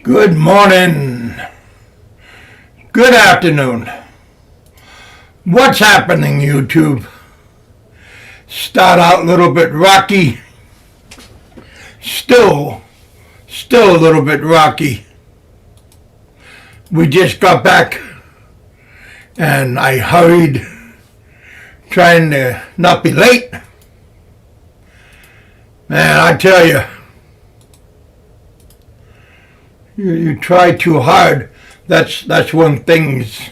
Good morning. Good afternoon. What's happening, YouTube? Start out a little bit rocky. Still a little bit rocky. We just got back and I hurried, trying to not be late. Man, I tell you, you try too hard. That's when things,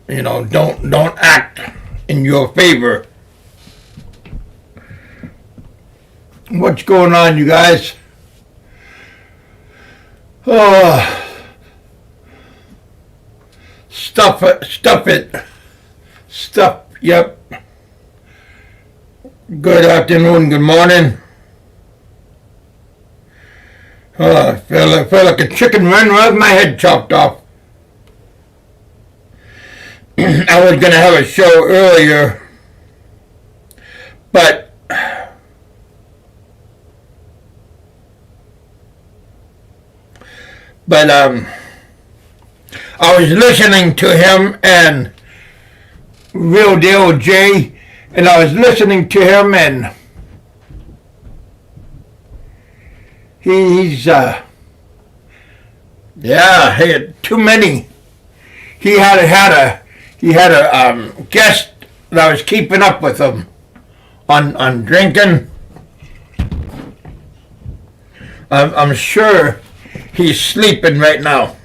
don't act in your favor. What's going on, you guys? Oh, stuff it. Yep. Good afternoon, good morning. I feel like a chicken run with my head chopped off. I was going to have a show earlier, but I was listening to him and Real Deal Jay, and I was listening to him, and he's he had too many. He had a guest that was keeping up with him on drinking. I'm sure he's sleeping right now.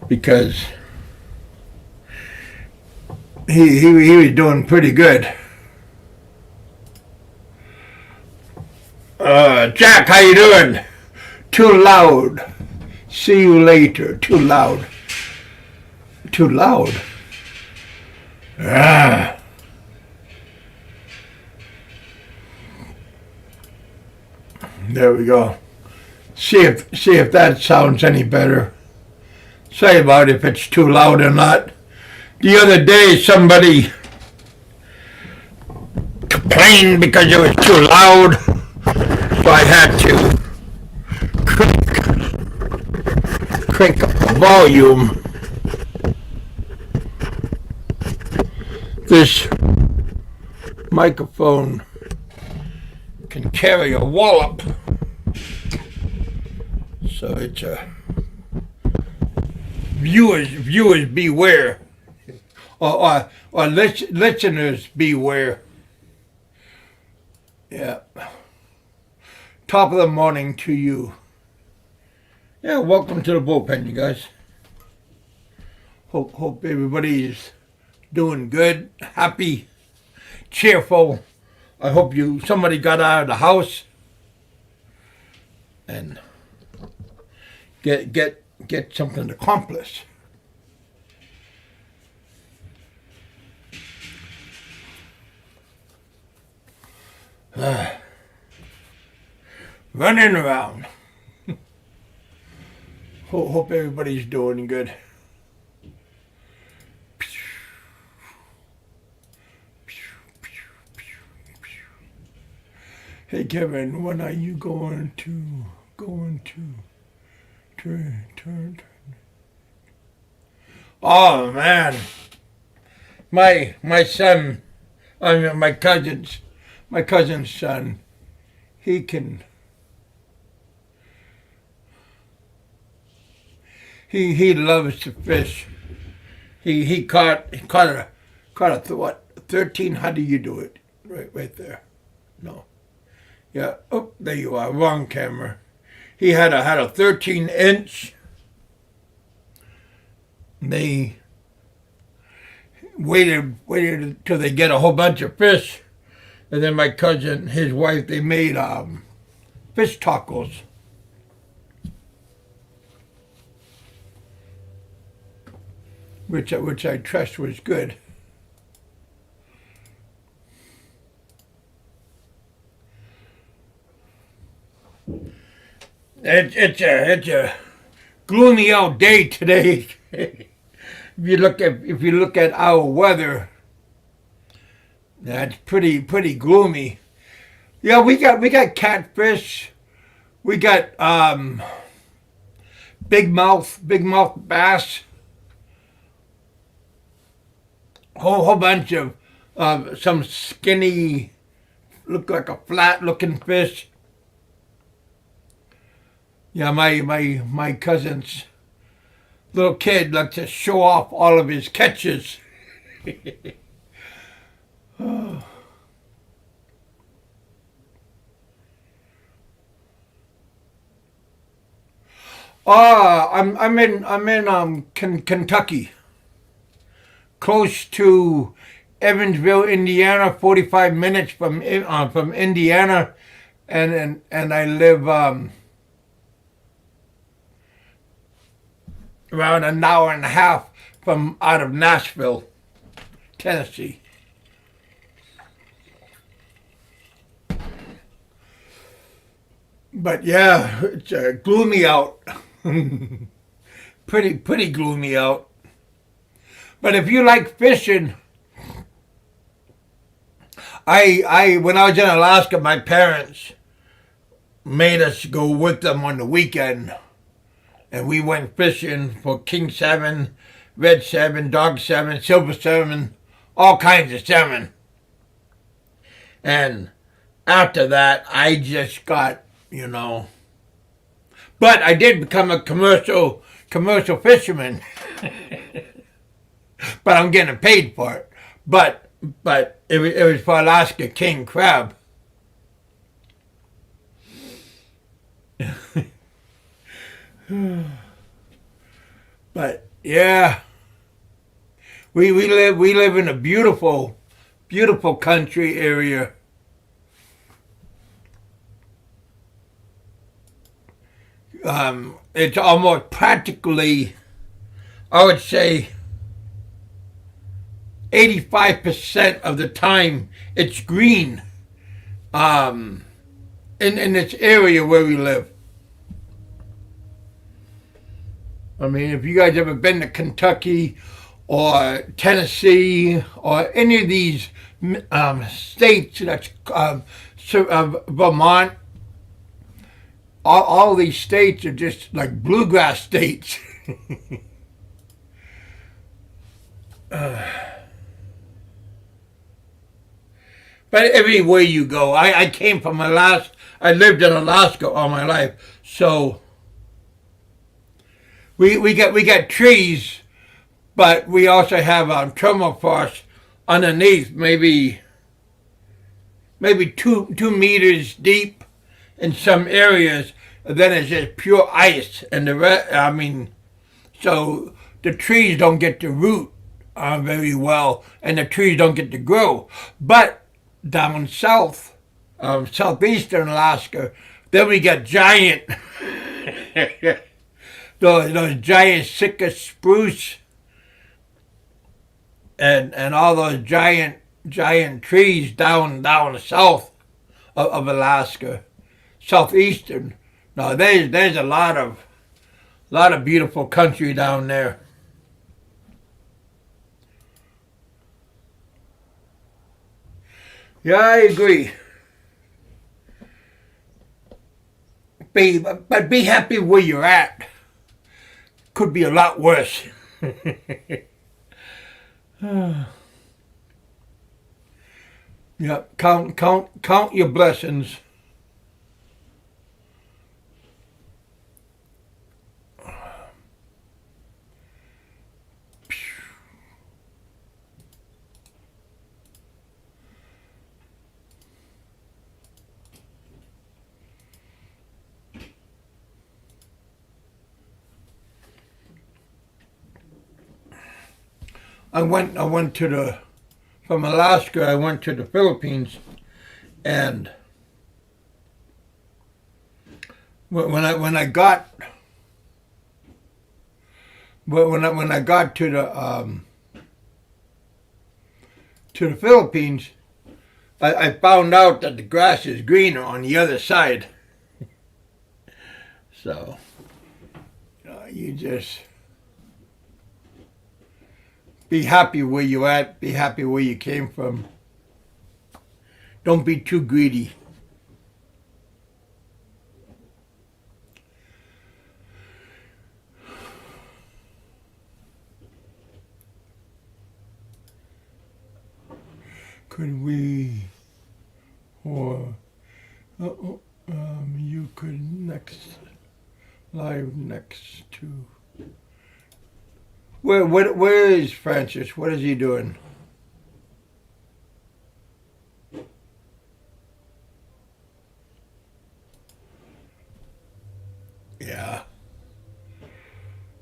Because he was doing pretty good. Jack, how you doing? Too loud. See you later. Too loud. Too loud. Ah. There we go. See if that sounds any better. Say about if it's too loud or not. The other day somebody complained because it was too loud, so I had to crank up the volume. This microphone can carry a wallop, so it's a viewers beware, or listeners beware. Yeah. Top of the morning to you. Yeah, welcome to the bullpen, you guys. Hope everybody's doing good, happy, cheerful. I hope somebody got out of the house and get something accomplished. Running around. Hope everybody's doing good. Hey Kevin, when are you going to turn? Oh man, my son, my cousin's son, he loves to fish. He caught a what, 13? How do you do it? Right there. No. Yeah. Oh, there you are. Wrong camera. He had a 13-inch. They waited till they get a whole bunch of fish, and then my cousin, his wife, they made fish tacos. Which I trust was good. It's a gloomy out day today. If you look at our weather, that's pretty gloomy. Yeah, we got catfish. We got big mouth bass. Whole bunch of some skinny, look like a flat looking fish. Yeah, my cousin's little kid likes to show off all of his catches. I'm in Kentucky, close to Evansville, Indiana. 45 minutes from Indiana, and I live around an hour and a half from out of Nashville, Tennessee. But yeah, it's gloomy out. pretty gloomy out. But if you like fishing, I when I was in Alaska, my parents made us go with them on the weekend, and we went fishing for king salmon, red salmon, dog salmon, silver salmon, all kinds of salmon. And after that, I just got, but I did become a commercial fisherman. But I'm getting paid for it. But it was for Alaska king crab. But yeah, we live in a beautiful country area. It's almost practically, I would say, 85% of the time it's green in this area where we live. I mean, if you guys ever been to Kentucky or Tennessee or any of these states, that's Vermont, all these states are just like bluegrass states. But everywhere you go, I came from Alaska. I lived in Alaska all my life, so we got trees, but we also have permafrost underneath, maybe 2 meters deep in some areas. Then it's just pure ice, and the rest. So the trees don't get to root very well, and the trees don't get to grow, but down south, southeastern Alaska, then we got giant, those giant Sitka spruce, and all those giant trees down south of Alaska, southeastern. Now there's a lot of beautiful country down there. Yeah, I agree. But be happy where you're at. Could be a lot worse. Yeah, count your blessings. I went from Alaska, I went to the Philippines, and when I got to the Philippines, I found out that the grass is greener on the other side. So you just be happy where you're at. Be happy where you came from. Don't be too greedy. could we, or you could live next to. Where is Francis? What is he doing? Yeah.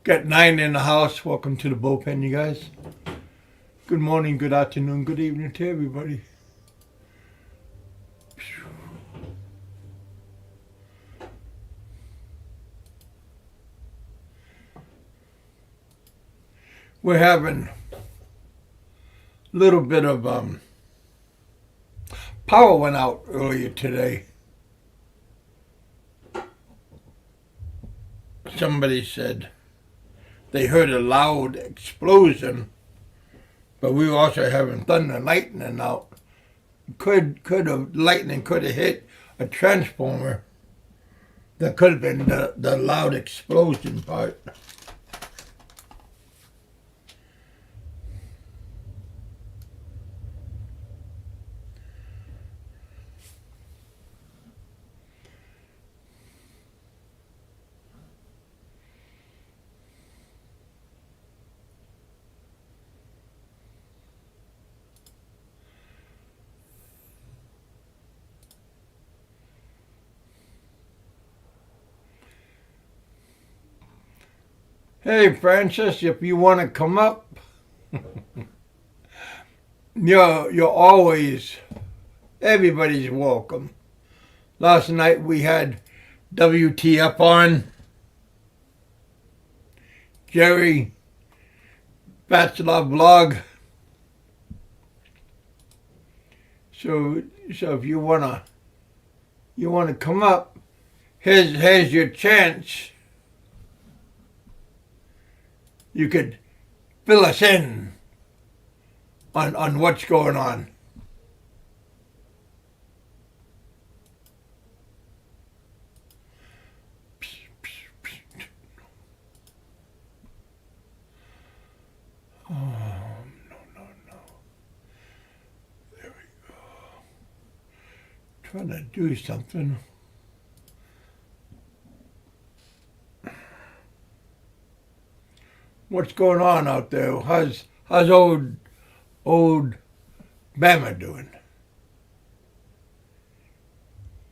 Got 9 in the house. Welcome to the bullpen, you guys. Good morning, good afternoon, good evening to everybody. We're having a little bit of power went out earlier today. Somebody said they heard a loud explosion, but we were also having thunder and lightning out. Lightning could have hit a transformer. That could have been the loud explosion part. Hey, Francis, if you want to come up, you're always, everybody's welcome. Last night we had WTF on, Jerry, Bachelor Blog. So if you wanna come up, here's your chance. You could fill us in on what's going on. Oh, no. There we go. Trying to do something. What's going on out there? How's old Bama doing?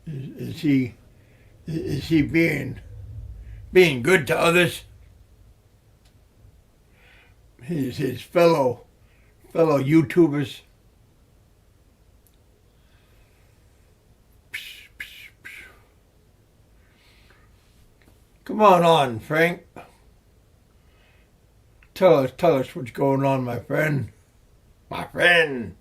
Is he being good to others? His fellow YouTubers. Come on, Frank. Tell us what's going on, my friend. My friend.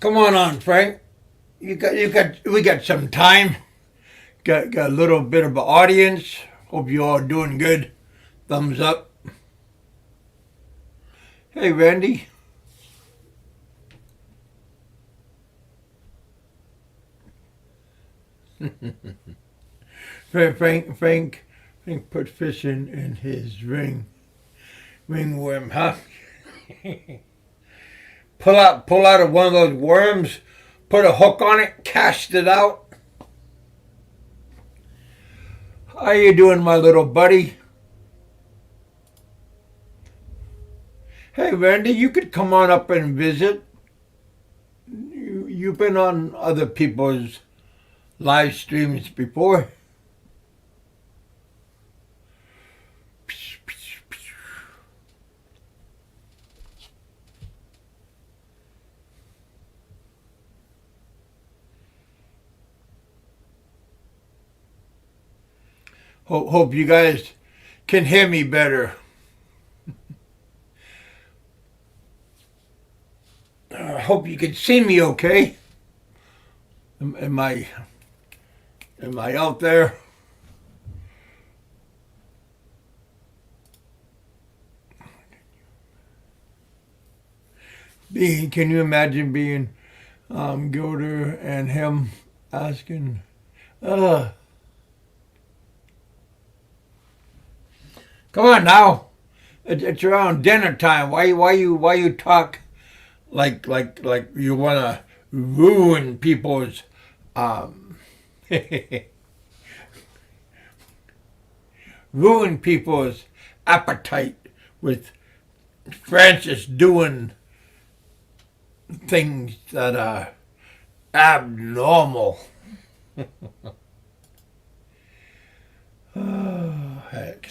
Come on, Frank. We got some time. Got a little bit of an audience. Hope you all doing good. Thumbs up. Hey, Randy. Frank put fish in his ringworm, huh? Pull out of one of those worms, put a hook on it, cast it out. How you doing, my little buddy? Hey, Randy, you could come on up and visit. You've been on other people's live streams before. Hope you guys can hear me better. Hope you can see me okay. Am I out there? Can you imagine being Gilder and him asking, come on now, it's around dinner time. Why you talk like you want to ruin people's ruin people's appetite with Francis doing things that are abnormal. Oh, heck.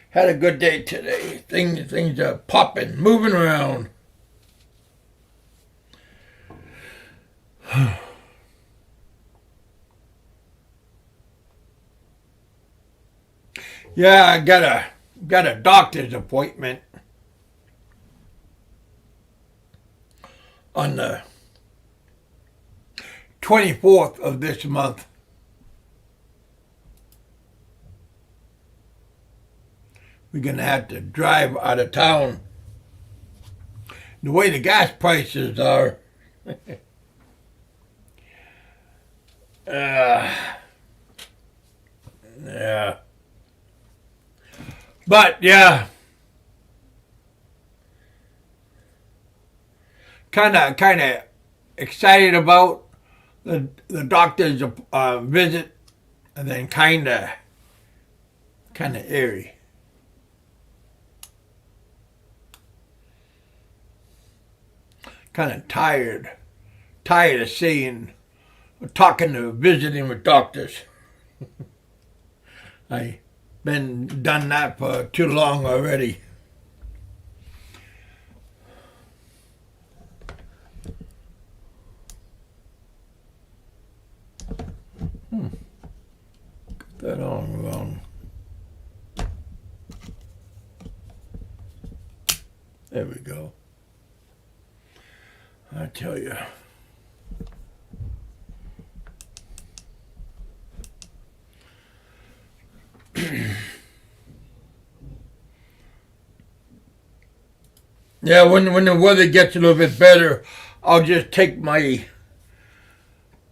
Had a good day today. Things are popping, moving around. Yeah, I got a doctor's appointment on the 24th of this month. We're going to have to drive out of town. The way the gas prices are. Yeah. But, yeah. Kind of excited about the doctor's visit, and then kind of eerie. Kind of tired of visiting with doctors. I've done that for too long already. Got that on wrong. There we go. I tell you. Yeah, when the weather gets a little bit better, I'll just take my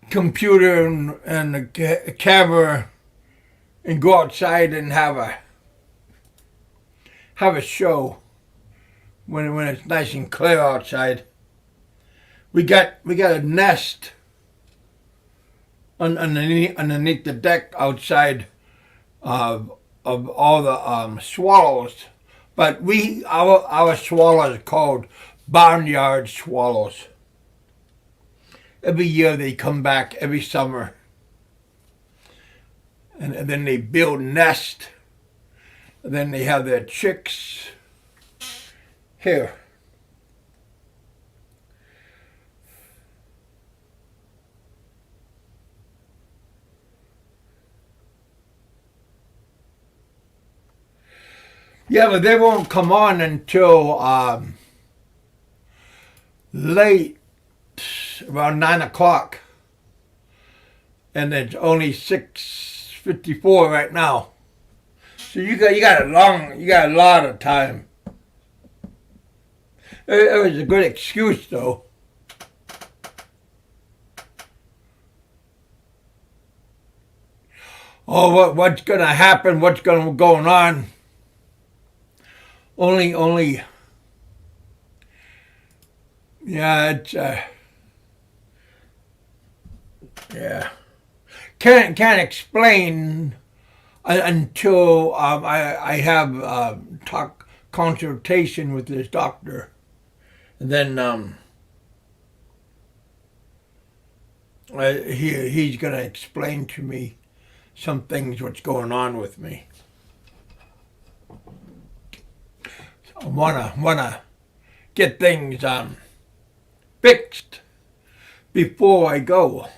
computer and the camera and go outside and have a show when it's nice and clear outside. We got a nest underneath the deck outside of all the swallows, but our swallows are called barnyard swallows. Every year they come back every summer, and then they build nests, and then they have their chicks here. Yeah, but they won't come on until late, around 9 o'clock. And it's only 6:54 right now. So you got a lot of time. It was a good excuse though. Oh, what's gonna happen? What's going on? Only, yeah, it's, yeah. Can't explain until I have consultation with this doctor, and then he's gonna explain to me some things what's going on with me. I wanna get things fixed before I go.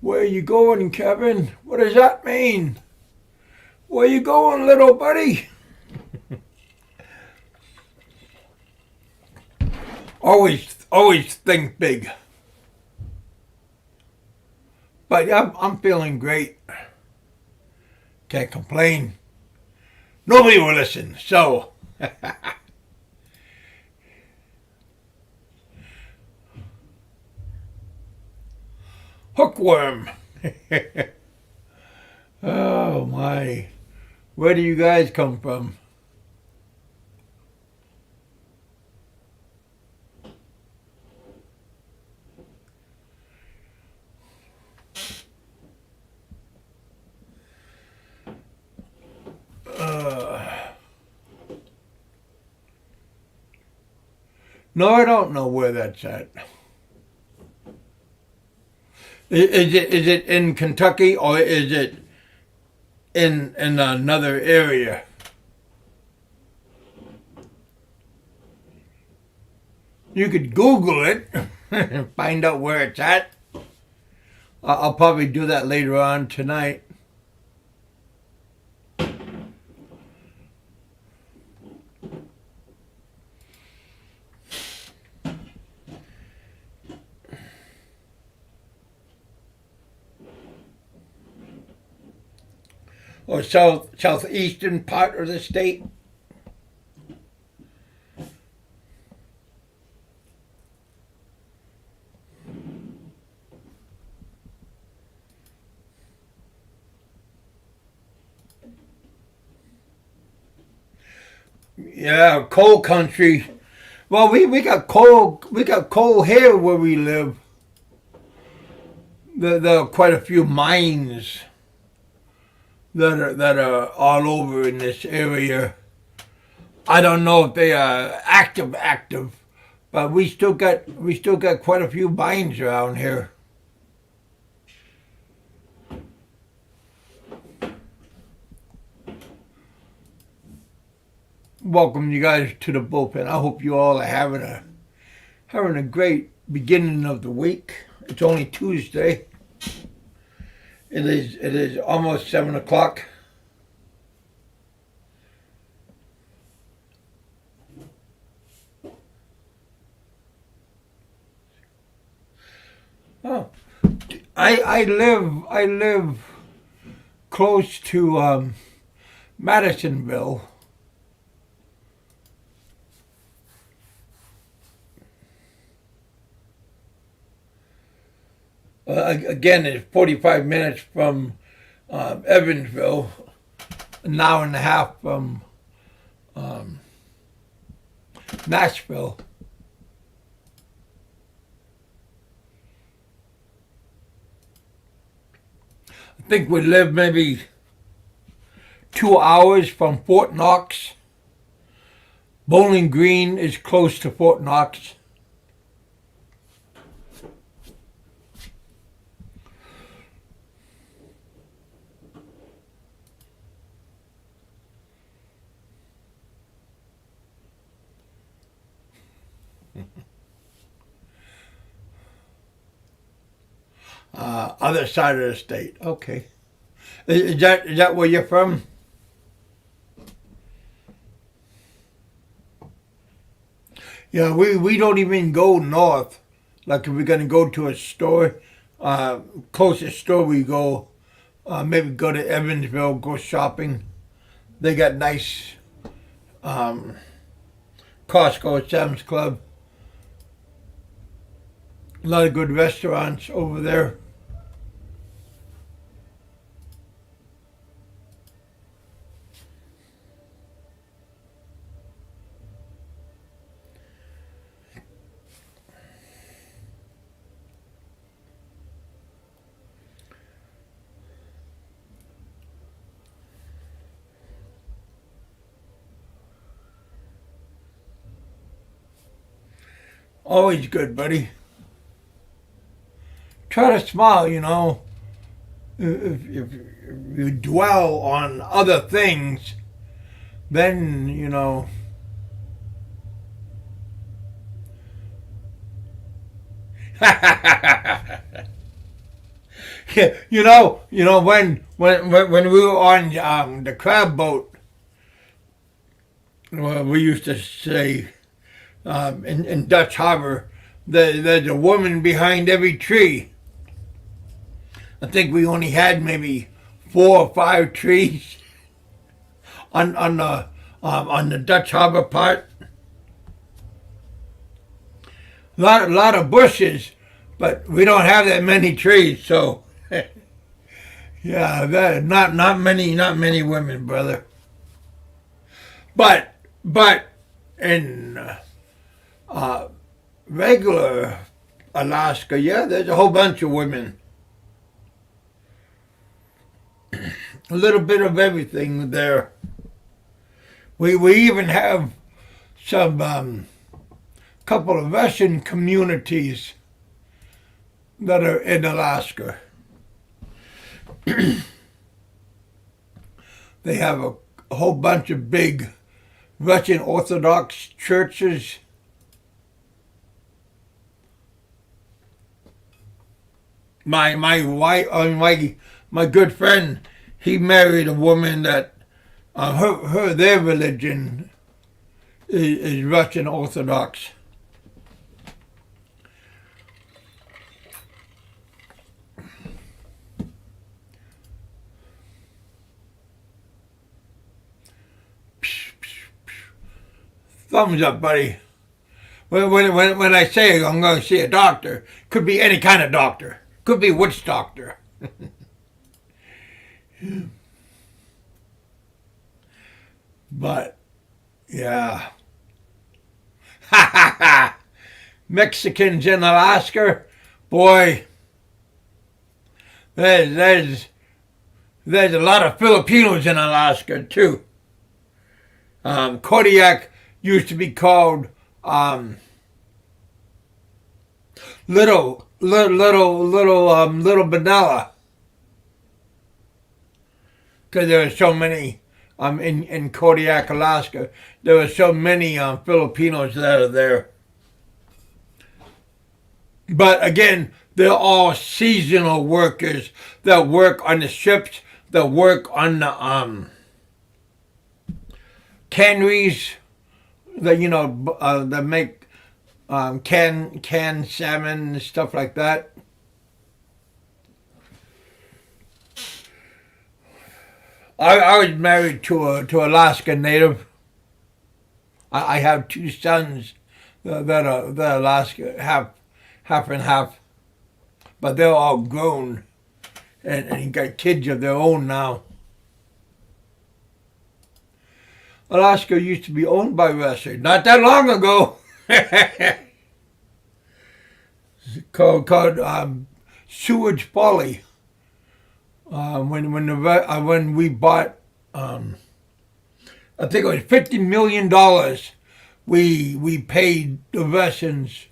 Where are you going, Kevin? What does that mean? Where you going, little buddy? Always think big. But I'm feeling great. Can't complain. Nobody will listen, so Hookworm. Oh my. Where do you guys come from? No, I don't know where that's at. Is it in Kentucky or is it in another area? You could Google it and find out where it's at. I'll probably do that later on tonight. Or southeastern part of the state. Yeah, coal country. Well, we got coal here where we live. There are quite a few mines that are all over in this area. I don't know if they are active, but we still got quite a few mines around here. Welcome you guys to the bullpen. I hope you all are having a great beginning of the week. It's only Tuesday. It is almost 7 o'clock. Oh, I live close to Madisonville. Again, it's 45 minutes from Evansville, an hour and a half from Nashville. I think we live maybe 2 hours from Fort Knox. Bowling Green is close to Fort Knox. Other side of the state. Okay. Is that where you're from? Yeah, we don't even go north. Like if we're gonna go to a store, closest store we go, maybe go to Evansville, go shopping. They got nice Costco, Sam's Club. A lot of good restaurants over there. Always good, buddy. Try to smile, you know. If you dwell on other things, then, you know, yeah, you know when we were on the crab boat, well, we used to say in Dutch Harbor, there's a woman behind every tree. I think we only had maybe 4 or 5 trees on the Dutch Harbor part. A lot of bushes, but we don't have that many trees, so yeah, that not many women, brother. But in regular Alaska, yeah, there's a whole bunch of women. A little bit of everything there. We even have some couple of Russian communities that are in Alaska. They have a whole bunch of big Russian Orthodox churches. My wife, my good friend, he married a woman that their religion is Russian Orthodox. Thumbs up, buddy. When I say I'm going to see a doctor, could be any kind of doctor. Could be witch doctor. But, yeah. Mexicans in Alaska, boy, there's a lot of Filipinos in Alaska, too. Kodiak used to be called Little Manila, because there were so many in Kodiak, Alaska. There were so many Filipinos that are there. But again, they're all seasonal workers that work on the ships, that work on the canneries, that that make canned salmon and stuff like that. I was married to Alaska native. I have two sons that are Alaska, half and half, but they're all grown and got kids of their own now. Alaska used to be owned by Russia not that long ago. called Sewage Folly. When we bought, I think it was $50 million, we paid the Russians.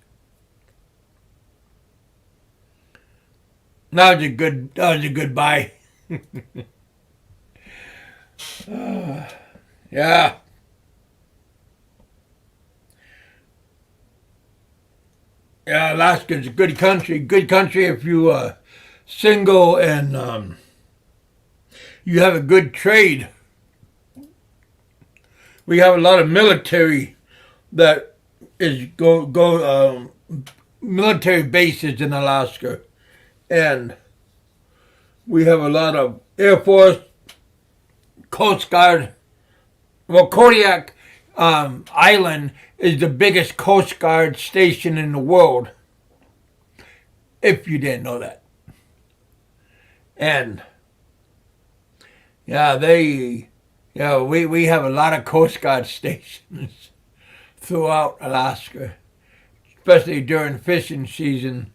That was a good buy. Yeah. Yeah, Alaska's a good country. Good country if you are single and you have a good trade. We have a lot of military that is military bases in Alaska, and we have a lot of Air Force, Coast Guard. Well, Kodiak Island is the biggest Coast Guard station in the world, if you didn't know that. And yeah, we have a lot of Coast Guard stations throughout Alaska, especially during fishing season.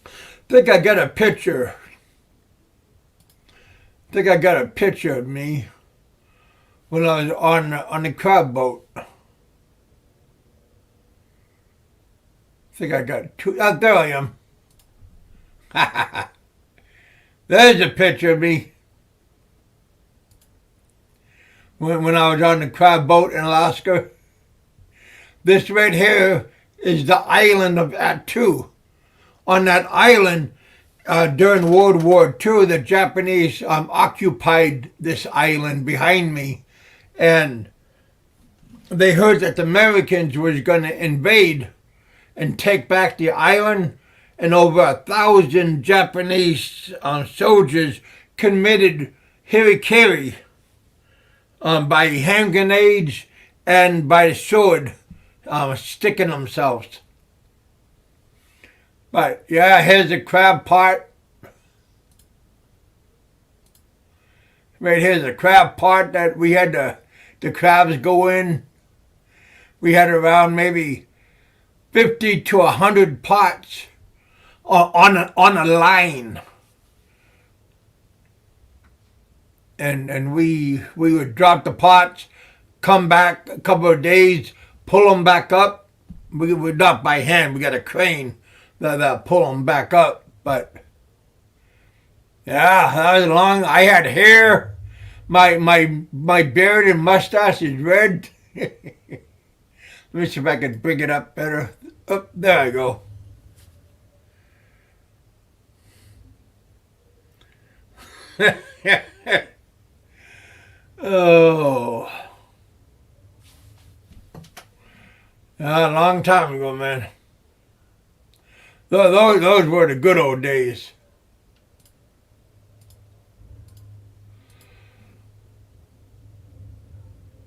I think I got a picture of me when I was on the crab boat. I think I got two. Oh, there I am. There's a picture of me when I was on the crab boat in Alaska. This right here is the island of Attu. On that island, during World War II, the Japanese occupied this island behind me, and they heard that the Americans was going to invade and take back the island, and over 1,000 Japanese soldiers committed harikiri by hand grenades and by the sword, sticking themselves. But yeah, here's the crab part. Right here's the crab part that we had the crabs go in. We had around maybe 50 to 100 pots on a line. And we would drop the pots, come back a couple of days, pull them back up. We would not by hand. We got a crane that pull them back up. But yeah, that was long. I had hair. My beard and mustache is red. Let me see if I can bring it up better. Oh, there I go. Oh. A long time ago, man. Those were the good old days.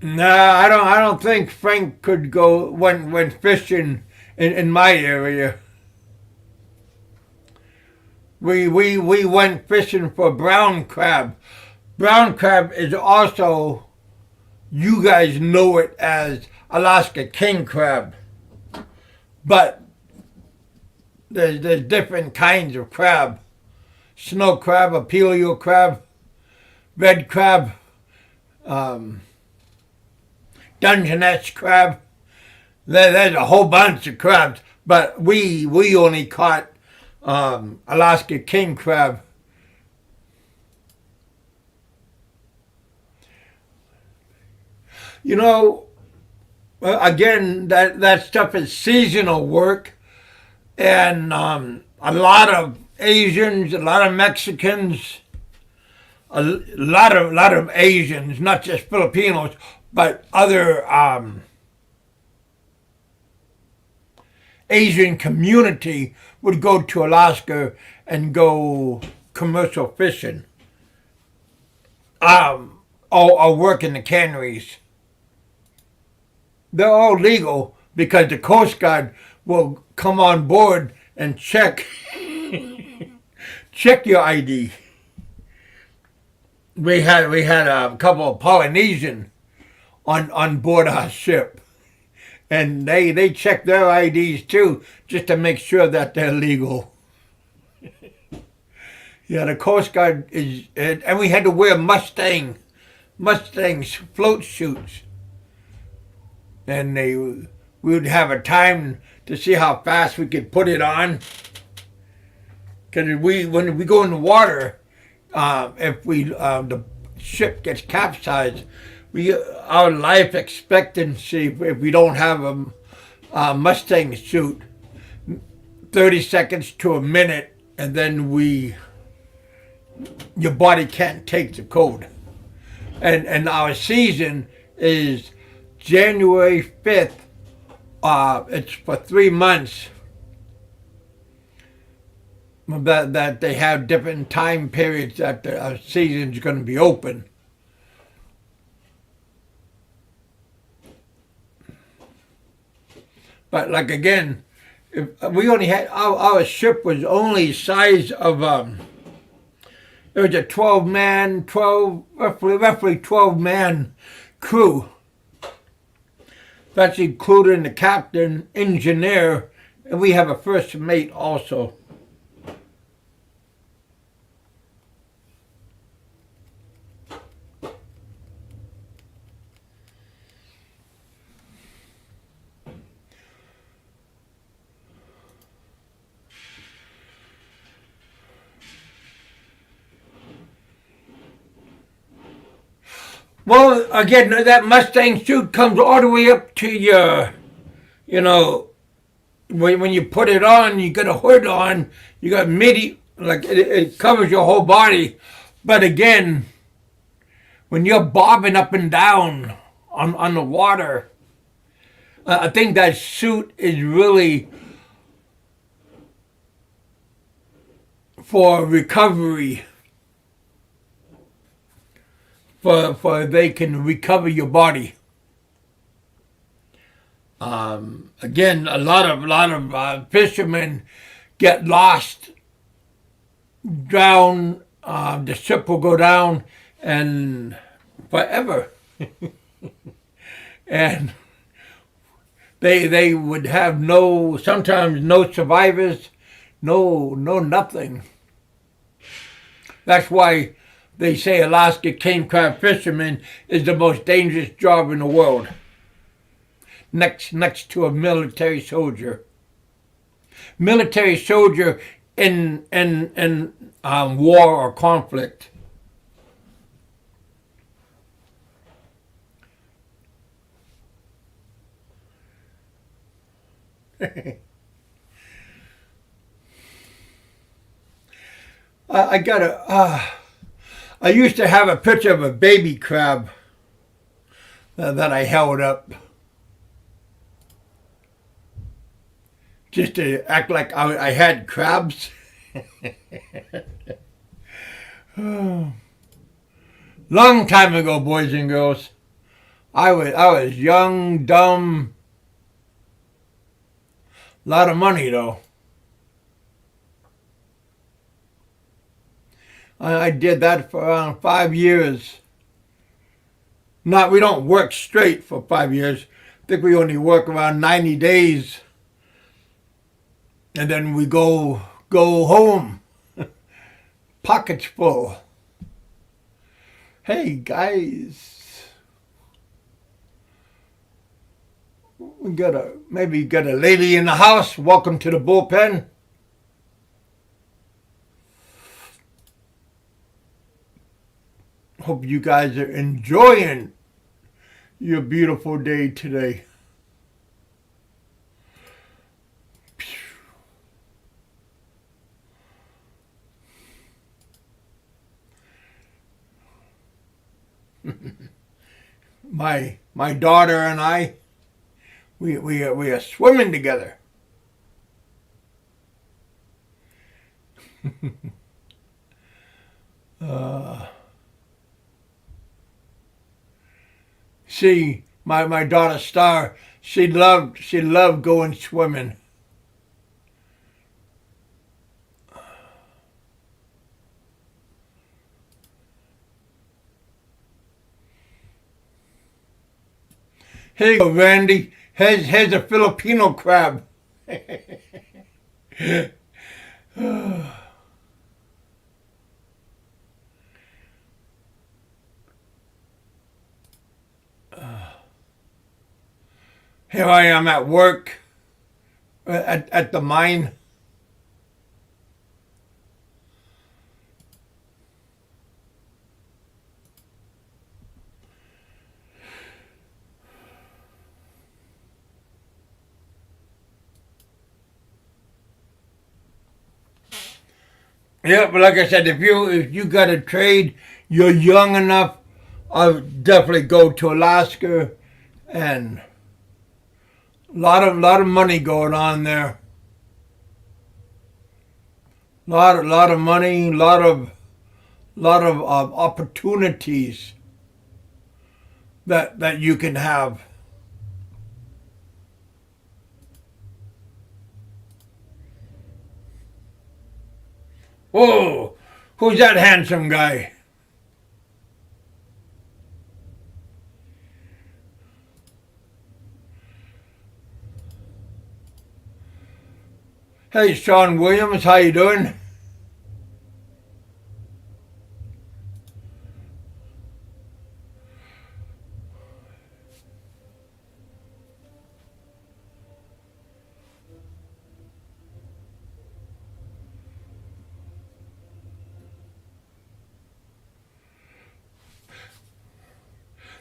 Nah, I don't think Frank could go went fishing in my area. We went fishing for brown crab. Brown crab is also, you guys know it as Alaska king crab, but there's different kinds of crab. Snow crab, apelio crab, red crab, Dungeness crab. There's a whole bunch of crabs, but we only caught Alaska king crab. You know, again, that stuff is seasonal work, and a lot of Asians, a lot of Mexicans, a lot of Asians, not just Filipinos, but other Asian community would go to Alaska and go commercial fishing, or work in the canneries. They're all legal because the Coast Guard will come on board and check your ID. We had a couple of Polynesian on board our ship, and they check their IDs too, just to make sure that they're legal. Yeah, the Coast Guard is, and we had to wear Mustangs float suits, and we would have a time to see how fast we could put it on. Because when we go in the water, if the ship gets capsized, our life expectancy, if we don't have a Mustang suit, 30 seconds to a minute, and then your body can't take the cold. And our season is January 5th. It's for 3 months. That they have different time periods that the season's going to be open. But like again, if we only had our ship was only size of it was a 12 man crew. That's including the captain, engineer, and we have a first mate also. Well, again, that Mustang suit comes all the way up to your, when you put it on, you got a hood on, you got midi, like it covers your whole body. But again, when you're bobbing up and down on the water, I think that suit is really for recovery. For they can recover your body. Again, a lot of fishermen get lost, drown. The ship will go down, and forever. And they would have sometimes no survivors, no nothing. That's why they say Alaska king crab fisherman is the most dangerous job in the world, next to a military soldier. Military soldier in war or conflict. I used to have a picture of a baby crab that I held up just to act like I had crabs. Long time ago, boys and girls. I was young, dumb. A lot of money though. I did that for around 5 years. We don't work straight for 5 years. I think we only work around 90 days. And then we go home. Pockets full. Hey guys. Maybe got a lady in the house. Welcome to the bullpen. Hope you guys are enjoying your beautiful day today. My daughter and I, we are swimming together. See, my daughter Star, she loved going swimming. Here you go, Randy. Here's a Filipino crab. Here I am at work, at the mine. Yeah, but like I said, if you got a trade, you're young enough, I would definitely go to Alaska, and a lot of money going on there. Lot of money, lot of opportunities that you can have. Whoa, who's that handsome guy? Hey, Sean Williams, how you doing?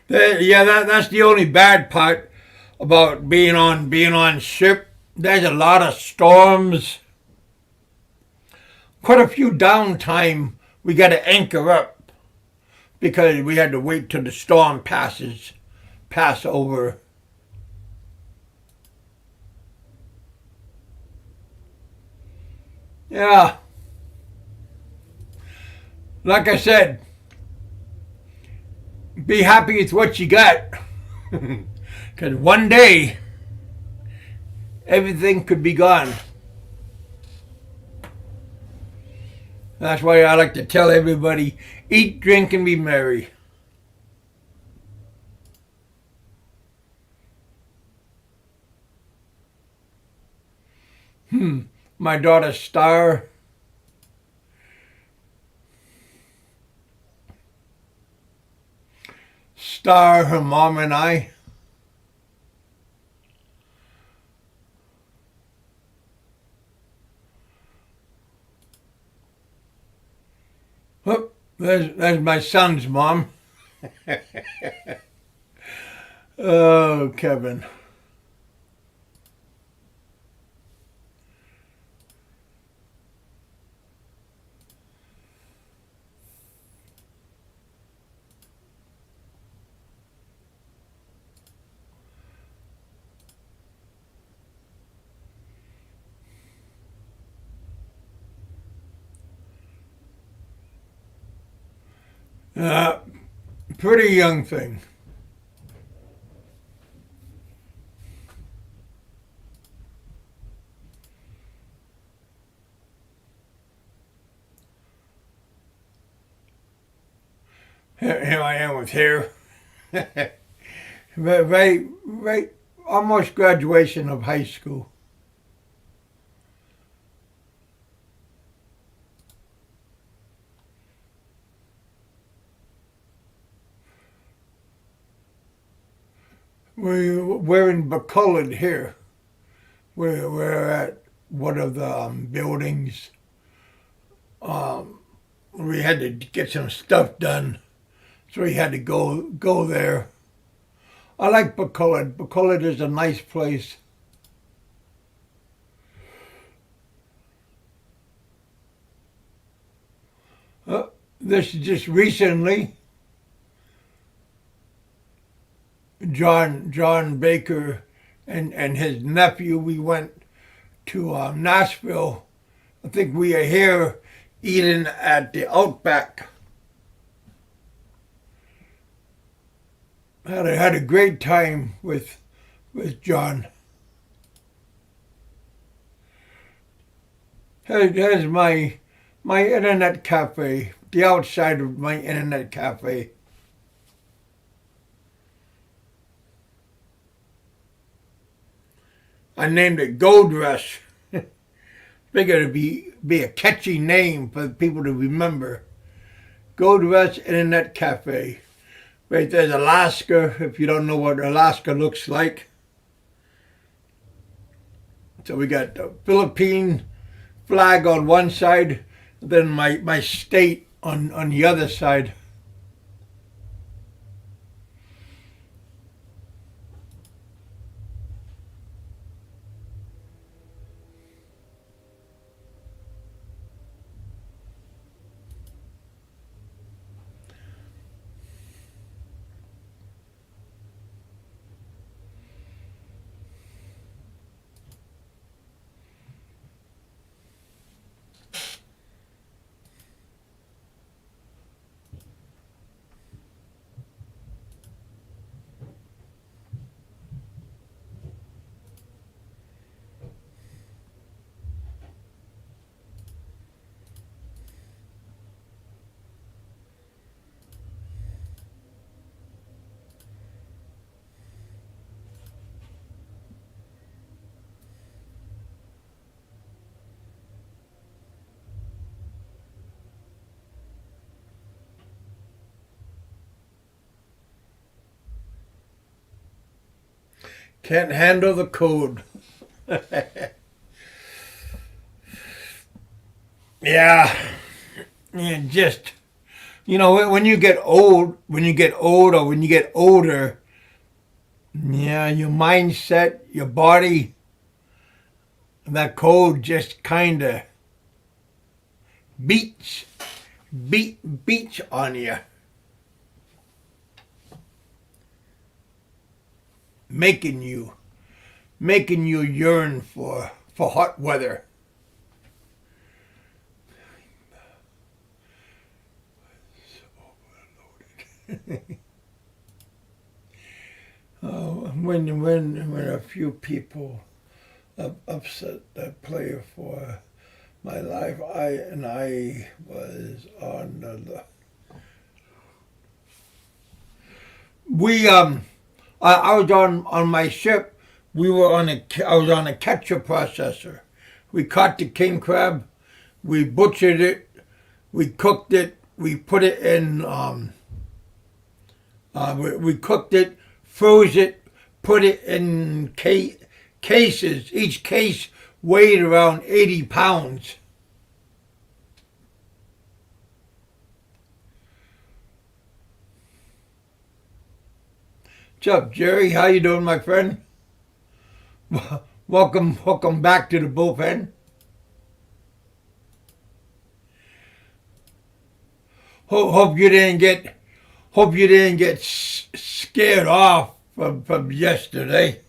That's the only bad part about being on ship. There's a lot of storms. Quite a few downtime. We got to anchor up because we had to wait till the storm pass over. Yeah. Like I said, be happy with what you got. Because one day everything could be gone. That's why I like to tell everybody, eat, drink, and be merry. My daughter Star, her mom and I, oh, there's my son's mom. Oh, Kevin. Pretty young thing. Here I am with hair. right, almost graduation of high school. We're in Buckland here. We're at one of the buildings. We had to get some stuff done, so we had to go there. I like Buckland. Buckland is a nice place. This is just recently. John Baker and his nephew, we went to Nashville. I think we are here eating at the Outback. Had a great time with John. Here's my internet cafe, the outside of my internet cafe. I named it Gold Rush. Figured it'd be a catchy name for people to remember. Gold Rush Internet Cafe. Right there's Alaska, if you don't know what Alaska looks like. So we got the Philippine flag on one side, then my state on the other side. Can't handle the code. Yeah, just when you get old, or when you get older, yeah, your mindset, your body, that code just kind of beats on you, making you yearn for hot weather. When a few people upset that player for my life. I was on the I was on my ship. I was on a catcher processor. We caught the king crab. We butchered it. We cooked it. We put it in. We cooked it, froze it, put it in cases. Each case weighed around 80 pounds. What's up, Jerry? How you doing, my friend? Welcome back to the bullpen. Hope you didn't get scared off from yesterday.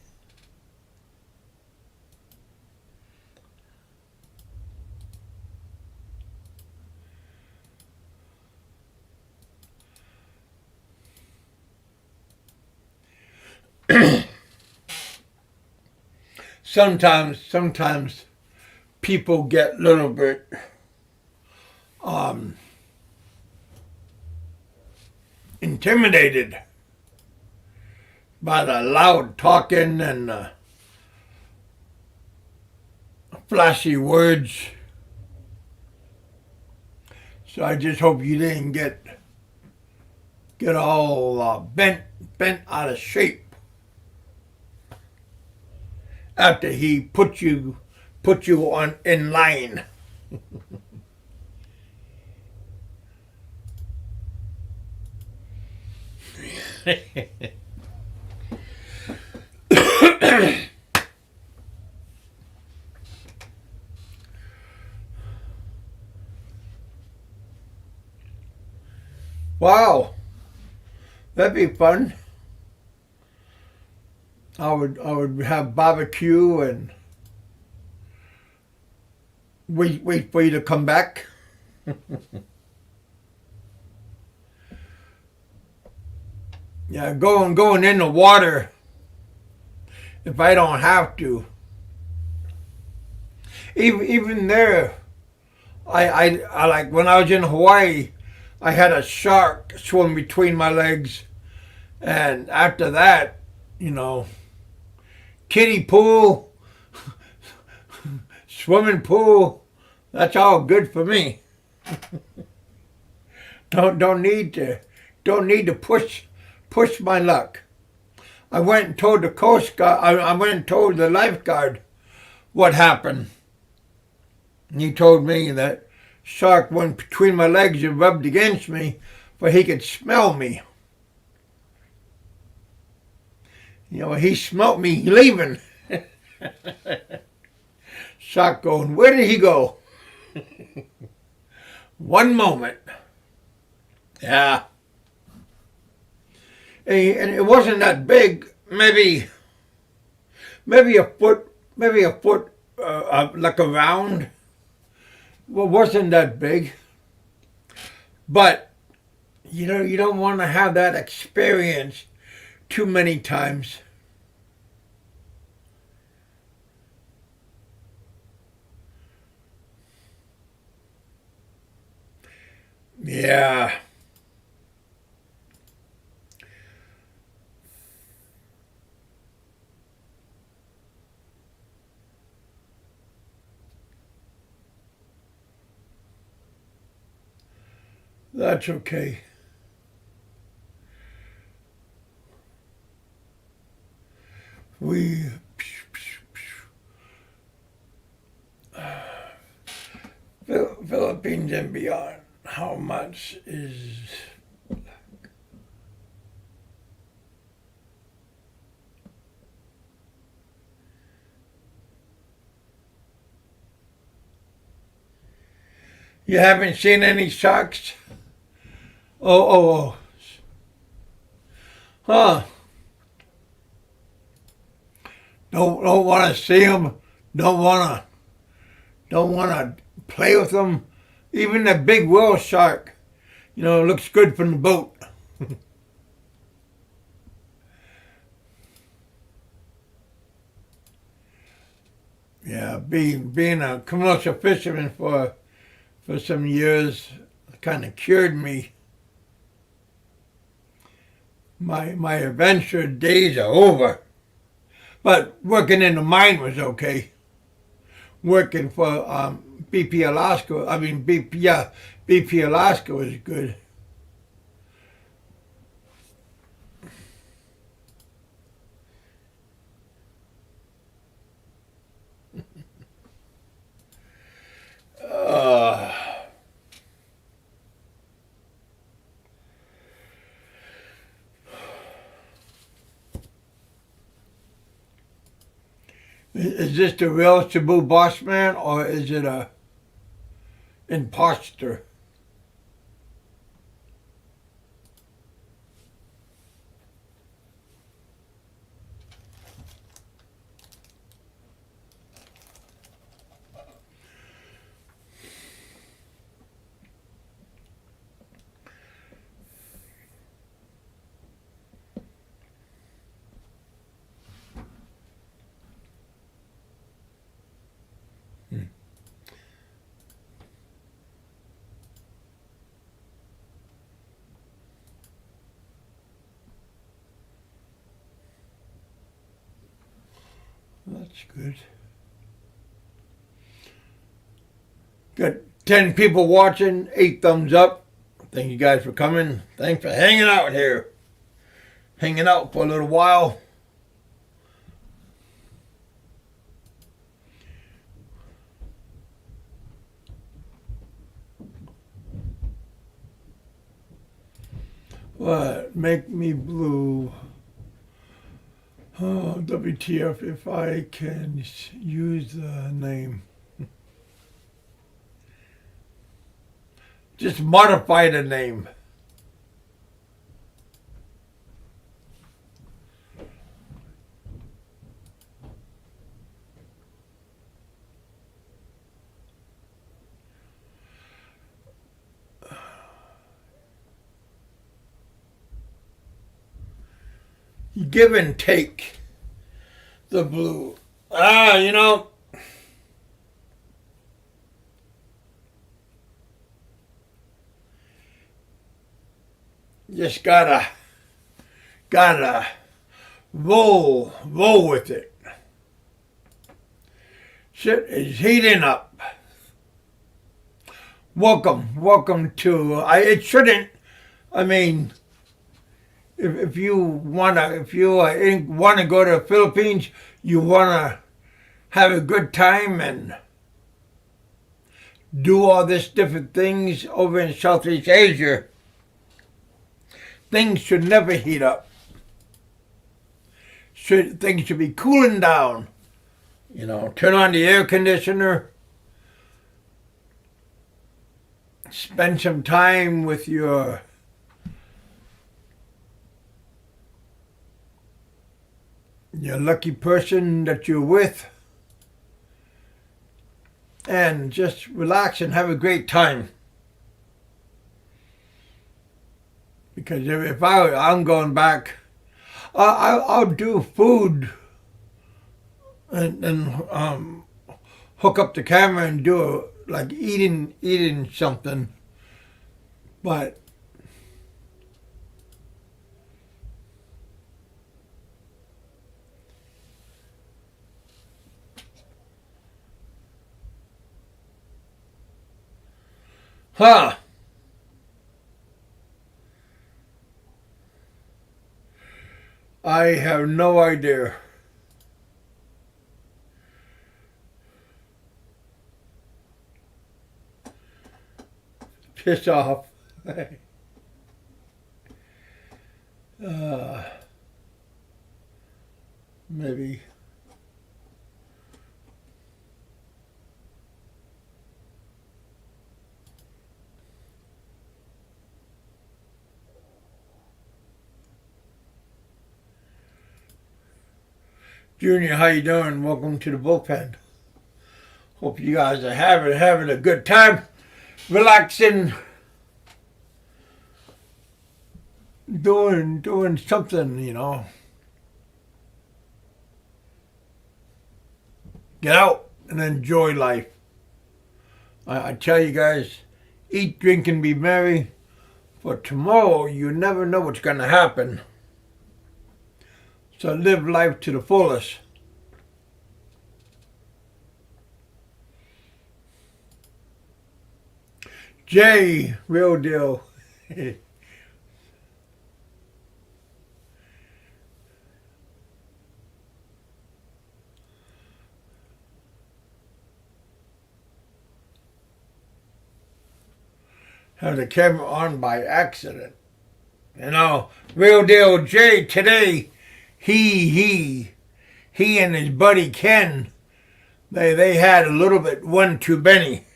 Sometimes people get a little bit intimidated by the loud talking and flashy words. So I just hope you didn't get all bent out of shape after he put you on in line. Wow, that'd be fun. I would have barbecue and wait for you to come back. Yeah, going in the water if I don't have to. Even there, I like when I was in Hawaii, I had a shark swim between my legs, and after that, kiddie pool, swimming pool, that's all good for me. Don't need to push my luck. I went and told the Coast Guard. I went and told the lifeguard what happened. And he told me that shark went between my legs and rubbed against me, for he could smell me. He smelt me leaving. Shark going, where did he go? One moment. Yeah. And it wasn't that big. Maybe a foot, like around. Well, wasn't that big. But, you don't want to have that experience too many times. Yeah. That's okay. Philippines and beyond. How much is... You haven't seen any sharks? Oh. Huh. Don't want to see them. Don't want to play with them. Even the big whale shark, looks good from the boat. Yeah, being a commercial fisherman for some years kind of cured me. My adventure days are over. But working in the mine was okay. Working for BP Alaska, BP Alaska was good. Uh, is this the real Cebu boss man, or is it a imposter? That's good. Got 10 people watching, 8 thumbs up. Thank you guys for coming. Thanks for hanging out here. Hanging out for a little while. What? Make me blue. Oh, WTF if I can use the name. Just modify the name. Give and take the blue. You know, just gotta roll with it. Shit is heating up. Welcome to. It shouldn't. I mean, if you wanna go to the Philippines, you wanna have a good time and do all this different things over in Southeast Asia. Things should never heat up. Things should be cooling down. You know, turn on the air conditioner. Spend some time with your lucky person that you're with. And just relax and have a great time. Because if I'm going back, I'll do food and hook up the camera and do like eating something. But I have no idea. Piss off. Maybe. Junior, how you doing? Welcome to the bullpen. Hope you guys are having a good time, relaxing, doing something, you know. Get out, and enjoy life. I tell you guys, eat, drink, and be merry. For tomorrow, you never know what's going to happen. So live life to the fullest. Jay, real deal. Have the camera on by accident. You know, real deal Jay today, he and his buddy Ken, they had a little bit one too many.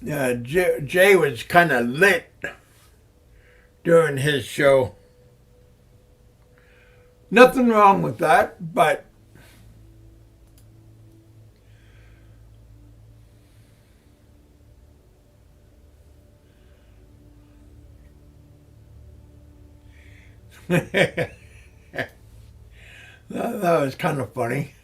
Yeah, Jay was kind of lit during his show. Nothing wrong with that, but that was kind of funny.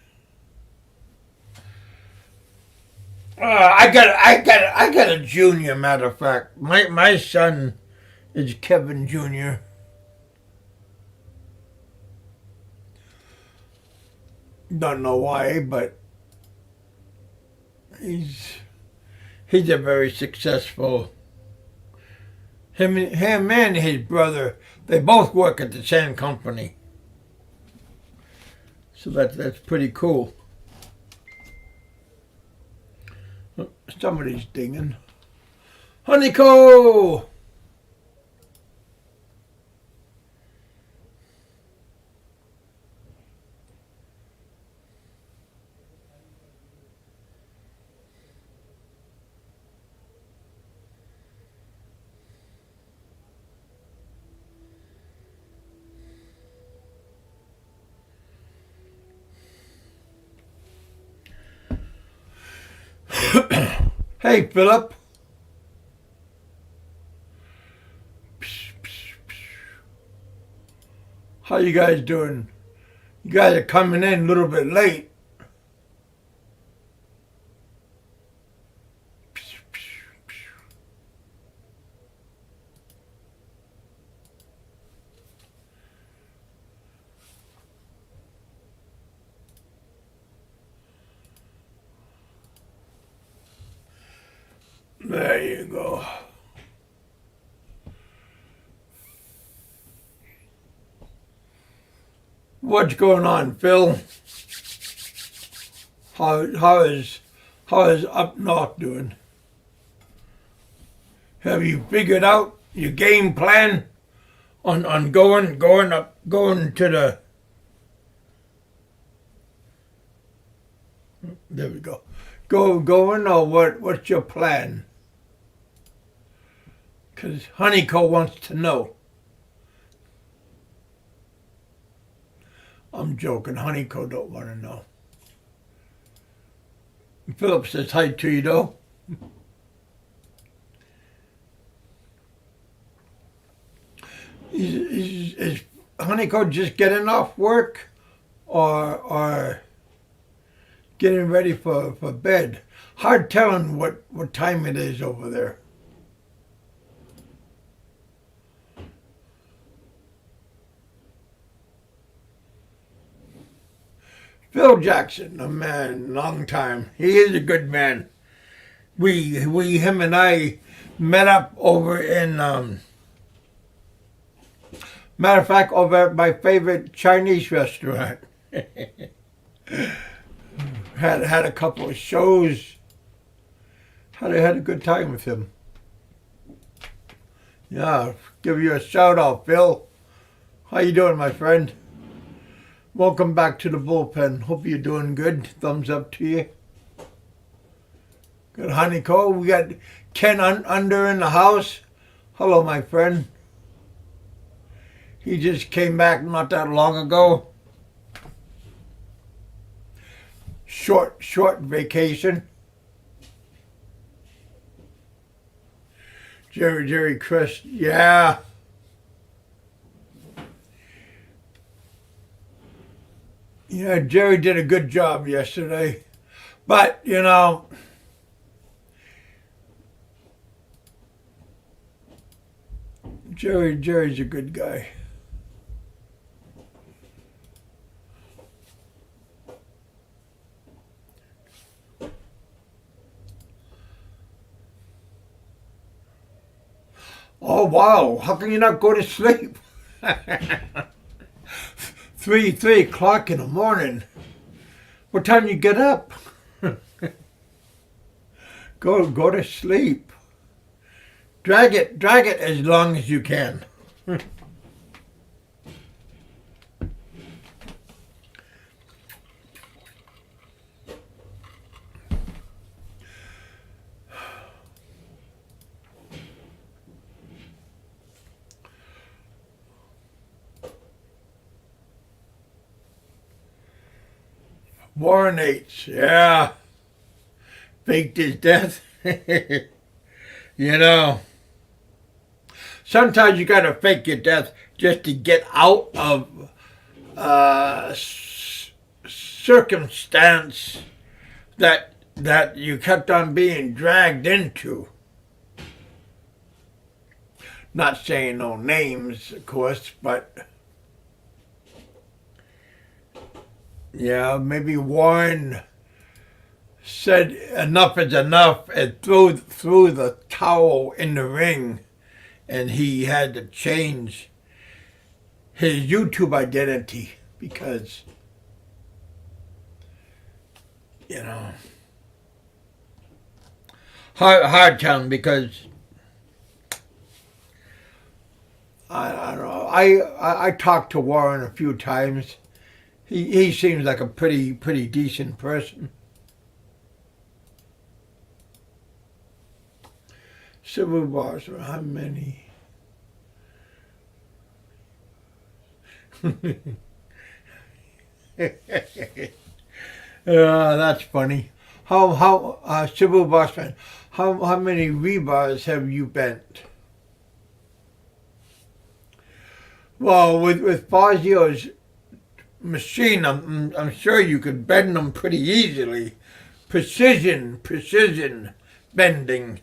I got a junior. Matter of fact, my son is Kevin Jr. Don't know why, but he's a very successful. Him and his brother, they both work at the same company. So that's pretty cool. Somebody's dinging. Honeyco! Hey, Philip. How you guys doing? You guys are coming in a little bit late. There you go. What's going on, Phil? How is up north doing? Have you figured out your game plan on going to the? There we go. Going or what? What's your plan? Because Honeyco wants to know. I'm joking. Honeyco don't want to know. Philip says hi to you, though. Is Honeyco just getting off work or getting ready for bed? Hard telling what time it is over there. Phil Jackson, a man, long time. He is a good man. Him and I met up over in, matter of fact, over at my favorite Chinese restaurant. had a couple of shows. Had a good time with him. Yeah, give you a shout out, Phil. How you doing, my friend? Welcome back to the bullpen. Hope you're doing good. Thumbs up to you. Good, Honeyco. We got Ken under in the house. Hello, my friend. He just came back not that long ago. Short vacation. Jerry Chris, yeah. Yeah, Jerry did a good job yesterday. But, you know, Jerry's a good guy. Oh, wow. How can you not go to sleep? 3 o'clock in the morning. What time you get up? Go to sleep. Drag it as long as you can. Warren H. Yeah. Faked his death. You know, sometimes you gotta fake your death just to get out of circumstance that you kept on being dragged into. Not saying no names, of course, but yeah, maybe Warren said enough is enough and threw the towel in the ring, and he had to change his YouTube identity because, you know, hard time because I don't know. I talked to Warren a few times. He seems like a pretty decent person. Civil wars, how many? That's funny. How Civil Boss Man, how many rebars have you bent? Well, with Fazio's machine, I'm sure you could bend them pretty easily. Precision bending.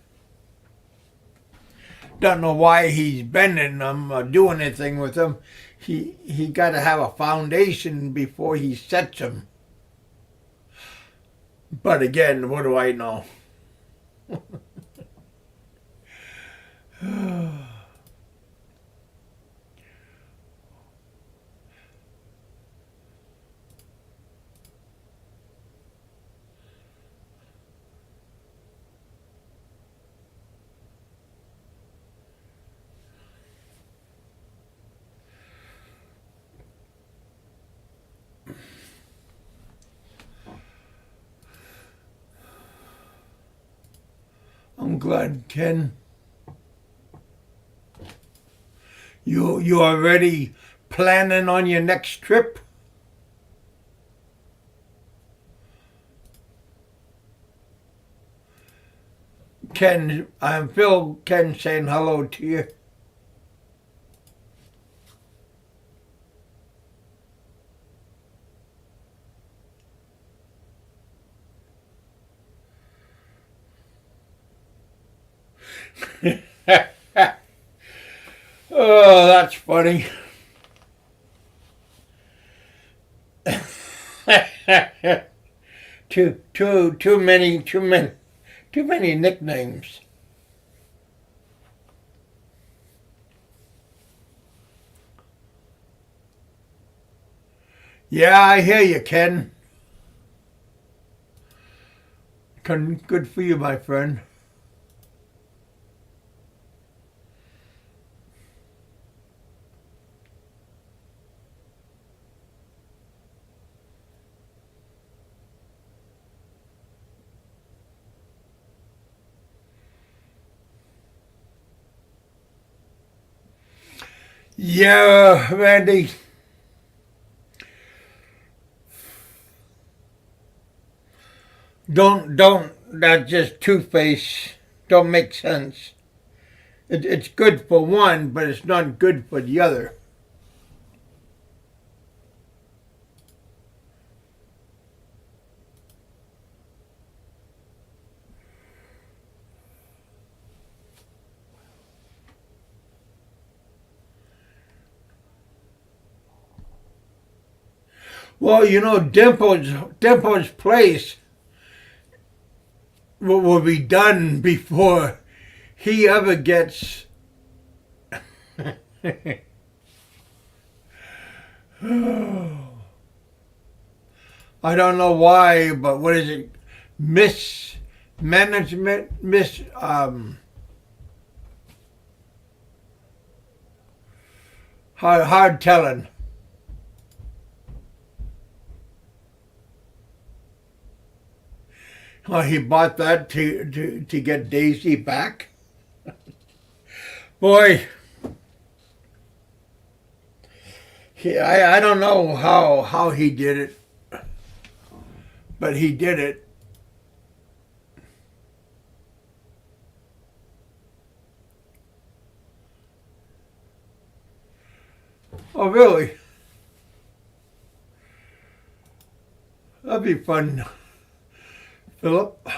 Don't know why he's bending them or doing anything with them. He got to have a foundation before he sets them. But again, what do I know? I'm glad, Ken. You already planning on your next trip? Ken, I'm Phil. Ken saying hello to you. Oh, that's funny. Too many nicknames. Yeah, I hear you, Ken. Good for you, my friend. Yeah, Randy. Don't, that's just two-face. Don't make sense. It's good for one, but it's not good for the other. Well, you know, Dimpo's place will be done before he ever gets. I don't know why, but what is it? Mismanagement, hard telling. Oh, he bought that to get Daisy back. Boy, I don't know how he did it, but he did it. Oh, really? That'd be fun, Philip.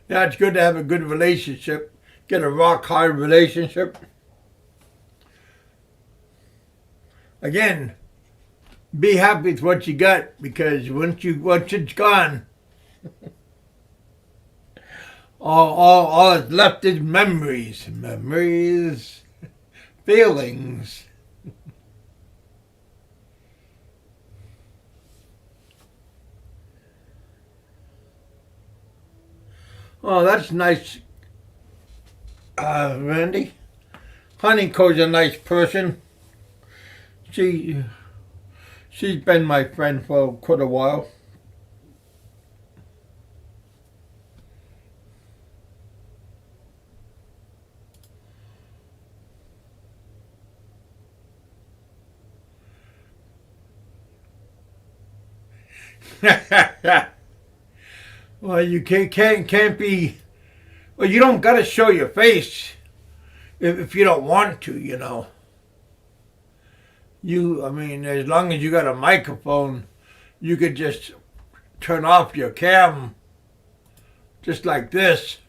Yeah, it's good to have a good relationship. Get a rock hard relationship. Again, be happy with what you got, because once it's gone, all that's left is memories, feelings. Oh, that's nice, Randy. Honeyco's a nice person. She's been my friend for quite a while. Well, you can't be. Well, you don't gotta show your face if you don't want to. You know. I mean, as long as you got a microphone, you could just turn off your cam, just like this,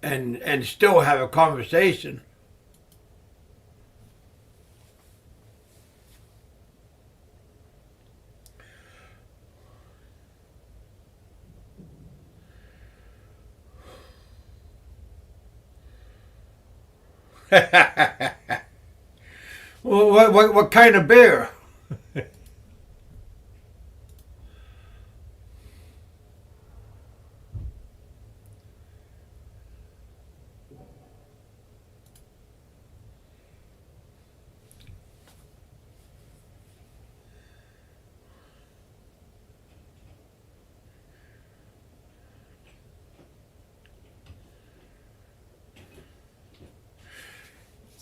and still have a conversation. Well, what kind of bear?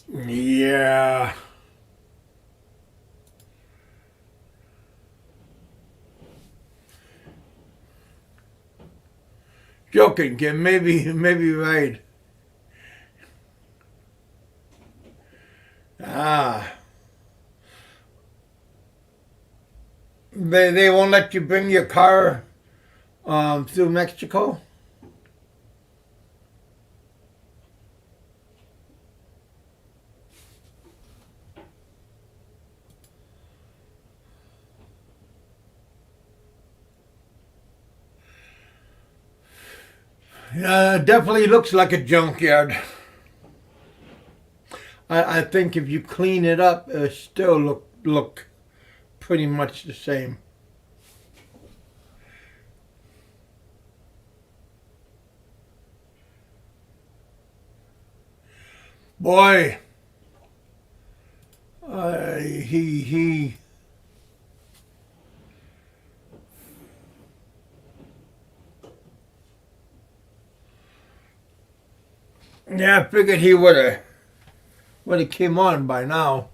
Yeah. Joking, Kim. Maybe right. Ah. They won't let you bring your car through Mexico? Definitely looks like a junkyard. I think if you clean it up, it'll still look pretty much the same. Boy, he. Yeah, I figured he would have came on by now.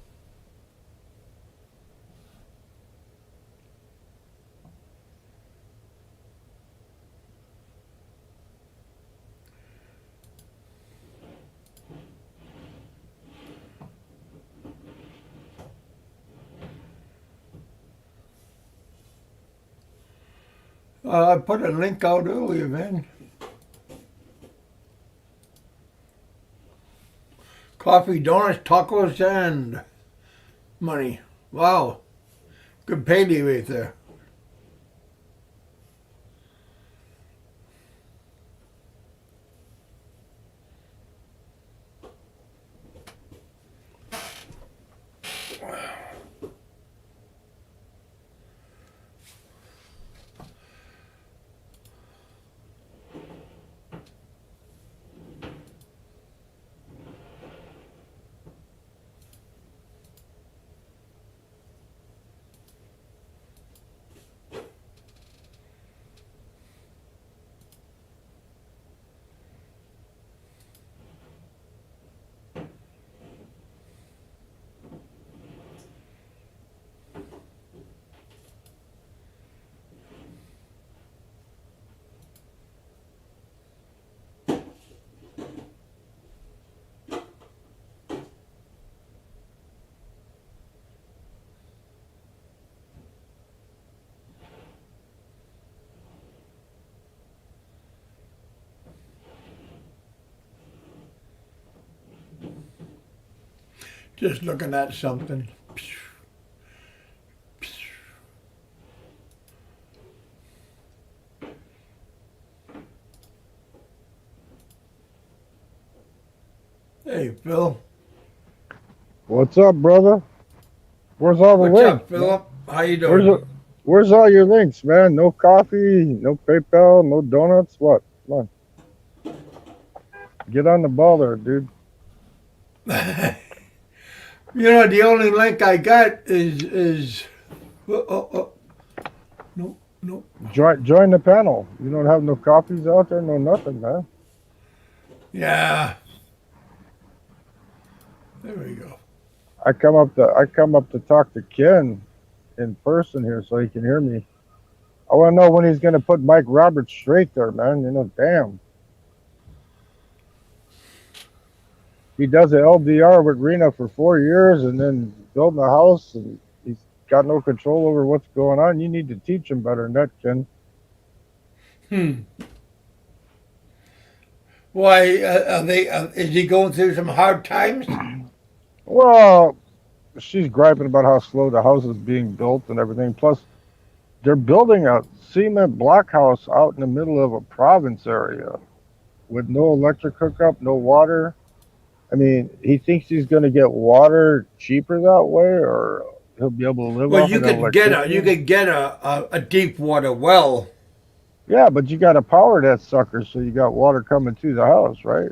I put a link out earlier, man. Coffee, donuts, tacos, and money. Wow. Good payday right there. Just looking at something. Hey, Phil. What's up, brother? Where's all the What's links, up, man? Philip? How you Where's doing? where's all your links, man? No coffee, no PayPal, no donuts. What? Come on, get on the ball there, dude. The only link I got is no, no. Join the panel. You don't have no coffees out there, no nothing, man. Yeah. There we go. I come up to talk to Ken in person here so he can hear me. I want to know when he's gonna put Mike Roberts straight there, man. Damn. He does an LDR with Rena for 4 years and then building a house and he's got no control over what's going on. You need to teach him better than that, Ken. Hmm. Why are they? Is he going through some hard times? Well, she's griping about how slow the house is being built and everything. Plus, they're building a cement block house out in the middle of a province area with no electric hookup, no water. I mean, he thinks he's going to get water cheaper that way, or he'll be able to live Well, off of that you electricity. could get a deep water well. Yeah, but you got to power that sucker so you got water coming to the house, right?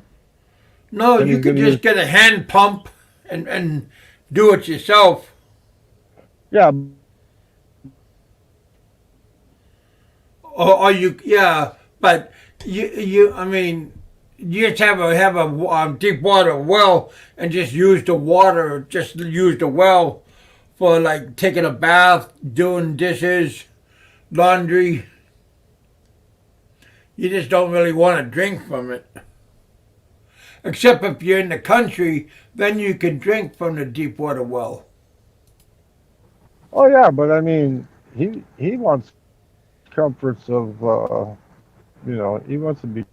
No, Then you he's could going to just use. get a hand pump and do it yourself. Yeah, Or you, yeah, but I mean, you just have a deep water well and just use the water, just use the well for like taking a bath, doing dishes, laundry. You just don't really want to drink from it. Except if you're in the country, then you can drink from the deep water well. oh yeah, but I mean, he wants comforts of he wants to be.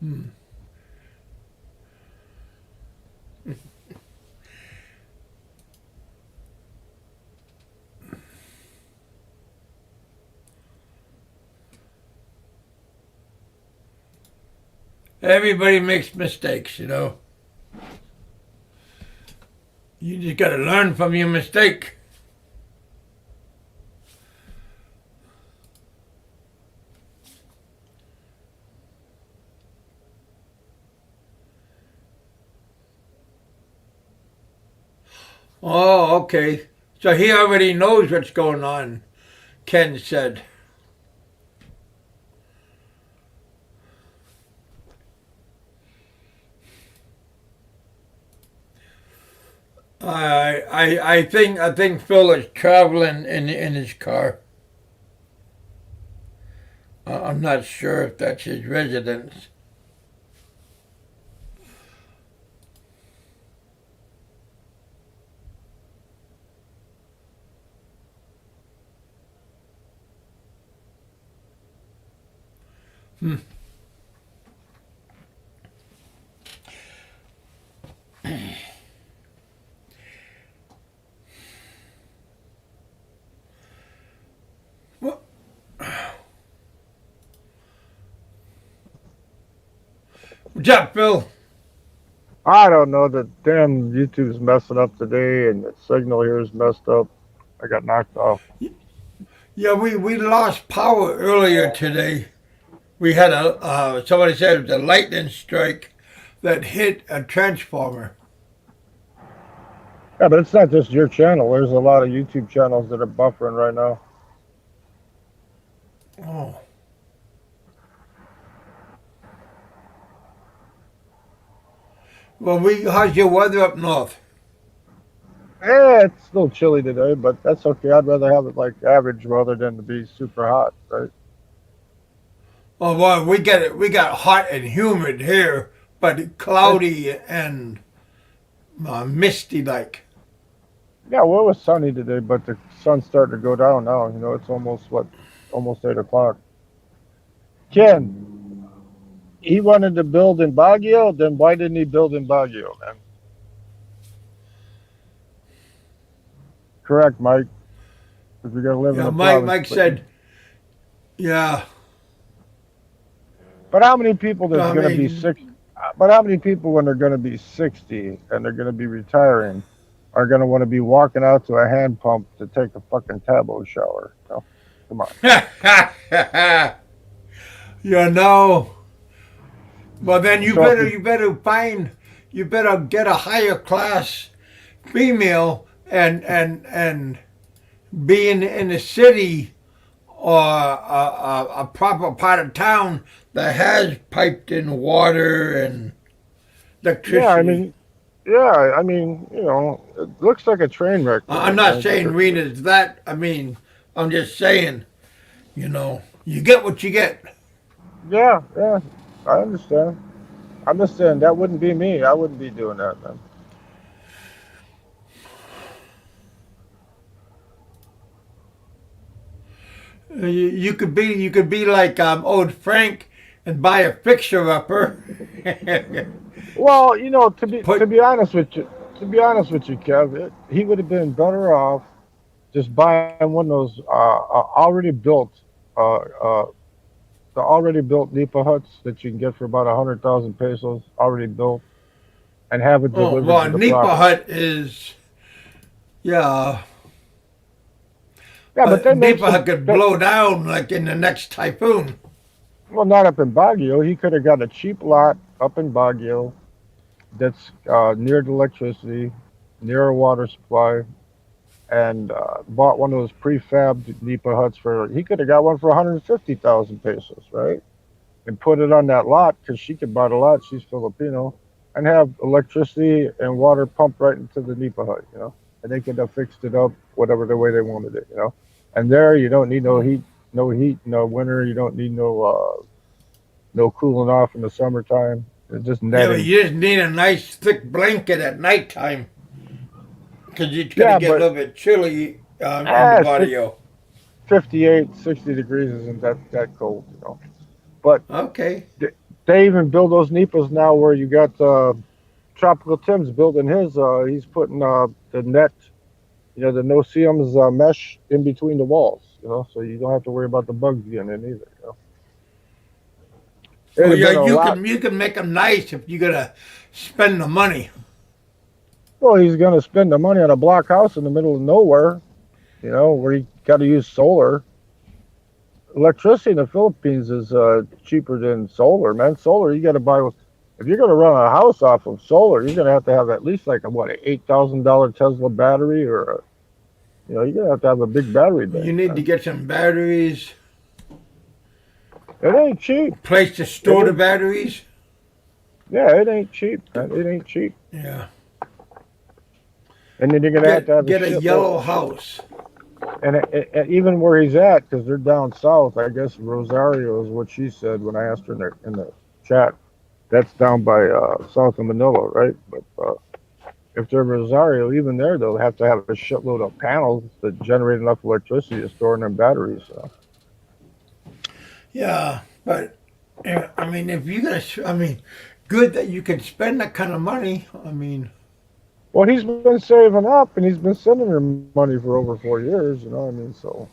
Hmm. Everybody makes mistakes. You just got to learn from your mistake. Oh, okay. So he already knows what's going on, Ken said. I think Phil is traveling in his car. I'm not sure if that's his residence. Hmm. What? What's up, Phil? I don't know. The damn YouTube's messing up today, and the signal here is messed up. I got knocked off. Yeah, we lost power earlier today. We had somebody said it was a lightning strike that hit a transformer. Yeah, but it's not just your channel. There's a lot of YouTube channels that are buffering right now. Oh. Well, how's your weather up north? It's still chilly today, but that's okay. I'd rather have it like average weather than to be super hot, right? Oh, well, we got hot and humid here, but It's, cloudy and misty like. yeah, well, it was sunny today, but the sun's starting to go down now. You know, it's almost almost 8 o'clock. Ken, he wanted to build in Baguio. Then why didn't he build in Baguio, man? Correct, Mike. Because we got to live in Yeah, the Mike province. Mike said, yeah. But how many people that's I going to be mean, six? But how many people when they're going to be 60 and they're going to be retiring are going to want to be walking out to a hand pump to take a fucking tabo shower? No, come on. you know. Well, then So if you, you better get a higher class female and be in the city or a proper part of town that has piped in water and yeah, electricity. you know, it looks like a train wreck I'm today, not man. saying Rena's that. I mean, I'm just saying, you get what you get. Yeah, yeah, I understand. I'm just saying that wouldn't be me. I wouldn't be doing that, man. You could be like old Frank and buy a fixer upper. Well, you know, to Put be honest with you, Kev, he would have been better off just buying one of those uh, uh, the already built Nipa huts that you can get for about 100,000 pesos, already built, and have it oh delivered well, to the Nipa province. Hut is yeah, Yeah, but but they make Nipa Hut some. could blow down like in the next typhoon. Well, not up in Baguio. He could have got a cheap lot up in Baguio that's near the electricity, near a water supply, and bought one of those prefabbed Nipa huts for. He could have got one for 150,000 pesos, right? And put it on that lot because she could buy the lot. She's Filipino, and have electricity and water pumped right into the Nipa hut, you know. And they could have fixed it up whatever the way they wanted it, you know. And there, you don't need no heat, no winter. You don't need no cooling off in the summertime. It's just Yeah, but netting. you just need a nice thick blanket at nighttime because it's gonna Yeah, get a but little bit chilly in the ah, patio. 58, 60 degrees isn't that cold, you know. But Okay. they even build those Nipas now where you got Tropical Tim's building his. He's putting the net, you know, the no-seums mesh in between the walls, you know, so you don't have to worry about the bugs getting in either, you know. It'd Oh have yeah, been a lot. you can make them nice if you gotta spend the money. Well, he's going to spend the money on a block house in the middle of nowhere, you know, where he got to use solar. Electricity in the Philippines is cheaper than solar, man. Solar, you got to buy. If you're going to run a house off of solar, you're going to have at least like a what, a $8,000 Tesla battery, or you know, you're going to have a big battery You bank, need to man. get some batteries, It ain't cheap. place to It store the ain't. batteries. Yeah, it ain't cheap, man. It ain't cheap. Yeah. And then you're going to have a Get a shitload. yellow house. And even where he's at, because they're down south, I guess Rosario is what she said when I asked her in the chat. That's down by south of Manila, right? But if they're Rosario, even there, they'll have to have a shitload of panels that generate enough electricity to store in their batteries. Yeah, but And, I mean, if you're gonna, I mean, good that you can spend that kind of money. I mean, Well, he's been saving up and he's been sending her money for over 4 years. You know what I mean? So,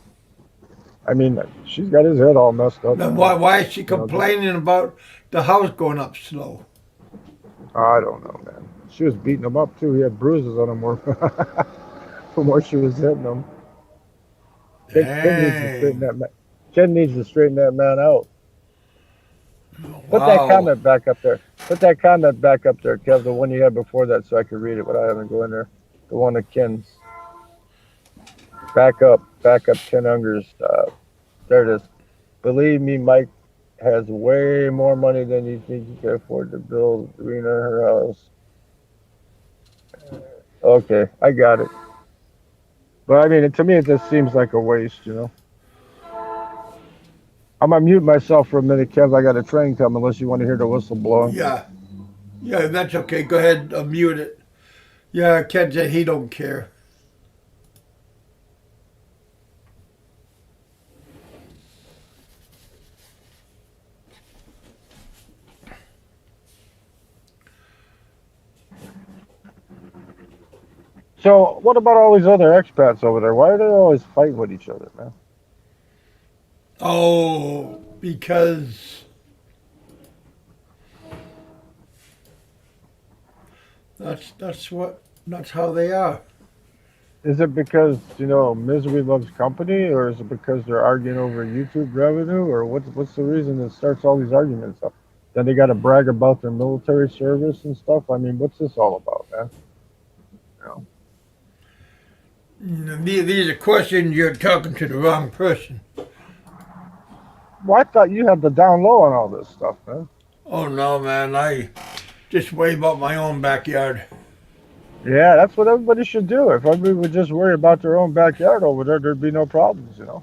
I mean, she's got his head all messed up then now. why is she You know, just complaining about the house going up slow? I don't know, man. She was beating him up too. He had bruises on him more from where she was hitting him. Ken needs to straighten Dang! that man. Ken needs to straighten that man out. Put that Wow! comment back up there. Put that comment back up there, Kev. The one you had before that, so I could read it. But I haven't go in there. The one that Ken's back up. Ken Unger's. There it is. Believe me, Mike has way more money than you think he can afford to build Rena her house. Okay, I got it. But I mean, to me, it just seems like a waste, you know. I'm gonna mute myself for a minute, Kev. I got a train coming. Unless you want to hear the whistle blowing. Yeah, yeah, that's okay. Go ahead, mute it. Yeah, Ken said he don't care. So, what about all these other expats over there? Why are they always fighting with each other, man? Oh, because that's how they are. Is it because misery loves company, or is it because they're arguing over YouTube revenue, or what's the reason that starts all these arguments up? Then they got to brag about their military service and stuff. I mean, what's this all about, man? You know? These are questions you're talking to the wrong person. Well, I thought you had the down low on all this stuff, man. Oh no, man! I just worry about my own backyard. Yeah, that's what everybody should do. If everybody would just worry about their own backyard over there, there'd be no problems, you know.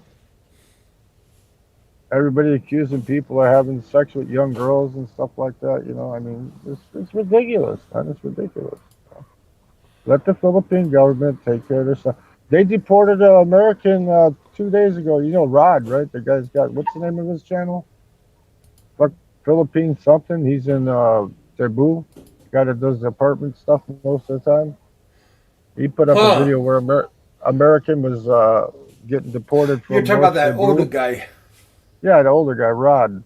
Everybody accusing people of having sex with young girls and stuff like that, you know. I mean, it's ridiculous, man. It's ridiculous. Let the Philippine government take care of their stuff. They deported an American 2 days ago. You know Rod, right? The guy's got what's the name of his channel? Fuck Philippine something. He's in Cebu. Guy that does the apartment stuff most of the time. He put up a Huh? video where American was getting deported You're from talking about North that older Cebu. guy? Yeah, the older guy, Rod.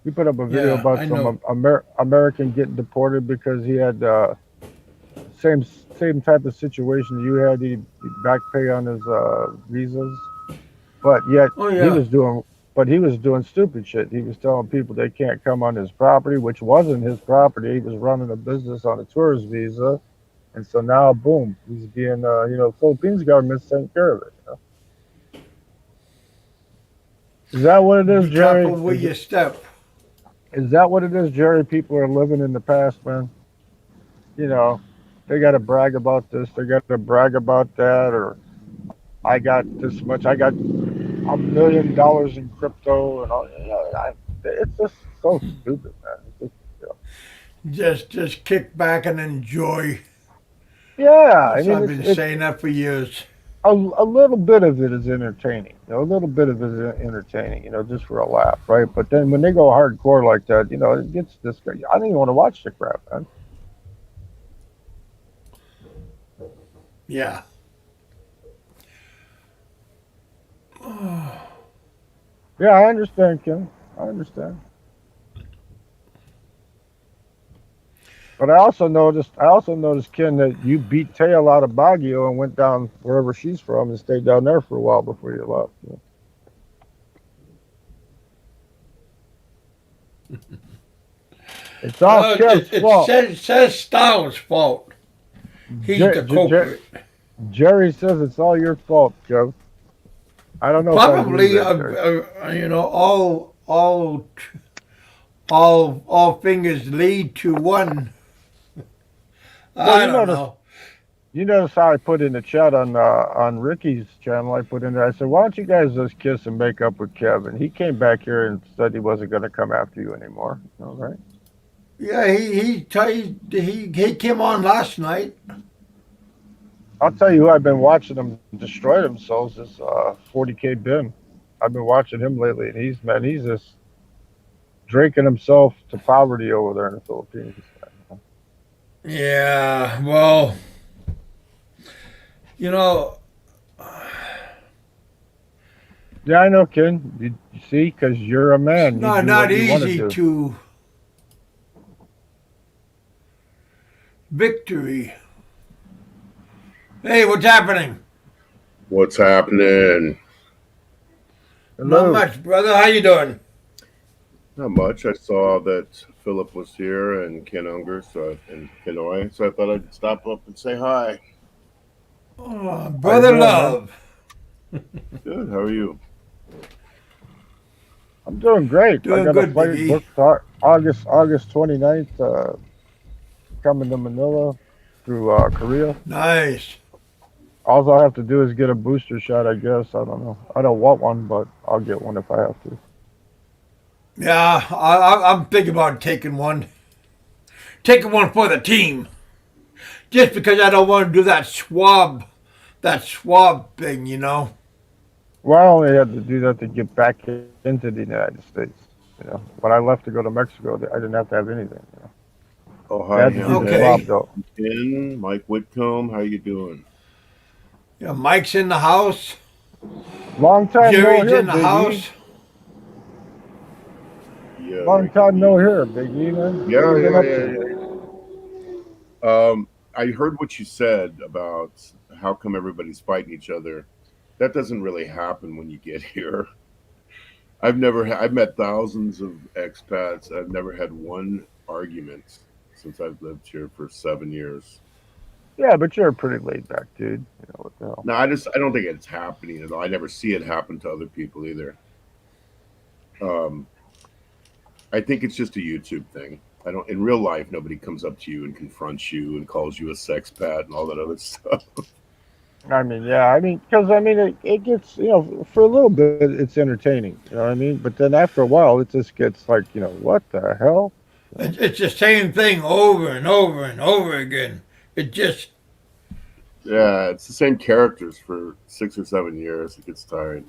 He put up a video Yeah, about I some know. American getting deported because he had same same type of situation you had. He back pay on his visas, but yet Oh he yeah. was doing he was doing stupid shit. He was telling people they can't come on his property, which wasn't his property. He was running a business on a tourist visa, and so now, boom, he's being Philippines government's taking care of it. You know? Is that what it is, Be careful Jerry? where you step. Is that what it is, Jerry? People are living in the past, man. You know, they got to brag about this. They got to brag about that, or I got this much. I got $1 million in crypto, and all. It's just so stupid, man. It's just, Just kick back and enjoy. yeah, I That's mean, I've been saying that for years. a little bit of it is entertaining. A little bit of it is entertaining. Just for a laugh, right? But then when they go hardcore like that, it gets this guy. I don't even want to watch the crap, man. Yeah. Yeah, I understand, Kim. I understand. But I also noticed, Ken, that you beat tail out of Baguio and went down wherever she's from and stayed down there for a while before you left. It's all Kev's It fault. says Stalin's fault. He's Jer- the Jer- Jer- culprit. Jerry says it's all your fault, Kev. I don't know if I believe Probably, that, Jerry. all fingers lead to one. Well, I don't know. you notice how I put in the chat on Ricky's channel. I put in there. I said, "Why don't you guys just kiss and make up with Kevin?" He came back here and said he wasn't going to come after you anymore. All right. Yeah, he came on last night. I'll tell you who I've been watching them destroy themselves is 40K Ben. I've been watching him lately, and he's just drinking himself to poverty over there in the Philippines. Yeah, well, you know, Yeah, I know, Ken. You see, because you're a it's man, you do not what you want to easy do. to victory. Hey, what's happening? What's happening? Not Hello. much, brother. How you doing? Not much. I saw that Philip was here and Ken Unger, and Kenoy, so I thought I'd stop up and say hi. Oh, How you brother doing, man? love. Good. How are you? I'm doing great. I Doing got a good, flight Biggie. booked August 29th, coming to Manila through Korea. Nice. All I have to do is get a booster shot, I guess. I don't know. I don't want one, but I'll get one if I have to. Yeah, I'm thinking about taking one. Taking one for the team. Just because I don't want to do that swab thing, you know. Well, I only had to do that to get back into the United States. When I left to go to Mexico, I didn't have to have anything. Oh, It hi, had to be Ham the Ham. swab, Okay. though. Ken, Mike Whitcomb, how you doing? Yeah, Mike's in the house. Long time no Jerry's here, in the Big E. house. Yeah, Long very time no convenient. here, Big E, man. What Yeah, you been yeah, up yeah, to? yeah. I heard what you said about how come everybody's fighting each other. That doesn't really happen when you get here. I've met thousands of expats. I've never had one argument since I've lived here for 7 years. Yeah, but you're a pretty laid back dude. What the hell? No, I don't think it's happening at all. I never see it happen to other people either. Um, I think it's just a YouTube thing. I don't in real life nobody comes up to you and confronts you and calls you a sex pat and all that other stuff. I mean, yeah, because it gets, for a little bit, it's entertaining. You know what I mean? But then after a while, it just gets like, what the hell? It's the same thing over and over and over again. It just, Yeah, it's the same characters for 6 or 7 years. It gets tiring.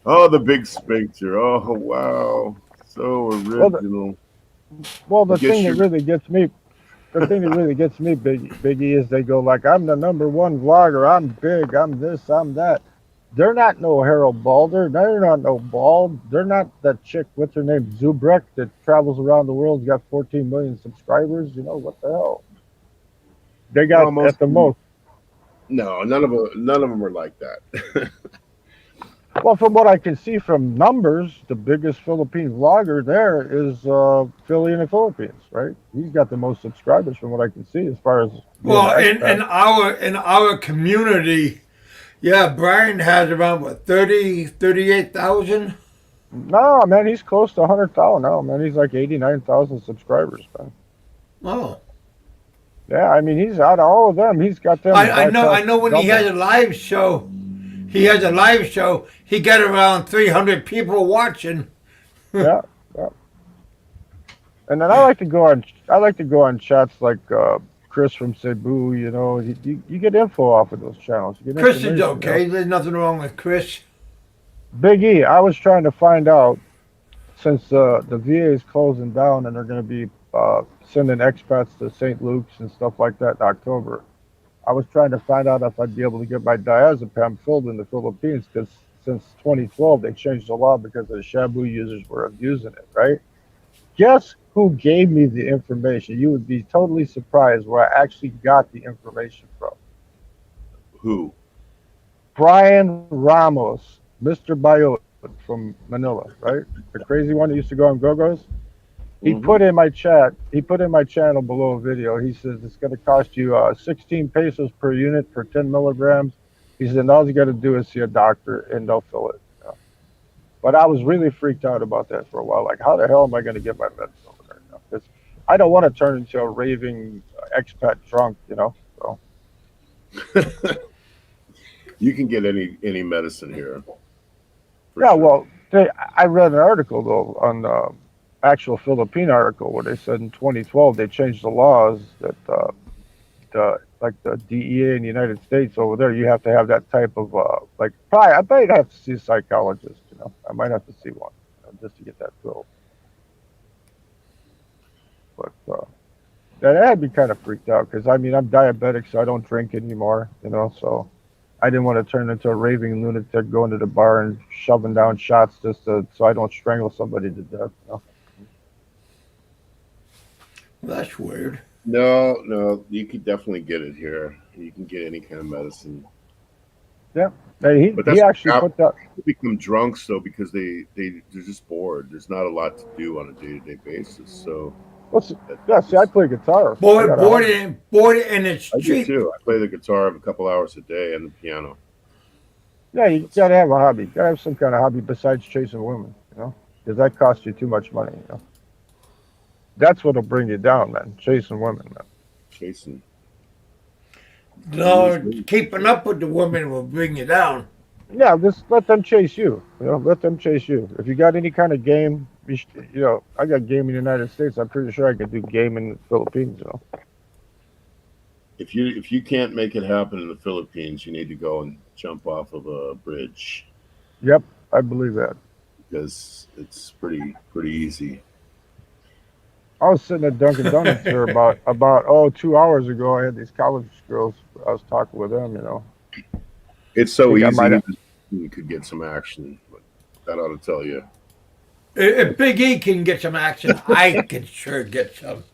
Oh, the big sphincter. Oh, wow. So Well, original. I the thing guess that you're. really gets me, Biggie, is they go like, I'm the number one vlogger. I'm big. I'm this. I'm that. They're not no Harold Balder. They're not no Bald. They're not that chick. What's her name? Zubrecht that travels around the world. Got 14 million subscribers. What the hell? They got Well, most at the most. no, none of them are like that. Well, from what I can see from numbers, the biggest Philippine vlogger there is Philly in the Philippines, right? He's got the most subscribers from what I can see as far as being an well, expat. in our community, yeah, Brian has around what 38,000. No, man, he's close to 100,000 now, man. He's like 89,000 subscribers, man. Oh, Yeah, he's out of all of them, he's got them I bypassed know. When he has double. a live show, he got around 300 people watching. Yeah, yeah. And then I like to go on chats like Chris from Cebu. You get info off of those channels. You get Chris is information. okay. There's nothing wrong with Chris. Big E, I was trying to find out since the VA is closing down and they're going to be sending expats to St. Luke's and stuff like that in October. I was trying to find out if I'd be able to get my diazepam filled in the Philippines because since 2012 they changed the law because the Shabu users were abusing it, right? Guess who gave me the information? You would be totally surprised where I actually got the information from. Who? Brian Ramos, Mr. Bayot from Manila, right? The crazy one that used to go on Go-Go's. He Hmm. put in my chat. He put in my channel below a video. He says it's going to cost you 16 pesos per unit for 10 milligrams. He said all you got to do is see a doctor and they'll fill it. But I was really freaked out about that for a while. Like, how the hell am I going to get my meds over there? Because I don't want to turn into a raving expat drunk. So You can get any medicine here for yeah, sure. well, I read an article though on the actual Philippine article where they said in 2012 they changed the laws that the DEA in the United States over there, you have to have that type of like. Probably, I might have to see a psychologist. I might have to see one just to get that filled. that had me kind of freaked out because I mean I'm diabetic, so I don't drink anymore. So I didn't want to turn into a raving lunatic going to the bar and shoving down shots just so I don't strangle somebody to death. That's weird. No, no, you could definitely get it here. You can get any kind of medicine, Yeah, hey, but he that's actually how put that. people become drunks though because they're just bored. There's not a lot to do on a day to day basis. So What's that, yeah? See, I that's play guitar. I Boy, got a hobby. board it, and it's I do cheap. too. I play the guitar a couple hours a day and the piano. Yeah, you That's gotta have a hobby. You gotta have some kind of hobby besides chasing women. Because that costs you too much money. That's what'll bring you down, man. Chasing women, man. chasing. You as No, me. keeping up with the woman will bring you down. Yeah, just let them chase you. Let them chase you. If you got any kind of game, I got game in the United States. I'm pretty sure I could do game in the Philippines. If you can't make it happen in the Philippines, you need to go and jump off of a bridge Yep, I believe that. because it's pretty easy. I was sitting at Dunkin' Donuts here about 2 hours ago. I had these college girls. I was talking with them. It's I so think I might easy. have. You could get some action. But that ought to tell you. If Big E can get some action, I can sure get some.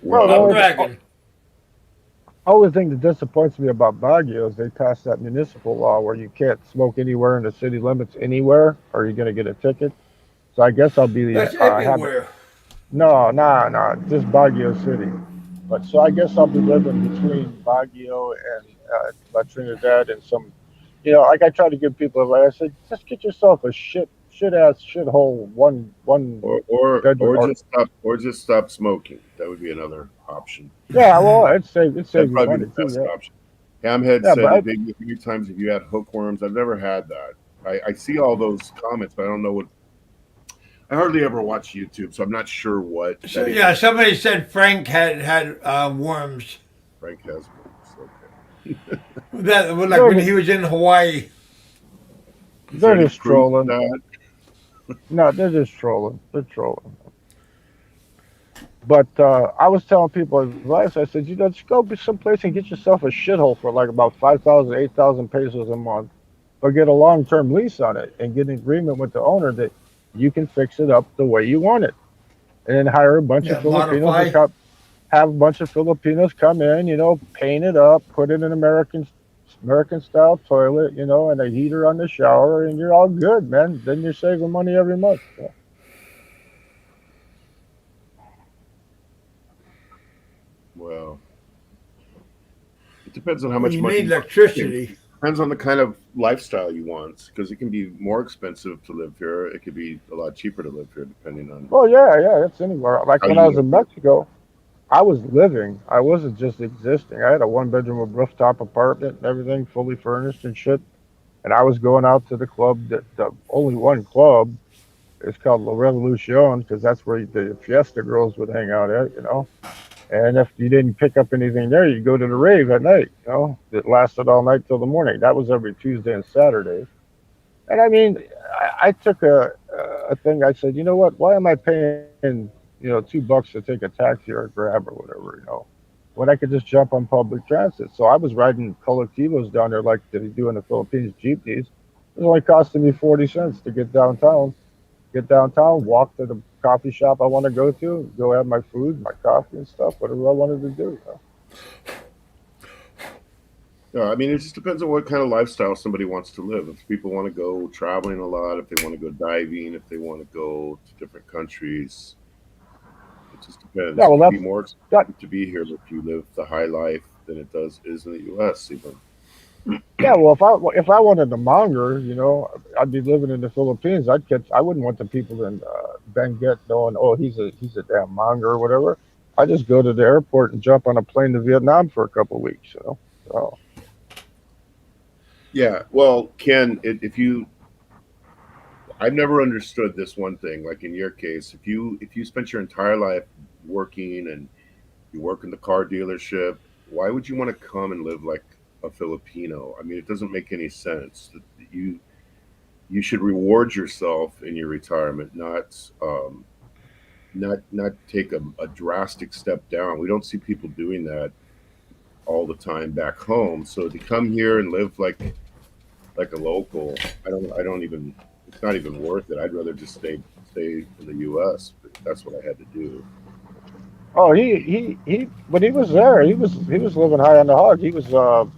Well, the Not Well, bragging. only thing that disappoints me about Baguio is they passed that municipal law where you can't smoke anywhere in the city limits anywhere, or you're going to get a ticket. So I guess I'll be That's having everywhere. no, no, no, just Baguio City. But so I guess I'll be living between Baguio and La Trinidad and some, like I try to give people advice. I said, just get yourself a shit ass shithole one or or bedroom. or Or just stop smoking. That would be another option. yeah, well, it That'd save you probably be money the too. best Yeah, option. Hamhead yeah, said but it maybe a few times if you had hookworms. I've never had that. I see all those comments, but I don't know what. I hardly ever watch YouTube, so I'm not sure what So that yeah, even somebody said Frank had worms. Frank has worms. Okay. That like when they're he was in Hawaii. Is there they're any just proof of trolling. that? No, they're just trolling. They're trolling. But I was telling people advice. I said, just go be someplace and get yourself a shithole for like about 5,000, 8,000 pesos a month, or get a long-term lease on it and get an agreement with the owner that you can fix it up the way you want it, and then hire a bunch of Yeah, Filipinos to modify. come, have a bunch of Filipinos come in, paint it up, put in an American style toilet, and a heater on the shower, and you're all good, man. Then you're saving money every month. Yeah. Well, it depends on how Well, much you money need you want. electricity. Depends on the kind of lifestyle you want, because it can be more expensive to live here. It could be a lot cheaper to live here, depending on Well, yeah, yeah, that's anywhere. Like how when I you was live. in Mexico, I was living. I wasn't just existing. I had a one bedroom with rooftop apartment and everything fully furnished and shit. And I was going out to the club that the only one club is called La Revolucion because that's where the fiesta girls would hang out at. And if you didn't pick up anything there, you'd go to the rave at night. It lasted all night till the morning. That was every Tuesday and Saturday. And I mean, I took a thing. I said, you know what? Why am I paying $2 to take a taxi or a grab or whatever, when I could just jump on public transit? So I was riding colectivos down there like they do in the Philippines, jeepneys. It was only costing me 40 cents to get downtown. Get downtown, walk to the coffee shop I want to go have my food, my coffee and stuff, whatever I wanted to do. Yeah, I mean, it just depends on what kind of lifestyle somebody wants to live. If people want to go traveling a lot, if they want to go diving, if they want to go to different countries, it just Yeah, depends. It well, can be that's more that. expensive to be here if you live the high life than it does is in the U.S. Even. Yeah, well, if I wanted to monger, I'd be living in the Philippines. I wouldn't want the people in Benguet knowing, oh, he's a damn monger or whatever. I just go to the airport and jump on a plane to Vietnam for a couple of weeks. So Yeah, well, Ken, if you, I've never understood this one thing. Like in your case, if you spent your entire life working and you work in the car dealership, why would you want to come and live like a Filipino? I mean, it doesn't make any sense. You should reward yourself in your retirement, not not take a drastic step down. We don't see people doing that all the time back home. So to come here and live like a local, I don't even. It's not even worth it. I'd rather just stay in the U.S. But that's what I had to do. Oh, he. When he was there, he was living high on the hog. He was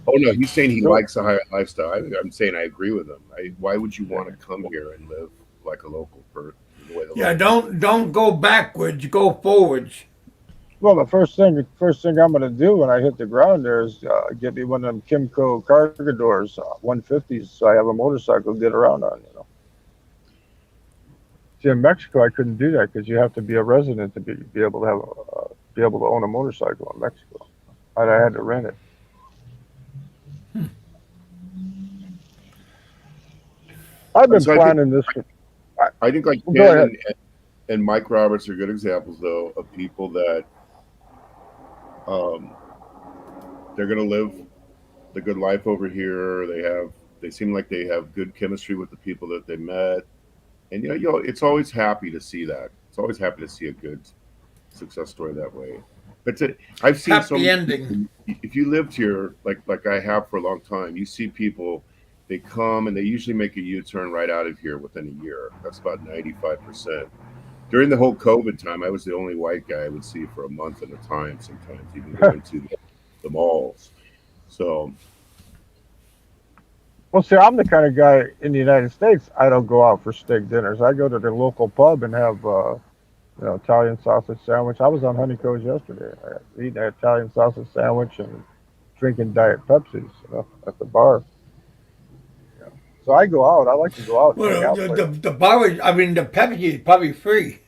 Oh no, he's saying he doing. likes a higher lifestyle. I'm saying I agree with him. Why would you Yeah. want to come here and live like a local person? The way the Yeah, locals do. don't go backwards, go forwards. Well, the first thing I'm gonna do when I hit the ground there is get me one of them Kimco Cargadors, 150s, so I have a motorcycle to get around on. See, in Mexico, I couldn't do that because you have to be a resident to be able to have be able to own a motorcycle in Mexico. I had to rent it. I've been So I think planning this. I, I think like Go Ken ahead. and Mike Roberts are good examples though of people that um, they're gonna live the good life over here. They seem like they have good chemistry with the people that they met, and it's always happy to see that. It's always happy to see a good success story that way. But I've seen so Happy many ending. people. If you lived here, like I have for a long time, you see people. They come and they usually make a U-turn right out of here within a year. That's about 95%. During the whole COVID time, I was the only white guy I would see for a month at a time. Sometimes even go into the malls. So Well, see, I'm the kind of guy in the United States. I don't go out for steak dinners. I go to the local pub and have Italian sausage sandwich. I was on Honeycombs yesterday. I was eating an Italian sausage sandwich and drinking Diet Pepsis, at the bar. So I go out. I like to go out and hang Well, out places. the bar, I mean, the Pepsi is probably free.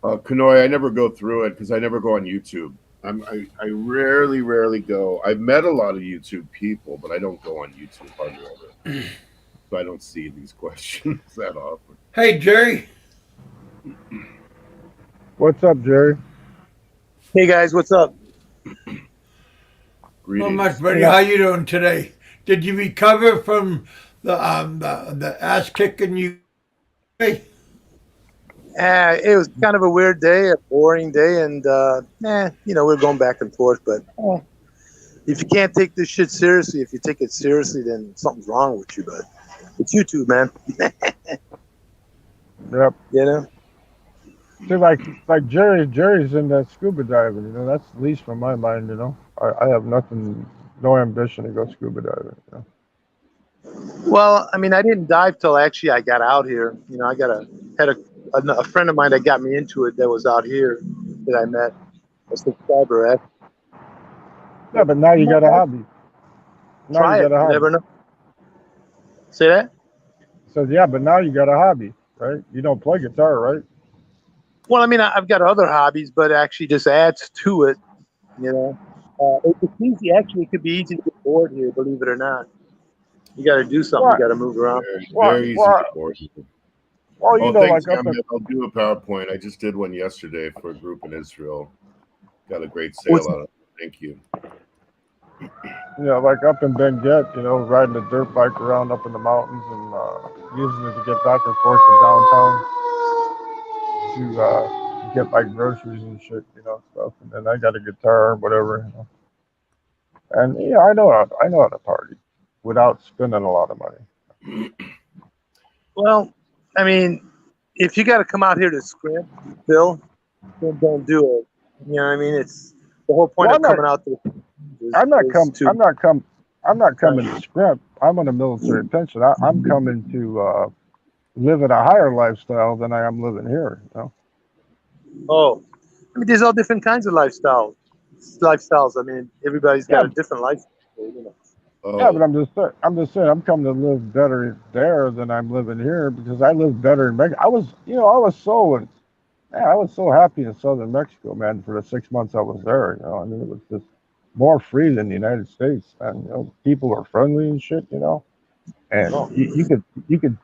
Kanoi, I never go through it because I never go on YouTube. I rarely go. I've met a lot of YouTube people, but I don't go on YouTube hardly ever. So I don't see these questions that often. Hey, Jerry. What's up, Jerry? Hey guys, what's up? Not much, Greetings. buddy. How you doing today? Did you recover from the ass kicking you? Hey, It was kind of a weird day, a boring day, and we're going back and forth. But if you can't take this shit seriously, if you take it seriously, then something's wrong with you. But it's YouTube, man. Yep. You know. See, like Jerry's in that scuba diving. That's the least from my mind. I have nothing, no ambition to go scuba diving. Well, I mean, I didn't dive till actually I got out here. I had a friend of mine that got me into it that was out here that I met, a subscriber at. Yeah, but now you got a hobby. Now you Try got it. a You hobby. never know. Say that. So yeah, but now you got a hobby, right? You don't play guitar, right? Well, I mean, I've got other hobbies, but it actually just adds to it. It's easy. Actually, it could be easy to get bored here, believe it or not. You got to do something. You What? got to move around. What? Very easy to What? get bored. Well, Oh, thanks, like up in Ahmed. I'll do a PowerPoint. I just did one yesterday for a group in Israel. Got a great What's sale out of it. Thank you. like up in Benguet, riding a dirt bike around up in the mountains and using it to get back and forth to downtown to get my groceries and shit, stuff. And then I got a guitar or whatever. And I know how to party without spending a lot of money. well, I mean, if you got to come out here to scrimp, Bill, then don't do it. You know what I mean? It's the whole point Well, of coming out to. I'm not is to I'm not coming to scrimp. I'm on a military pension. I'm coming to live at a higher lifestyle than I am living here. Oh, I mean, there's all different kinds of lifestyles. Lifestyles. I mean, everybody's got Yeah, a different lifestyle. yeah, but Oh, I'm just saying I'm coming to live better there than I'm living here because I live better in Mexico. I was so happy in southern Mexico, man, for the 6 months I was there. I mean, it was just more free than the United States, and people are friendly and shit. And Oh, you could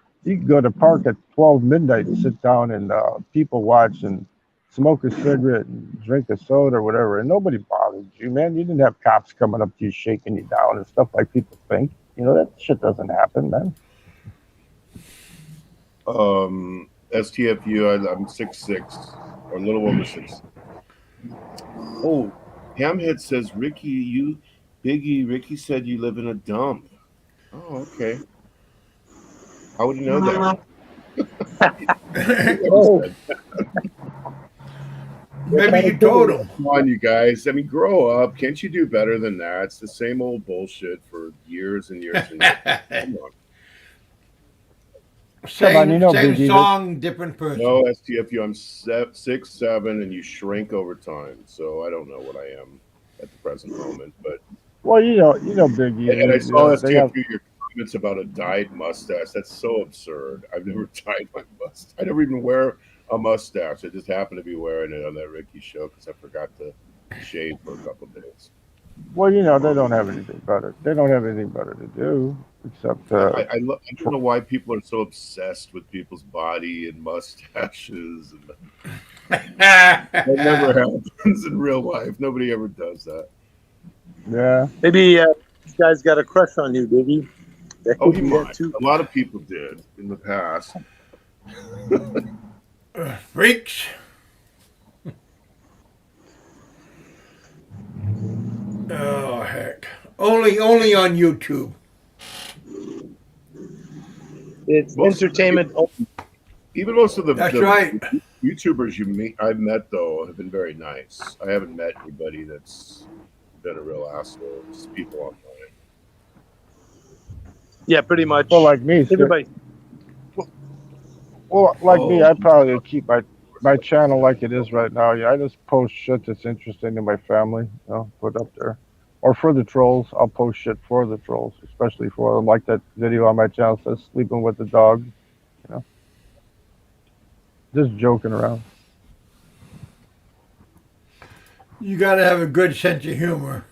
go to park at 12 midnight and sit down and people watch and smoke a cigarette and drink a soda or whatever, and nobody bothered you, man. You didn't have cops coming up to you shaking you down and stuff like people think. That shit doesn't happen, man. um, STFU. I'm 6'6", or a little over 6. Oh, Hamhead says, Biggie, Ricky said you live in a dump. Oh, okay. How would you know that? He never Oh, said. what Maybe kind you of kid is told that? him. Come on, you guys. I mean, grow up. Can't you do better than that? It's the same old bullshit for years and years and years. Come on. Come on, you know, Same Biggie. song, different person. No, STFU. I'm 6'7", and you shrink over time. So I don't know what I am at the present moment. But Well, you know, Biggie. and I saw They have. STFU your comments about a dyed mustache. That's so absurd. I've never dyed my mustache. I never even wear a mustache. I just happened to be wearing it on that Ricky show because I forgot to shave for a couple of days. Well, you know, they don't have anything better. They don't have anything better to do except. I don't know why people are so obsessed with people's body and mustaches. And that never happens in real life. Nobody ever does that. Yeah. Maybe this guy's got a crush on you, Biggie. That Oh, could he be that might. too. A lot of people did in the past. Freaks. Oh heck! Only on YouTube. It's Most of the entertainment. Even most of That's the right. YouTubers I've met though have been very nice. I haven't met anybody that's been a real asshole. Just people online. Yeah, pretty much. Well, like me. Everybody. Well, like me, I Oh, probably would keep my channel like it is right now. Yeah, I just post shit that's interesting to my family. You know, put up there. Or for the trolls, I'll post shit for the trolls, especially for them. Like that video on my channel says sleeping with the dog. You know, just joking around. you got to have a good sense of humor.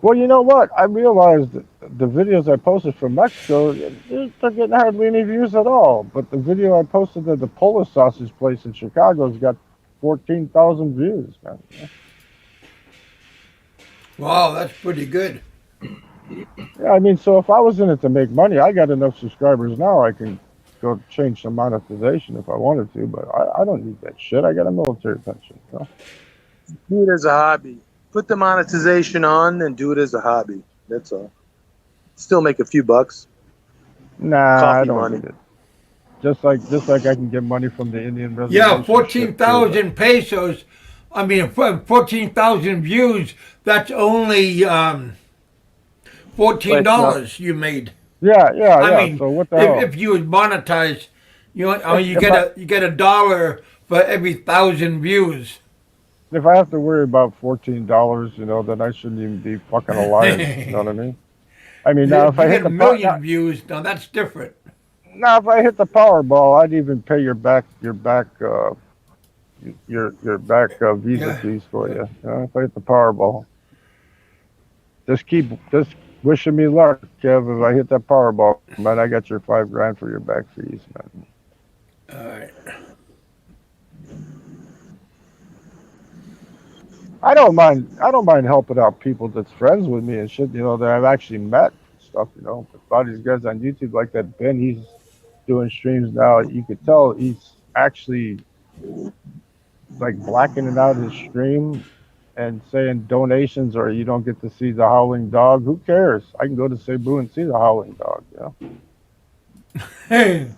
Well, you know what? I realized that the videos I posted from Mexico, they're getting hardly any views at all. But the video I posted at the Polish sausage place in Chicago has got 14,000 views, man. Wow, that's pretty good. Yeah, I mean, so if I was in it to make money, I got enough subscribers now. I can go change some monetization if I wanted to, but I don't need that shit. I got a military pension. You know? Do it as a hobby. Put the monetization on and do it as a hobby. That's all. Still make a few bucks. Nah, I Coffee don't money. need it. Just like I can get money from the Indian Yeah, reservation. 14,000 pesos. I mean, 14,000 views. That's only $14 you made. Yeah. I mean, So what the hell? if you would monetize, you If I get $1 for every 1,000 views. if I have to worry about $14, you know, then I shouldn't even be fucking alive. You know what I mean? I mean, now If if you I hit get a the power, million views, now that's different. now if I hit the Powerball, I'd even pay your back visa Yeah, fees for yeah. you. You know, if I hit the Powerball, just wishing me luck, Kev. If I hit that Powerball, man, I got your $5 for your back fees, man. All right. I don't mind helping out people that's friends with me and shit. You know that I've actually met and stuff. You know, but a lot of these guys on YouTube, like that Ben, he's doing streams now. You could tell he's actually like blackening out his stream and saying donations or you don't get to see the howling dog. Who cares? I can go to Cebu and see the howling dog. You know. Hey,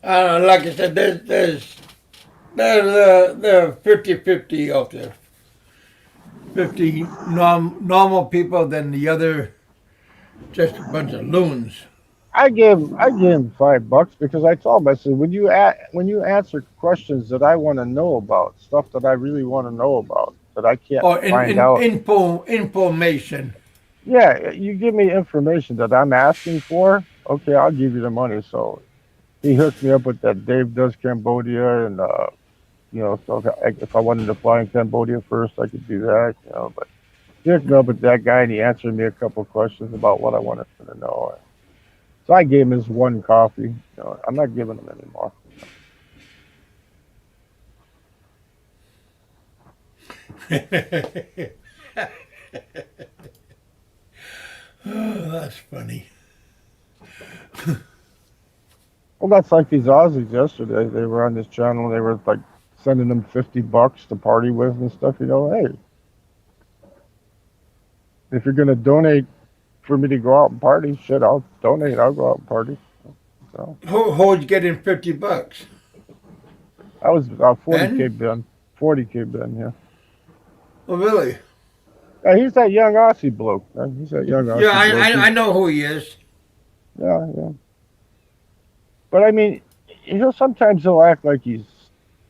like I said, there are 50-50 out there. 50 normal people, then the other just a bunch of loons. I gave him $5 because I told him I said when you answer questions that I want to know about, stuff that I really want to know about that I can't Or find out. information. Yeah, you give me information that I'm asking for. Okay, I'll give you the money. So he hooked me up with that Dave Does Cambodia, and you know, so if I wanted to fly in Cambodia first, I could do that. You know, but he hooked me up with that guy, and he answered me a couple of questions about what I wanted to know. So I gave him his one coffee. You know, I'm not giving him anymore. Oh, that's funny. Well, that's like these Aussies yesterday. They were on this channel. They were like sending them $50 to party with and stuff. You know, hey, if you're gonna donate for me to go out and party, shit, I'll donate. I'll go out and party. So Who'd get in $50? I was 40K Ben? Ben, 40K Ben, yeah. Oh, really? Yeah, he's that young Aussie bloke. Man. He's that young Yeah, Aussie bloke. I know who he is. Yeah, yeah. But I mean, sometimes he'll act like he's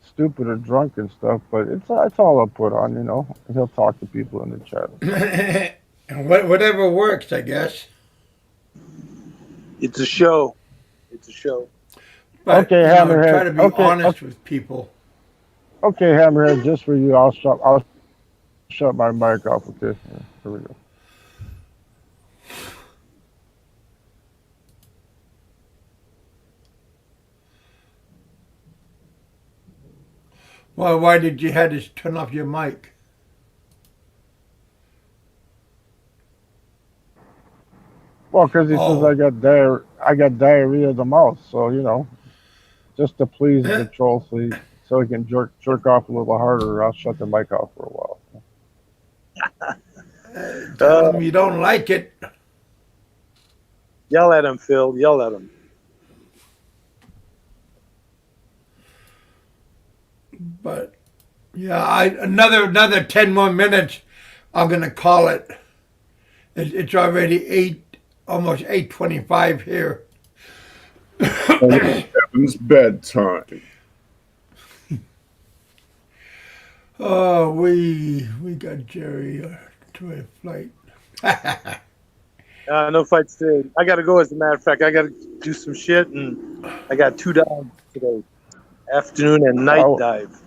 stupid or drunk and stuff, but it's all a put on, you know. He'll talk to people in the chat. Whatever works, I guess. It's a show. It's a show. But, Okay, Hammerhead. try to be honest with people. Okay, Hammerhead, just for you, I'll shut my mic off. Okay, here we go. Well, why did you have to turn off your mic? Well, because he says I got diarrhea of the mouth, so you know, just to please the troll, so he can jerk off a little harder. I'll shut the mic off for a while. Tell him you don't like it. Yell at him, Phil. Yell at him. But yeah, another 10 more minutes. I'm gonna call it. It's already almost 8:25 here. Kevin's bedtime. Oh, we got Jerry to a flight. No fights today. I got to go. As a matter of fact, I got to do some shit, and I got 2 dives today, afternoon and night dive.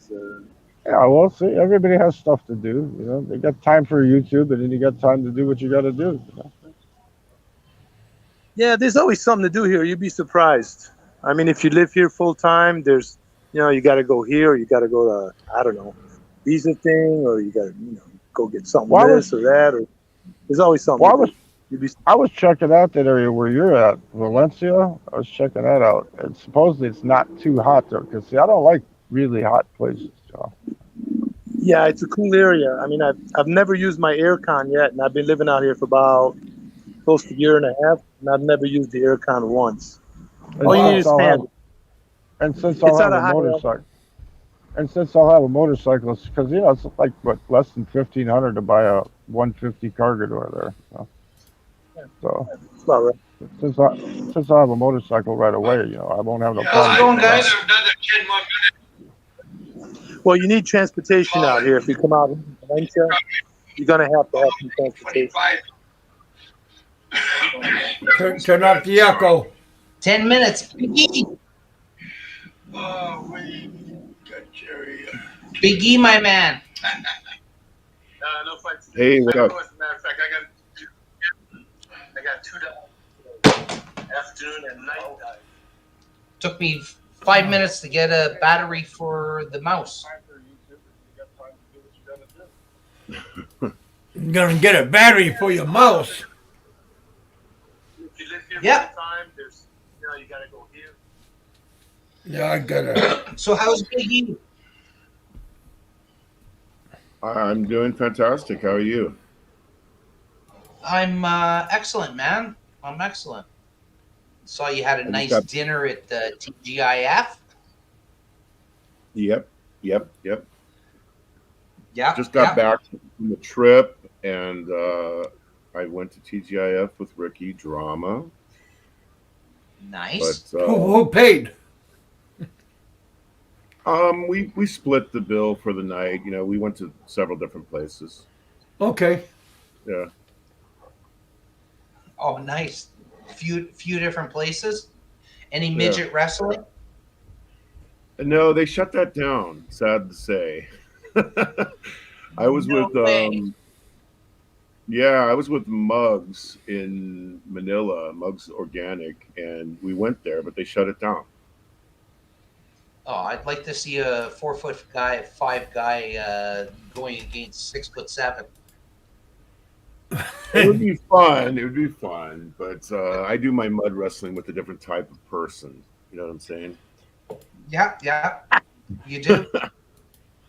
So, yeah, well, see, everybody has stuff to do. You know, they got time for YouTube, and then you got time to do what you got to do. You know? yeah, there's always something to do here. You'd be surprised. I mean, if you live here full time, there's, you got to go here, or you got to go to, I don't know, visa thing, or you got to, go get something or that, or there's always something. I was checking out that area where you're at, Valencia. I was checking that out, and supposedly it's not too hot there. Because see, I don't like really hot places. So. Yeah, it's a cool area. I mean, I've never used my aircon yet, and I've been living out here for about close to a year and a half, and I've never used the aircon once. All you need is fan. And since I'll have a motorcycle, because it's like less than $1,500 to buy a 150 cargo door there. So that's about right. Since I have a motorcycle right away, I won't have no problem. How's it going, guys? Another 10 more minutes. Well, you need transportation out here. If you come out in Valencia, you're gonna have to have some transportation. Turn off the echo. 10 minutes. Oh, we got Jerry. Big E, my man. No fights. Hey, what up? As a matter of fact, I got 2 dives, afternoon and night dive. Took me 5 minutes to get a battery for the mouse. You're gonna get a battery for your mouse. If you live here Yep. full time, there's, you gotta go here. Yeah, I gotta. So how's Big E? I'm doing fantastic. How are you? I'm excellent, man. I'm excellent. Saw you had a nice dinner at the TGIF. Yep. Yeah. Just got back from the trip, and I went to TGIF with Ricky. Drama. Nice. But, Who paid? we split the bill for the night. We went to several different places. Okay. Yeah. Oh, nice. Few different places. Any midget wrestling? No, they shut that down. Sad to say. I was with I was with Muggs in Manila, Muggs Organic, and we went there, but they shut it down. Oh, I'd like to see a 4-foot guy, 5 guy going against 6'7". It would be fun. It would be fun, but I do my mud wrestling with a different type of person. You know what I'm saying? Yeah, yeah, you do.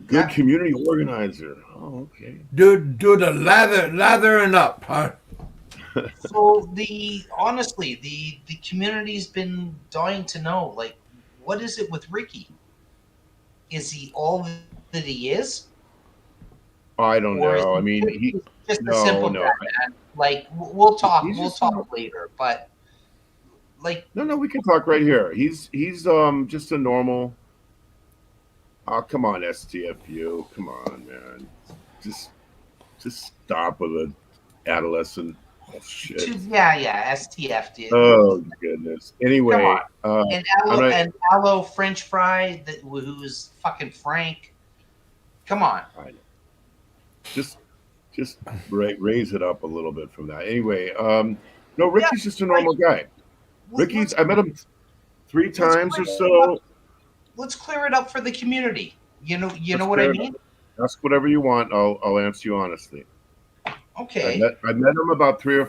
Good Yeah. community organizer. Oh, okay. do the lathering up, huh? So honestly, the community's been dying to know, like, what is it with Ricky? Is he all that he is, I don't or is know. I he mean, just a no, simple guy, no. man? Like, we'll talk, He's we'll just talk later, but like, no, no. We can talk right here. He's just a normal. Oh, come on, STFU. Come on, man. Just just stop with the adolescent bullshit. yeah, yeah, STF, dude. Oh goodness. Come on. Anyway, I'm not. And aloe French fry who's fucking Frank. Come on. I know. Just just raise it up a little bit from that. Anyway, no, Yeah, Ricky's just a normal guy. let's I met him three let's times or clear it up. so. Let's clear it up for the community. You Let's know what I clear it up. mean? Ask whatever you want. I'll answer you honestly. Okay. I met him about three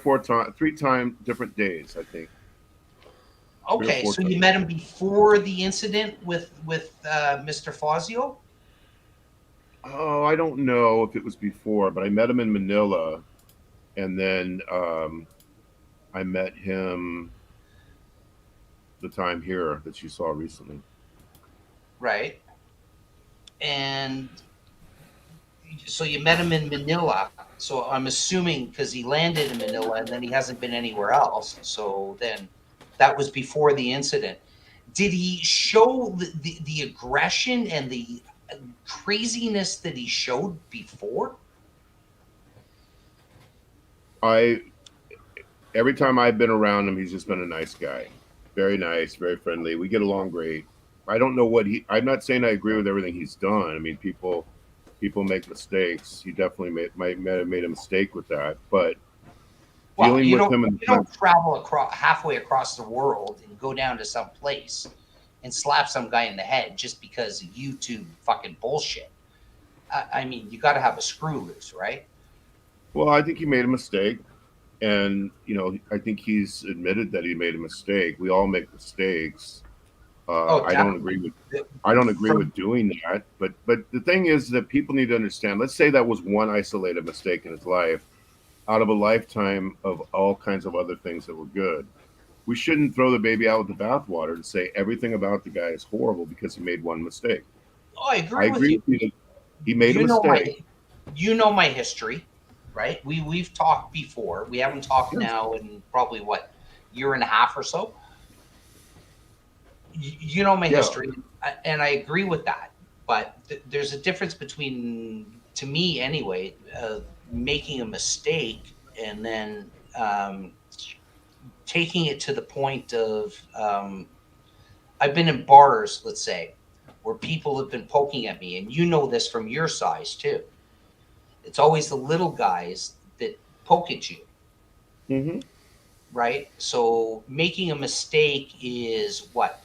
times different days. I think three or Okay. four So you times. met him before the incident with Mr. Fazio? Oh, I don't know if it was before, but I met him in Manila, and then I met him the time here that you saw recently. Right. And so you met him in Manila. So I'm assuming because he landed in Manila and then he hasn't been anywhere else. So then that was before the incident. Did he show the aggression and the craziness that he showed before? I Every time I've been around him, he's just been a nice guy, very nice, very friendly. We get along great. I don't know what he. I'm not saying I agree with everything he's done. I mean, people make mistakes. He definitely might have made a mistake with that, but Well, dealing with him you don't travel across halfway across the world and go down to some place and slap some guy in the head just because of YouTube fucking bullshit. I mean, you got to have a screw loose, right? well, I think he made a mistake, and I think he's admitted that he made a mistake. We all make mistakes. Oh, I don't agree with definitely. I don't agree From with doing that, but the thing is that people need to understand. Let's say that was one isolated mistake in his life, out of a lifetime of all kinds of other things that were good. We shouldn't throw the baby out with the bathwater to say everything about the guy is horrible because he made one mistake. Oh, I I agree with agree you. with you that he made a You know mistake. my history, right? We've talked before. We haven't talked Yes. now in probably what, year and a half or so. You know my Yeah. history, and I agree with that. But there's a difference between, to me anyway, making a mistake and then taking it to the point of I've been in bars, let's say, where people have been poking at me, and you know this from your size too. It's always the little guys that poke at you, Hmm. right? So making a mistake is what?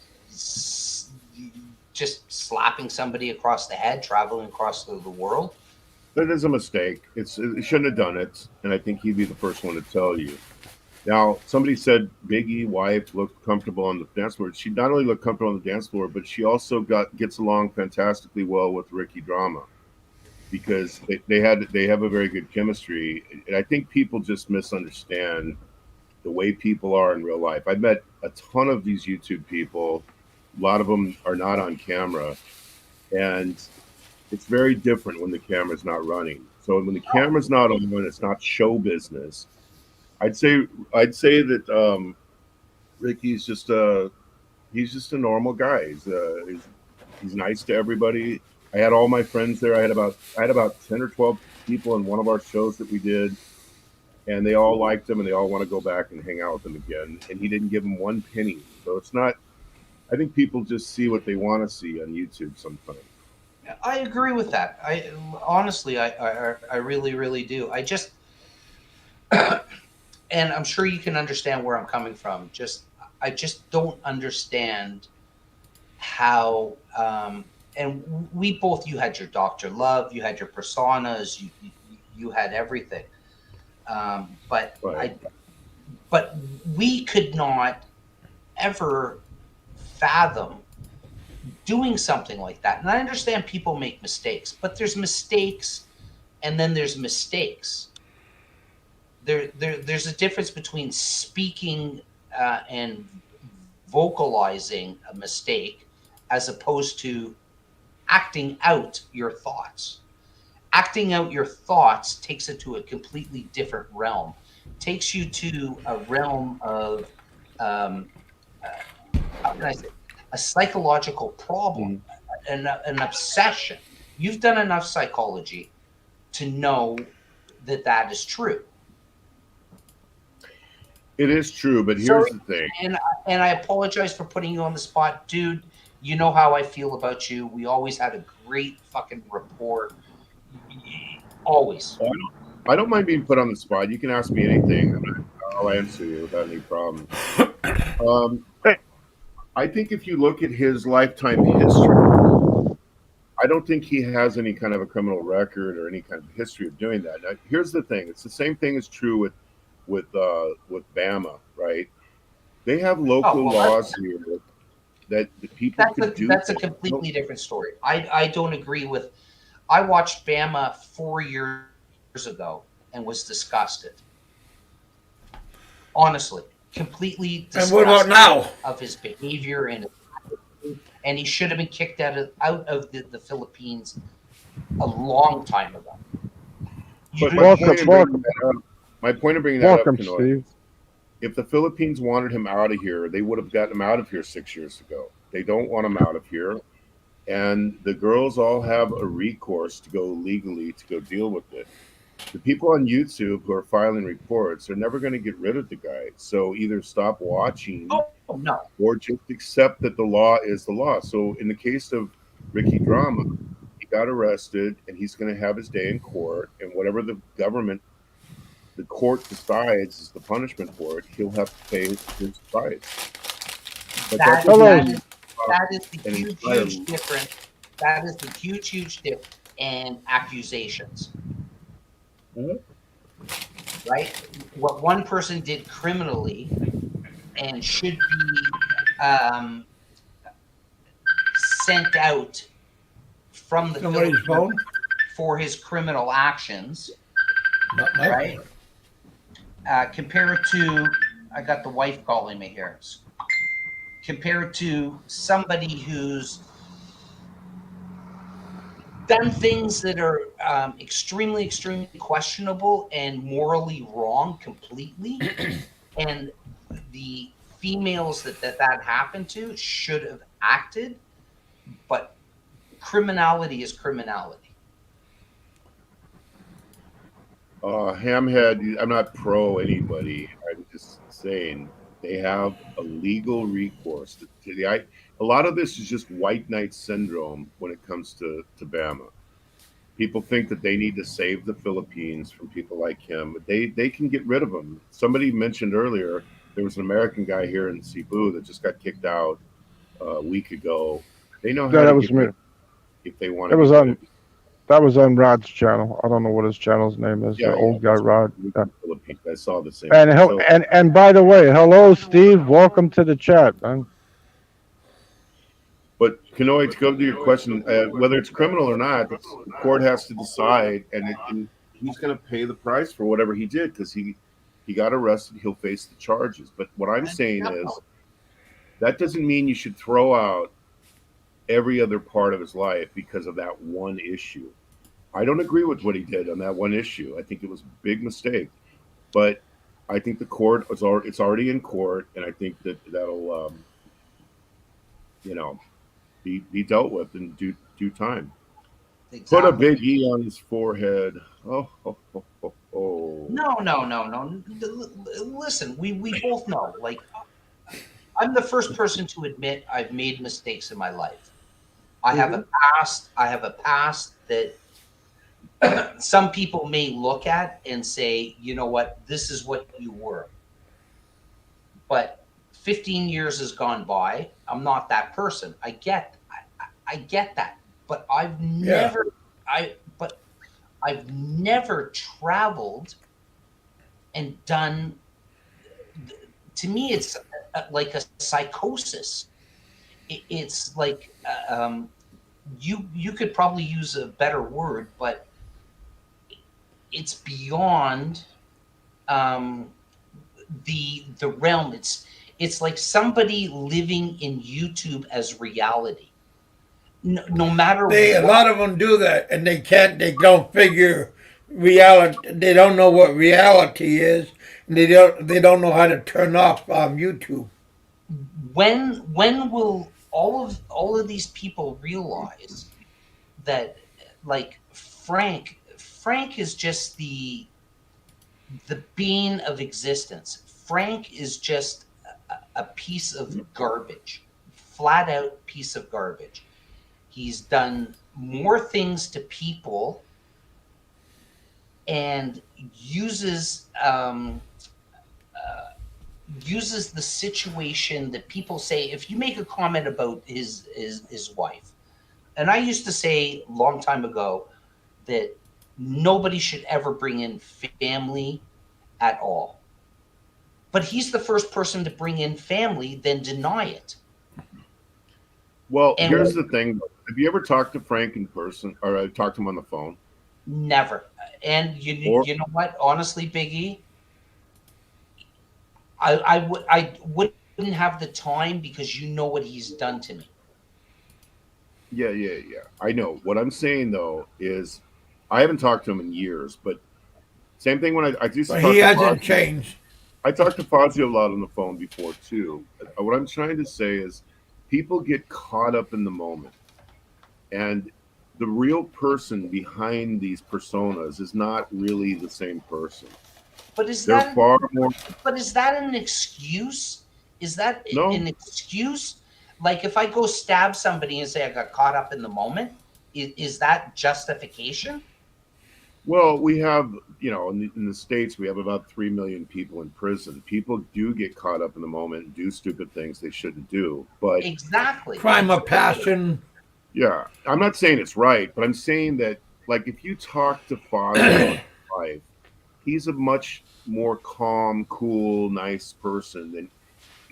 Just slapping somebody across the head, traveling across the world. That is a mistake. It shouldn't have done it, and I think he'd be the first one to tell you. Now, somebody said Biggie wife looked comfortable on the dance floor. She not only looked comfortable on the dance floor, but she also gets along fantastically well with Ricky Drama because they have a very good chemistry. And I think people just misunderstand the way people are in real life. I've met a ton of these YouTube people. A lot of them are not on camera, and it's very different when the camera's not running. So when the camera's not on, it's not show business. I'd say that Ricky's he's just a normal guy. He's nice to everybody. I had all my friends there. I had about 10 or 12 people in one of our shows that we did, and they all liked him and they all want to go back and hang out with him again. And he didn't give them one penny. So it's not. I think people just see what they want to see on YouTube sometimes. I agree with that. I honestly, I really, really do. And I'm sure you can understand where I'm coming from. I just don't understand how. And we both, you had your Dr. Love, you had your personas, you had everything. But Right. but we could not ever fathom doing something like that. And I understand people make mistakes, but there's mistakes and then there's mistakes. There's a difference between speaking and vocalizing a mistake as opposed to acting out your thoughts. Acting out your thoughts takes it to a completely different realm, takes you to a realm of, um, how can I say, a psychological problem, Mhm. an obsession. You've done enough psychology to know that that is true. It is true, but here's Sorry, the thing. and I apologize for putting you on the spot, dude. You know how I feel about you. We always had a great fucking rapport. Always. I don't mind being put on the spot. You can ask me anything. I'll answer you without any problem. Um, Hey. I think if you look at his lifetime history, I don't think he has any kind of a criminal record or any kind of history of doing that. Now, here's the thing: it's the same thing is true with Bama, right? They have Oh local well, laws here that the people could do that's a things. completely different story. I don't agree with. I watched Bama 4 years ago and was disgusted. Honestly, completely And what about disgusted now? of his behavior and he should have been kicked out of the Philippines a long time ago. You But do you Welcome, welcome, my point of bringing that up, welcome, Kanoy, Steve. if the Philippines wanted him out of here, they would have gotten him out of here 6 years ago. They don't want him out of here. And the girls all have a recourse to go legally to go deal with it. The people on YouTube who are filing reports are never going to get rid of the guy. So either stop watching oh no. or just accept that the law is the law. So in the case of Ricky Drama, he got arrested and he's going to have his day in court. And whatever the court decides is the punishment for it, he'll have to pay his price. But that That doesn't Hello. that mean is that is the an huge, entire. huge difference. That is the huge, huge difference in accusations, Mhm. right? What one person did criminally and should be sent out from the Somebody's Philippines phone? for his criminal actions, Not my right? phone. Compared to, I got the wife calling me here. Compared to somebody who's done things that are extremely, extremely questionable and morally wrong completely. And the females that happened to should have acted, but criminality is criminality. Hamhead, I'm not pro anybody. I'm just saying they have a legal recourse. A lot of this is just white knight syndrome when it comes to Bama. People think that they need to save the Philippines from people like him. They can get rid of them. Somebody mentioned earlier there was an American guy here in Cebu that just got kicked out a week ago. They know Yeah, how to that was get rid me. of it if they want It to was get rid of on it. that was on Rod's channel. I don't know what his channel's name is. The Yeah, yeah, old guy that's Rod. Yeah. the Philippines. I saw the same thing. So And by the way, hello, Steve. Welcome to the chat, man. but Kanoy, to go to your question, whether it's criminal or not, the court has to decide, and he's going to pay the price for whatever he did because he got arrested. He'll face the charges. But what I'm saying is that doesn't mean you should throw out every other part of his life because of that one issue. I don't agree with what he did on that one issue. I think it was a big mistake, but I think the court it's already in court, and I think that'll you know be dealt with in due time. Put a Exactly. big E on his forehead. Oh, oh, oh, oh, oh. No. Listen, we both know. Like, I'm the first person to admit I've made mistakes in my life. I have a past. I have a past that some people may look at and say, you know what, this is what you were. But 15 years has gone by. I'm not that person. I get that. But Yeah. I've never traveled and done. To me, it's like a psychosis. It's like you could probably use a better word, but it's beyond um, the realm. It's like somebody living in YouTube as reality. No matter A what. lot of them do that, and they don't figure reality. They don't know what reality is, and they don't know how to turn off YouTube. When will all of these people realize that, like, Frank is just the being of existence. Frank is just a piece of garbage, flat out piece of garbage. He's done more things to people and uses the situation that people say. If you make a comment about his wife, and I used to say a long time ago that nobody should ever bring in family at all. But he's the first person to bring in family, then deny it. Well, And here's the thing. Have you ever talked to Frank in person or talked to him on the phone? never. And Or you know what? Honestly, Big E, I wouldn't have the time because you know what he's done to me. yeah. I know. What I'm saying though is I haven't talked to him in years, but same thing when I used to But he talk to hasn't Fozzie. changed. I talked to Fozzie a lot on the phone before too. What I'm trying to say is people get caught up in the moment. And the real person behind these personas is not really the same person. But is They're that far more. but is that an excuse? Is that No, an excuse? Like if I go stab somebody and say I got caught up in the moment, is that justification? well, we have, in the States, we have about 3 million people in prison. People do get caught up in the moment and do stupid things they shouldn't do. But Exactly. Crime of passion. yeah, I'm not saying it's right, but I'm saying that, like, if you talk to Fozzie about life, he's a much more calm, cool, nice person than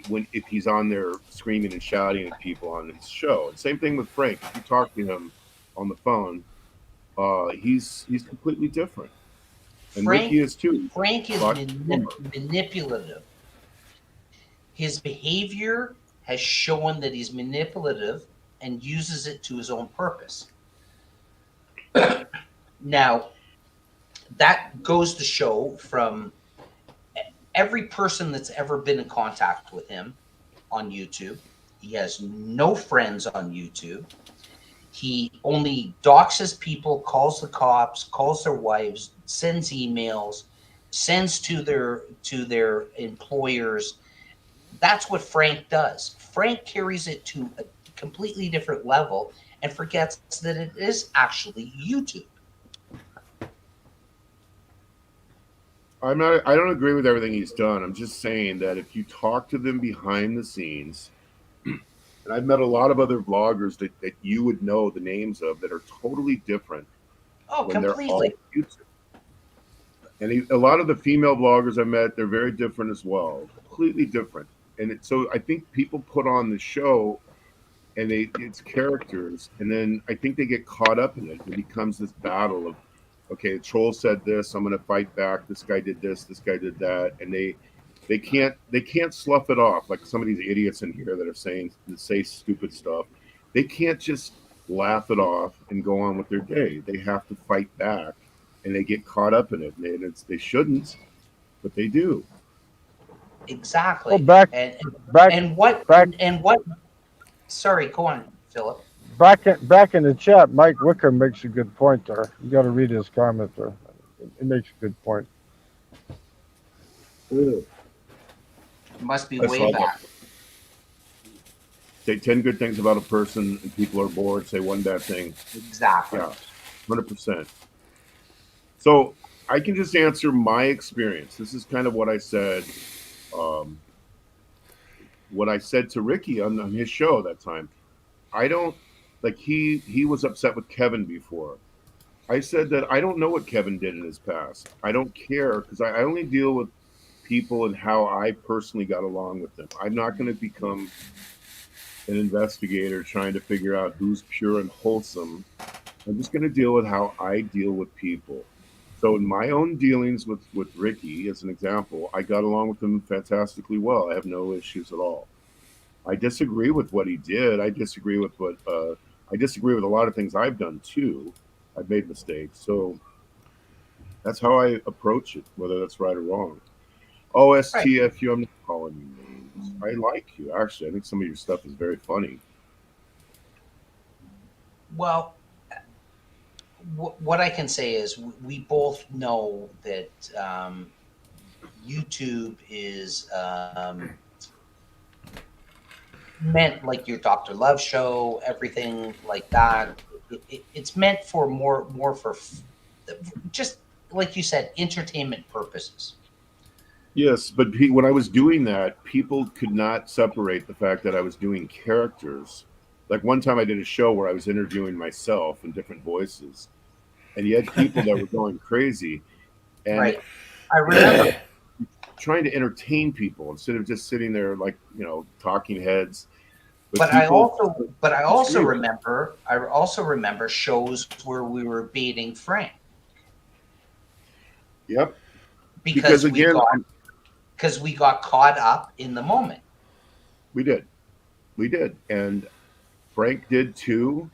when if he's on there screaming and shouting at people on his show. And same thing with Frank. If you talk to him on the phone, he's completely different, and Ricky Frank is too. Frank A is lot calmer. manipulative. His behavior has shown that he's manipulative and uses it to his own purpose. Now, that goes to show from every person that's ever been in contact with him on YouTube. He has no friends on YouTube. He only doxes people, calls the cops, calls their wives, sends emails, sends to their employers. That's what Frank does. Frank carries it to a completely different level and forgets that it is actually YouTube. I don't agree with everything he's done. I'm just saying that if you talk to them behind the scenes, and I've met a lot of other vloggers that you would know the names of that are totally different Oh, when they're all completely. YouTube. And a lot of the female vloggers I met, they're very different as well, completely different. So I think people put on the show and it's characters, and then I think they get caught up in it. It becomes this battle of, okay, the troll said this, I'm going to fight back. This guy did this guy did that, and they can't slough it off like some of these idiots in here that are say stupid stuff. They can't just laugh it off and go on with their day. They have to fight back, and they get caught up in it. And they shouldn't, but they do. Well, Exactly. back, And back, and what back, and what sorry, go on, Philip. back in the chat. Mike Wicker makes a good point there. You got to read his comment there. It makes a good point. Ugh. It must be I way saw that. back. Say 10 good things about a person, and people are bored. Say one bad thing. Exactly. Yeah, 100%. So I can just answer my experience. This is kind of what I said. Um, what I said to Ricky on his show that time. I don't like he was upset with Kevin before. I said that I don't know what Kevin did in his past. I don't care because I only deal with people and how I personally got along with them. I'm not going to become an investigator trying to figure out who's pure and wholesome. I'm just going to deal with how I deal with people. So in my own dealings with Ricky, as an example, I got along with him fantastically well. I have no issues at all. I disagree with what he did. I disagree with a lot of things I've done too. I've made mistakes. So that's how I approach it, whether that's right or wrong. Right. OSTFU, I'm not calling you names. I like you, actually. I think some of your stuff is very funny. Well, what I can say is we both know that YouTube is meant like your Dr. Love show, everything like that. It's meant for more for just like you said, entertainment purposes. Yes, but when I was doing that, people could not separate the fact that I was doing characters. Like one time I did a show where I was interviewing myself in different voices, and you had people that were going crazy and Right. I remember. trying to entertain people instead of just sitting there like, talking heads. But But I people also but I also disagree with it. remember I also remember shows where we were baiting Frank Yep. Because because again, we got caught up in the moment. we did. We did. And Frank did too.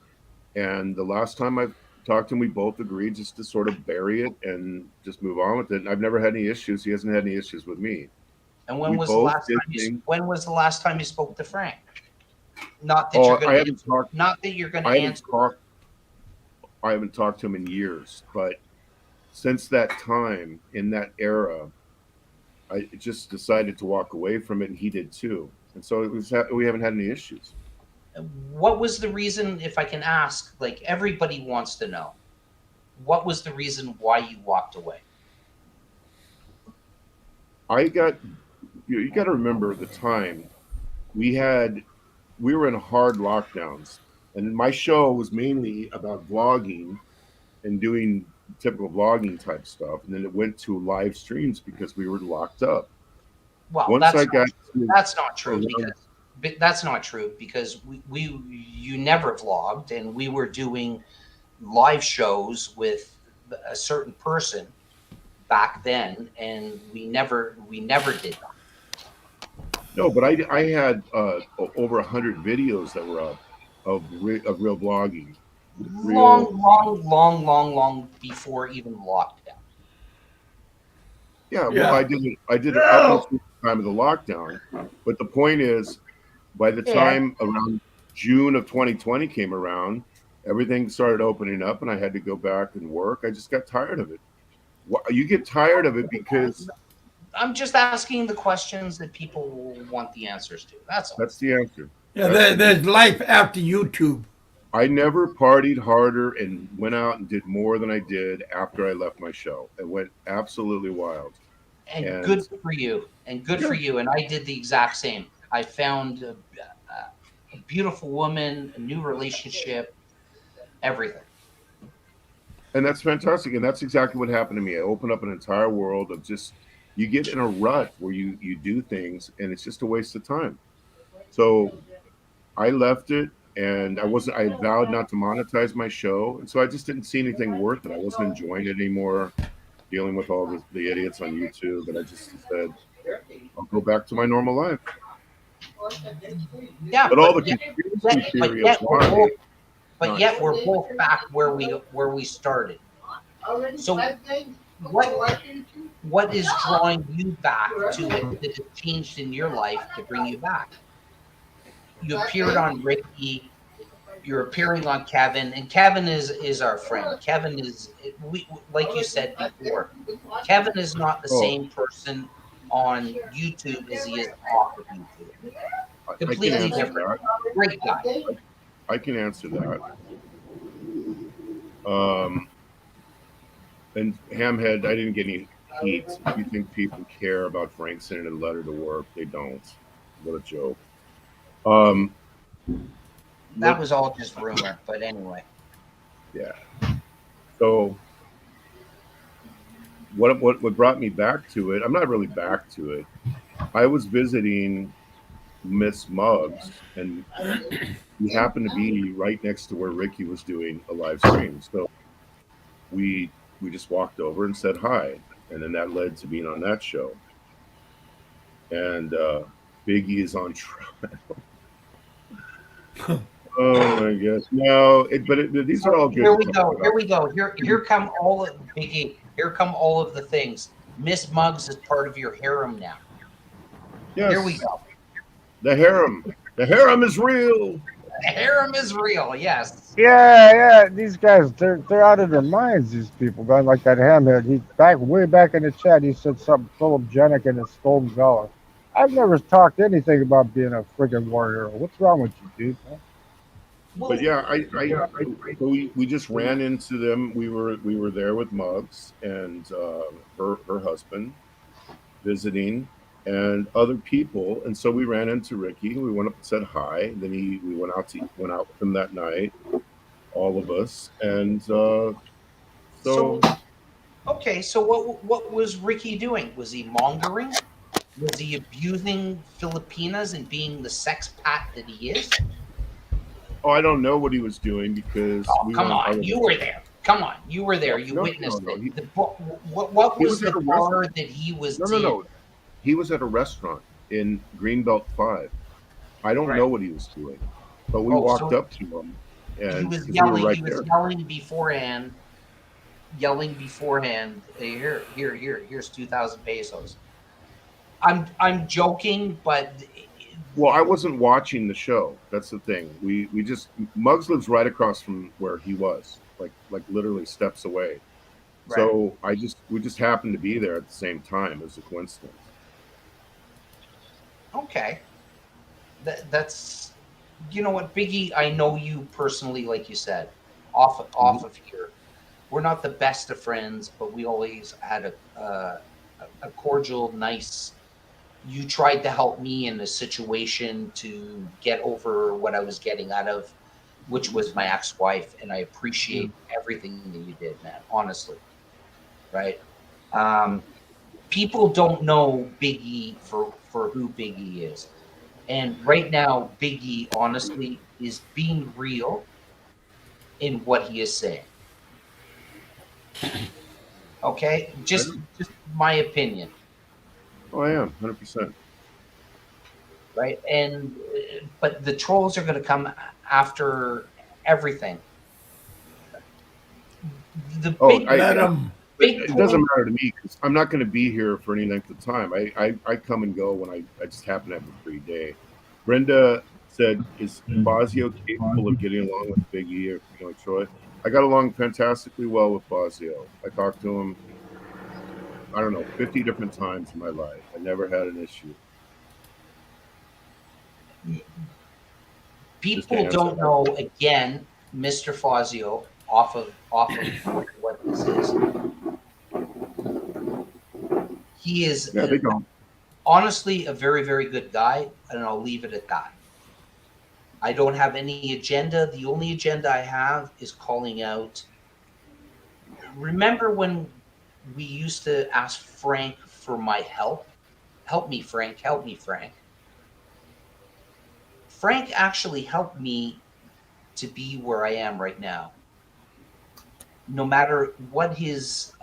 And the last time I talked to him, we both agreed just to sort of bury it and just move on with it. And I've never had any issues. He hasn't had any issues with me. And We both did things. when was the last time you spoke to Frank? Not that Oh, you're going I to haven't answer. talked. Not that you're going to I haven't answer. talked. I haven't talked to him in years. But since that time, in that era, I just decided to walk away from it, and he did too. And so we haven't had any issues. What was the reason, if I can ask? Like everybody wants to know. What was the reason why you walked away? I got you got to remember the time we were in hard lockdowns, and my show was mainly about vlogging and doing typical vlogging type stuff, and then it went to live streams because we were locked up. Well, Once I got to that's not true around, because that's not true because we you never vlogged and we were doing live shows with a certain person back then and we never did that. no, but I had over 100 videos that were up of real vlogging, real. Long before even lockdown. Yeah, well, Yeah. I did it up until the time of the lockdown. But the point is, by the Yeah. time around June of 2020 came around, everything started opening up, and I had to go back and work. I just got tired of it. You get tired of it because I'm just asking the questions that people want the answers to. That's all. that's the answer. Yeah, That's the there's life after YouTube. I never partied harder and went out and did more than I did after I left my show. It went absolutely wild. And And good for you. And good yeah, for you. And I did the exact same. I found a beautiful woman, a new relationship, everything. and that's fantastic. And that's exactly what happened to me. I opened up an entire world of just you get in a rut where you do things and it's just a waste of time. So I left it and I vowed not to monetize my show. And so I just didn't see anything worth it. I wasn't enjoying it anymore, dealing with all the idiots on YouTube. And I just said, I'll go back to my normal life. Yeah, But all the conspiracy but theory of yet we're why both but yet we're both back where we started. So what what is drawing you back to it that has changed in your life to bring you back? You appeared on Ricky, you're appearing on Kevin, and Kevin is our friend. Kevin is we like you said before. Kevin is not the oh, same person on YouTube as he is off of YouTube. I can Completely answer different. that. Great guy. I can answer that. Um, and Hamhead, I didn't get any heat. If you think people care about Frank sending a letter to work, they don't. What a joke. Um, That let was all just rumor, but anyway. Yeah. So what brought me back to it? I'm not really back to it. I was visiting Miss Muggs, and we happened to be right next to where Ricky was doing a live stream. So we we just walked over and said hi, and then that led to being on that show. And Biggie is on trial. Oh my gosh! No, these are So all good here to we talk go. Here about. we go. Here come all of Biggie. Here come all of the things. Miss Muggs is part of your harem now. Here we Yes, go. the harem. The harem is real. The harem is real. Yes. Yeah, these guys, they're out of their minds. These people, man, like that hamhead. He way back in the chat, he said something philogenic in his stolen valor. I've never talked anything about being a friggin' warrior. What's wrong with you, dude? Man? But Well, yeah, so we just ran into them. We were there with Muggs and her husband visiting and other people, and so we ran into Ricky. We went up and said hi. Then we went out with him that night, all of us, and so so okay. So what was Ricky doing? Was he mongering? Was he abusing Filipinas and being the sex pat that he is? I don't know what he was doing because Oh, we come weren't part on. of You it. were there. Come on. You were there. No, You no, no, witnessed no. it. What He was was at the a bar restaurant. that he was No, no, in? no. He was at a restaurant in Greenbelt 5. I don't Right. know what he was doing, but we Oh, walked so up to him, he and was because we were yelling. right He was there. yelling beforehand. Hey, here's 2,000 pesos. I'm joking, but Well, I wasn't watching the show. That's the thing. We just Muggs lives right across from where he was, like literally steps away. right. So we just happened to be there at the same time. It was a coincidence. Okay. That's you know what, Biggie. I know you personally, like you said, off Mhm. of here. We're not the best of friends, but we always had a cordial, nice. You tried to help me in a situation to get over what I was getting out of, which was my ex-wife, and I appreciate everything that you did, man. Honestly, right? Um, People don't know Biggie for who Biggie is, and right now, Biggie honestly is being real in what he is saying. Okay, I just my opinion, Oh, I am 100%. right? And but the trolls are going to come after everything. The Oh, Let them. big it doesn't point. matter to me because I'm not going to be here for any length of time. I come and go when I just happen to have a free day. Brenda said, "Is Fazio capable of getting along with Big E or Troy?" I got along fantastically well with Fazio. I talked to him, I don't know, 50 different times in my life. I never had an issue. Just to People answer don't that. know again, Mr. Fazio, off of what this is. He is Yeah, they don't. honestly a very very good guy, and I'll leave it at that. I don't have any agenda. The only agenda I have is calling out. Remember when we used to ask Frank for my help? Help me, Frank. Help me, Frank. Frank actually helped me to be where I am right now. No matter what his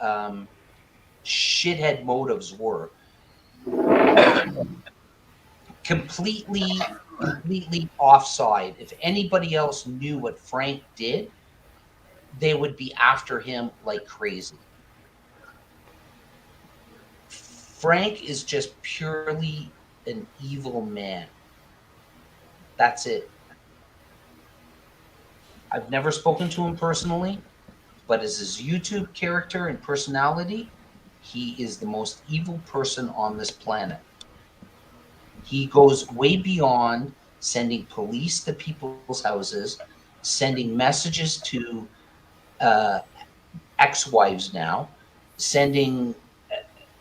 shithead motives were, completely offside. If anybody else knew what Frank did, they would be after him like crazy. Frank is just purely an evil man. That's it. I've never spoken to him personally, but as his YouTube character and personality, he is the most evil person on this planet. He goes way beyond sending police to people's houses, sending messages to uh, ex-wives now, sending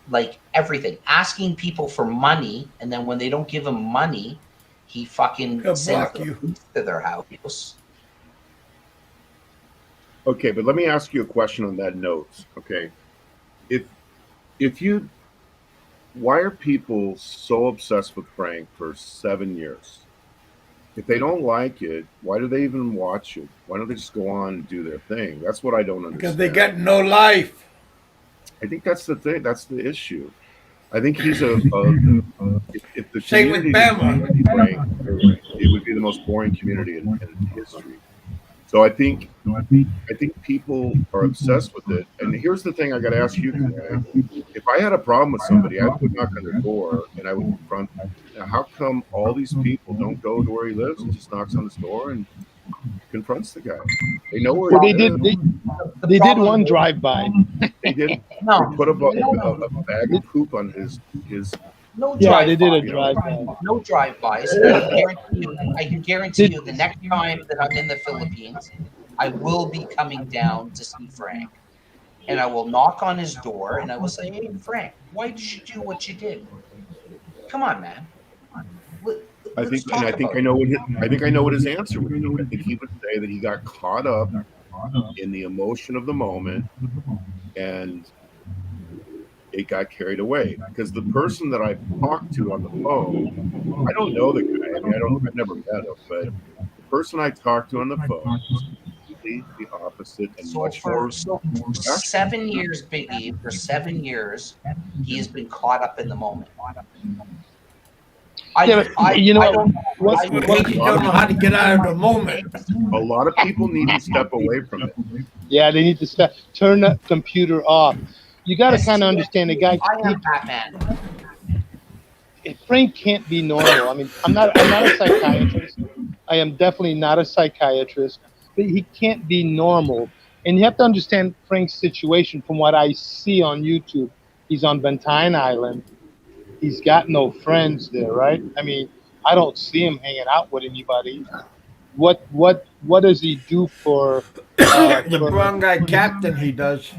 like everything, asking people for money, and then when they don't give him money, he fucking He'll sends block the you. police to their house. Okay, but let me ask you a question on that note. Okay, if you, why are people so obsessed with Frank for 7 years? If they don't like it, why do they even watch it? Why don't they just go on and do their thing? That's what I don't Because they understand. got no life. I think that's the thing. That's the issue. I think he's if the Same with community didn't Bama. like Frank, it would be the most boring community in history. So I think people are obsessed with it. And here's the thing: I got to ask you, Kanai, if I had a problem with somebody, I would knock on their door and I would confront them. Now, how come all these people don't go to where he lives and just knocks on his door and confronts the guy? They know where Well, he they did. lives. They did problem one is- drive-by. They did. They No, put a no, bag of poop on his. no Yeah, they did a drive-by. drive-by. No drive-bys. And I can guarantee you the next time that I'm in the Philippines, I will be coming down to see Frank. And I will knock on his door and I will say, "Hey, Frank, why did you do what you did? Come on, man. Let, I let's think, and talk I think about I it." know what I think I know what his answer would be. I think he would say that he got caught up in the emotion of the moment and it got carried away. Because the person that I talked to on the phone, I don't know the guy. I mean, I've never met him, but the person I talked to on the phone was completely the opposite and So much more for rational. 7 years, Biggie, for 7 years, he has been caught up in the moment. Yeah, but you know I what? don't. What, I Well, would he what, just don't know how to get out of the moment. A lot of people need to step away from it. yeah, they need to turn that computer off. You got to kind of See, understand the guy. I am Batman. Frank can't be normal. I mean, I'm not a psychiatrist. I am definitely not a psychiatrist, but he can't be normal. And you have to understand Frank's situation from what I see on YouTube. He's on Bentine Island. He's got no friends there, right? I mean, I don't see him hanging out with anybody. What does he do for The for brown guy captain, he does.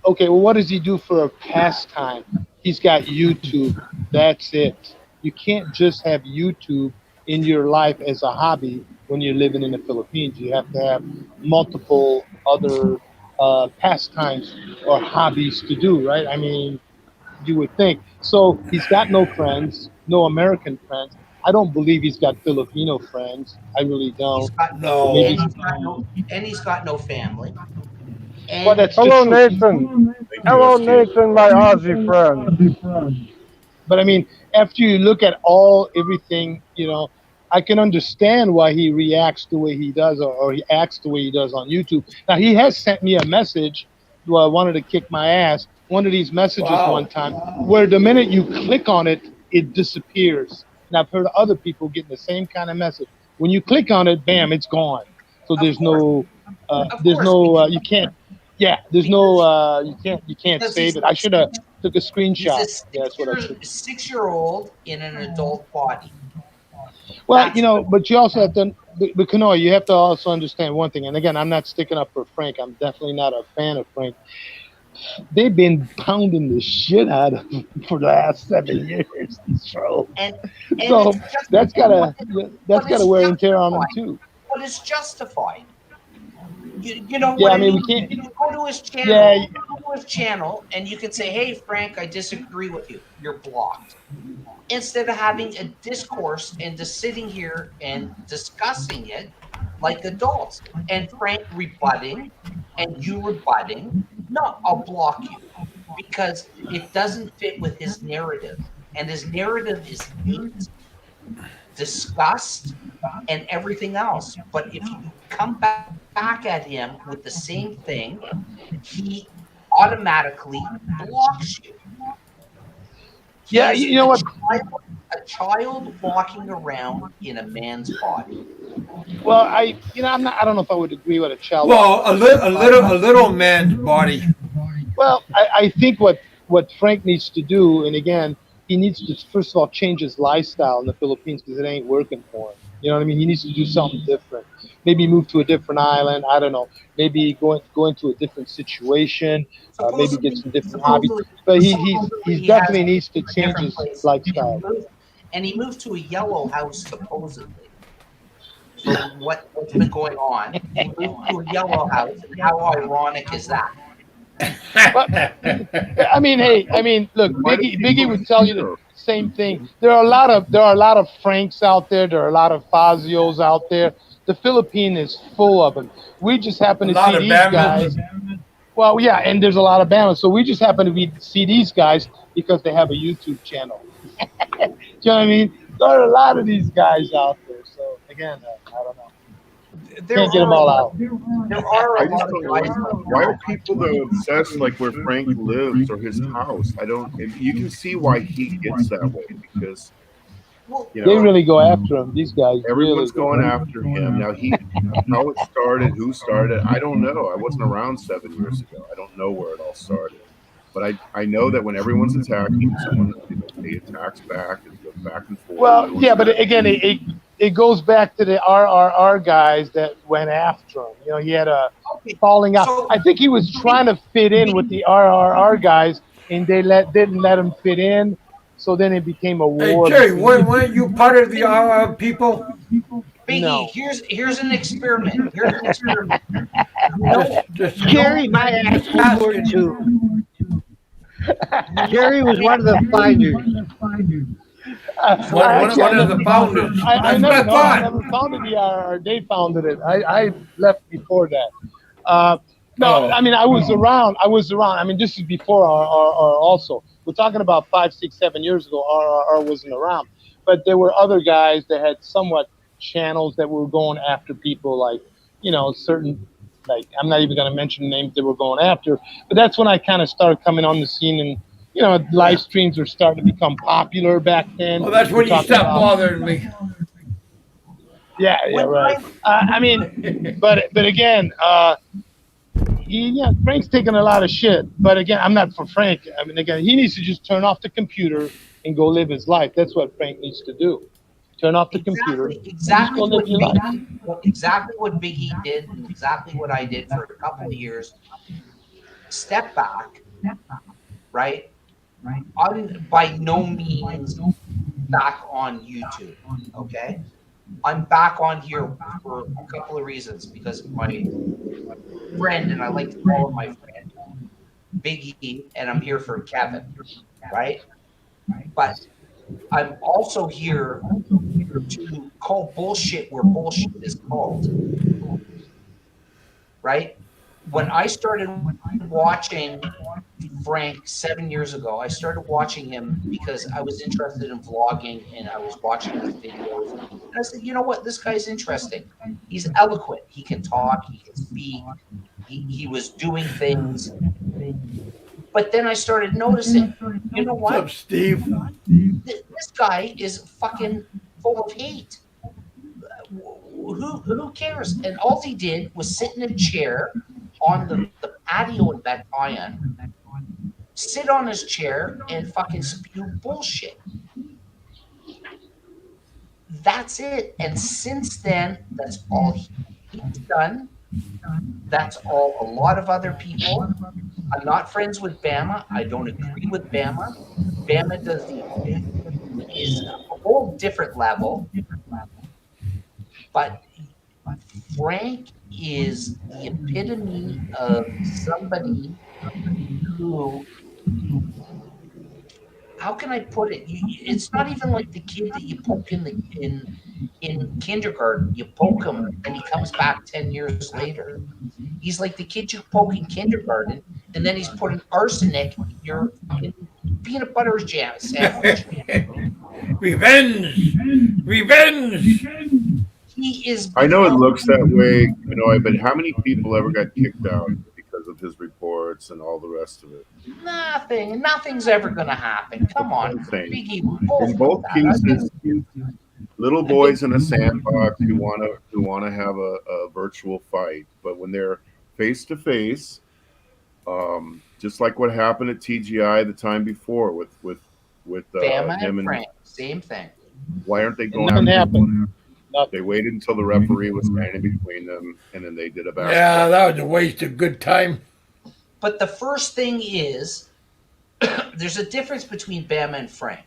okay, well, what does he do for a pastime? He's got YouTube. That's it. You can't just have YouTube in your life as a hobby when you're living in the Philippines. You have to have multiple other pastimes or hobbies to do, right? I mean, you would think. So he's got no friends, no American friends. I don't believe he's got Filipino friends. I really He's don't. got Or No. maybe, he's got no family. well, And that's the the truth. Nathan. Thank you, Hello, SQ. Nathan, my Aussie friend. But I mean, after you look at everything, I can understand why he reacts the way he does, or he acts the way he does on YouTube. Now, he has sent me a message. Well, I wanted to kick my ass. One of these messages Wow. one time, where the minute you click on it, it disappears. And I've heard other people getting the same kind of message. When you click on it, bam, it's gone. So Of there's course. no, Of there's course, no, because- you can't. Yeah, there's no, you can't because save it. I should have took a he's screenshot. a Yeah, that's what I should. 6-year-old in an adult body. Well, That's but you also have to, but Kanoa, you have to also understand one thing. And again, I'm not sticking up for Frank. I'm definitely not a fan of Frank. They've been pounding the shit out of him for the last 7 years. These trolls. and So it's just that's but gotta it's wear and tear on him justified. too. But it's justified. You know Yeah, what I I mean, mean? we can't. You go to his channel, Yeah, and you can say, "Hey, Frank, I disagree with you. You're blocked." Instead of having a discourse and just sitting here and discussing it like adults, and Frank rebutting, and you rebutting. No, I'll block you because it doesn't fit with his narrative, and his narrative is hate, disgust, and everything else. But if you come back at him with the same thing, he automatically blocks you. He yeah. is You know what? a child walking around in a man's body. Well, I'm not. I don't know if I would agree with a child. Well, a little man's body. Well, I think what Frank needs to do, and again, he needs to first of all change his lifestyle in the Philippines because it ain't working for him. You know what I mean? He needs to do something different. Maybe move to a different island. I don't know. Maybe go into a different situation. Maybe get some different hobbies. But he He has definitely needs to a change different his place, lifestyle. and he moved to a yellow house supposedly. about what's been going on. He moved to a yellow house, and how ironic is that? I mean, hey, look, Why do Biggie people would tell you the care? same thing. There are a lot of Franks out there. There are a lot of Fazios out there. The Philippine is full of them. We just happen A to lot see of these Bama's. guys. Well, yeah, and there's a lot of Bama. So we just happen to see these guys because they have a YouTube channel. Do you know what I mean? There are a lot of these guys out there. So again, I don't know. There Can't get them all out. There are I a just lot of don't guys. why are people though obsessed like where Frank lives or his house? I don't. You can see why he gets that way because Well, you They know really go after him. These guys really everyone's go. going after him now. How it started, who started, I don't know. I wasn't around 7 years ago. I don't know where it all started. But I know that when everyone's attacking someone, they attacks back and goes back and forth. Well, yeah, but again, it goes back to the RRR guys that went after him. You know, he had a falling out. So- I think he was trying to fit in with the RRR guys, and they didn't let him fit in. So then it became a Hey, war. Jerry, weren't you part of the people? Biggie, No. here's an experiment. Here's an experiment. No, Just Jerry might actually were too. Jerry was one of the finders. one of the founders. I That's what I never thought. founded the RRR. They founded it. I left before that. No, Oh. I mean I was around. I mean this is before RRR also. We're talking about 5, 6, 7 years ago. RRR wasn't around, but there were other guys that had somewhat channels that were going after people like, you know, certain, like, I'm not even going to mention names they were going after, but that's when I kind of started coming on the scene, and you know, live streams were starting to become popular back then. Well, that's when you We're talking stopped about- bothering me. Yeah, right. I mean, but again, Frank's taking a lot of shit. But again, I'm not for Frank. I mean, again, he needs to just turn off the computer and go live his life. That's what Frank needs to do. Turn off the computer. Exactly Just go live your life. exactly what Biggie did, and exactly what I did for a couple of years. Step back, right? I'm by no means back on YouTube. Okay, I'm back on here for a couple of reasons because my friend, and I like to call him my friend, Biggie, and I'm here for Kevin, right? But I'm also here to call bullshit where bullshit is called, right? When I started watching Frank 7 years ago, I started watching him because I was interested in vlogging and I was watching his videos. And I said, you know what? This guy's interesting. He's eloquent. He can talk. He can speak. He was doing things. But then I started noticing, you know What's up, what? Steve? This guy is fucking full of hate. Who cares? And all he did was sit in a chair on the patio in Batayan, sit on his chair and fucking spew bullshit. That's it. And since then, that's all he's done. That's all a lot of other people. I'm not friends with Bama. I don't agree with Bama. Bama is a whole different level. But Frank is the epitome of somebody who, how can I put it? It's not even like the kid that you poke in kindergarten. You poke him and he comes back 10 years later. He's like the kid you poke in kindergarten, and then he's putting arsenic in your fucking peanut butter jam sandwich. Revenge! Revenge! He is. I know it looks that way, but how many people ever got kicked out because of his reports and all the rest of it? Nothing's ever going to happen. Come on. Insane. Biggie, In both cases, little boys in a sandbox who want to have a virtual fight, but when they're face to face, just like what happened at TGI the time before with Bama him and and Frank, same thing. why aren't they going Nothing after happened. They waited until the referee was standing between them, and then they did a basketball. Yeah, that was a waste of good time. But the first thing is, there's a difference between Bama and Frank.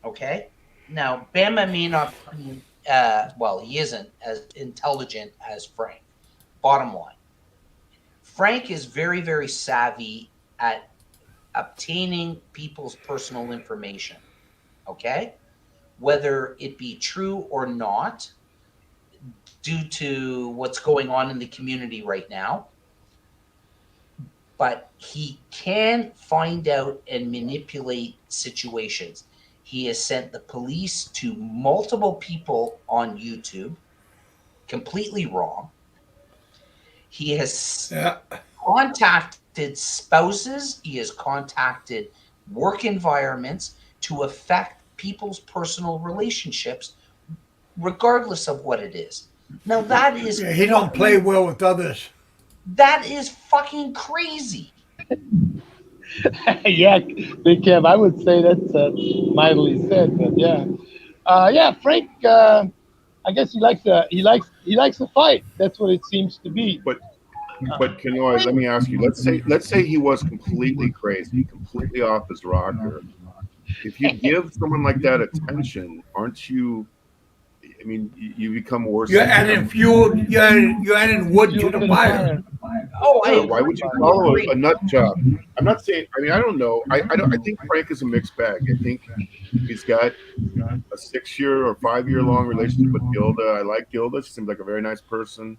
Okay? Now, Bama may not be well, he isn't as intelligent as Frank. Bottom line, Frank is very, very savvy at obtaining people's personal information. Okay, whether it be true or not, due to what's going on in the community right now. But he can find out and manipulate situations. He has sent the police to multiple people on YouTube, completely wrong. He has Yeah. contacted spouses, he has contacted work environments to affect people's personal relationships, regardless of what it is. Now that is Yeah, he don't play well with others. that is fucking crazy. Yeah, Big Kev, I would say that's mildly said, but yeah, yeah, Frank. I guess he likes to fight. That's what it seems to be. But Kanoy, let me ask you. Let's say he was completely crazy, completely off his rocker. If you give someone like that attention, aren't you? I mean, you become worse. You're adding fuel. You're adding wood to the fire. Oh, Sure, why would you follow a nut job? I'm not saying. I mean, I don't know. I don't. I think Frank is a mixed bag. I think he's got a 6-year or 5-year long relationship with Gilda. I like Gilda. She seems like a very nice person.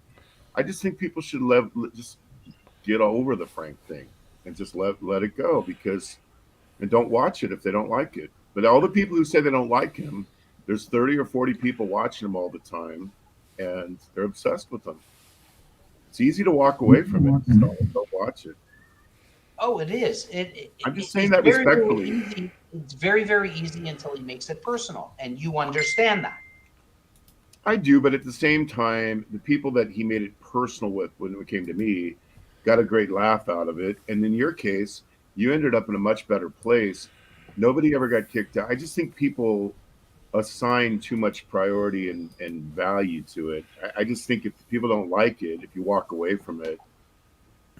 I just think people should just get over the Frank thing and just let it go and don't watch it if they don't like it. But all the people who say they don't like him, there's 30 or 40 people watching him all the time, and they're obsessed with him. It's easy to walk away from it. So don't watch it. Oh, it is. I'm just saying that respectfully. It's very, very easy until he makes it personal, and you understand that. I do, but at the same time, the people that he made it personal with when it came to me got a great laugh out of it. And in your case, you ended up in a much better place. Nobody ever got kicked out. I just think people assign too much priority and value to it. I just think if people don't like it, if you walk away from it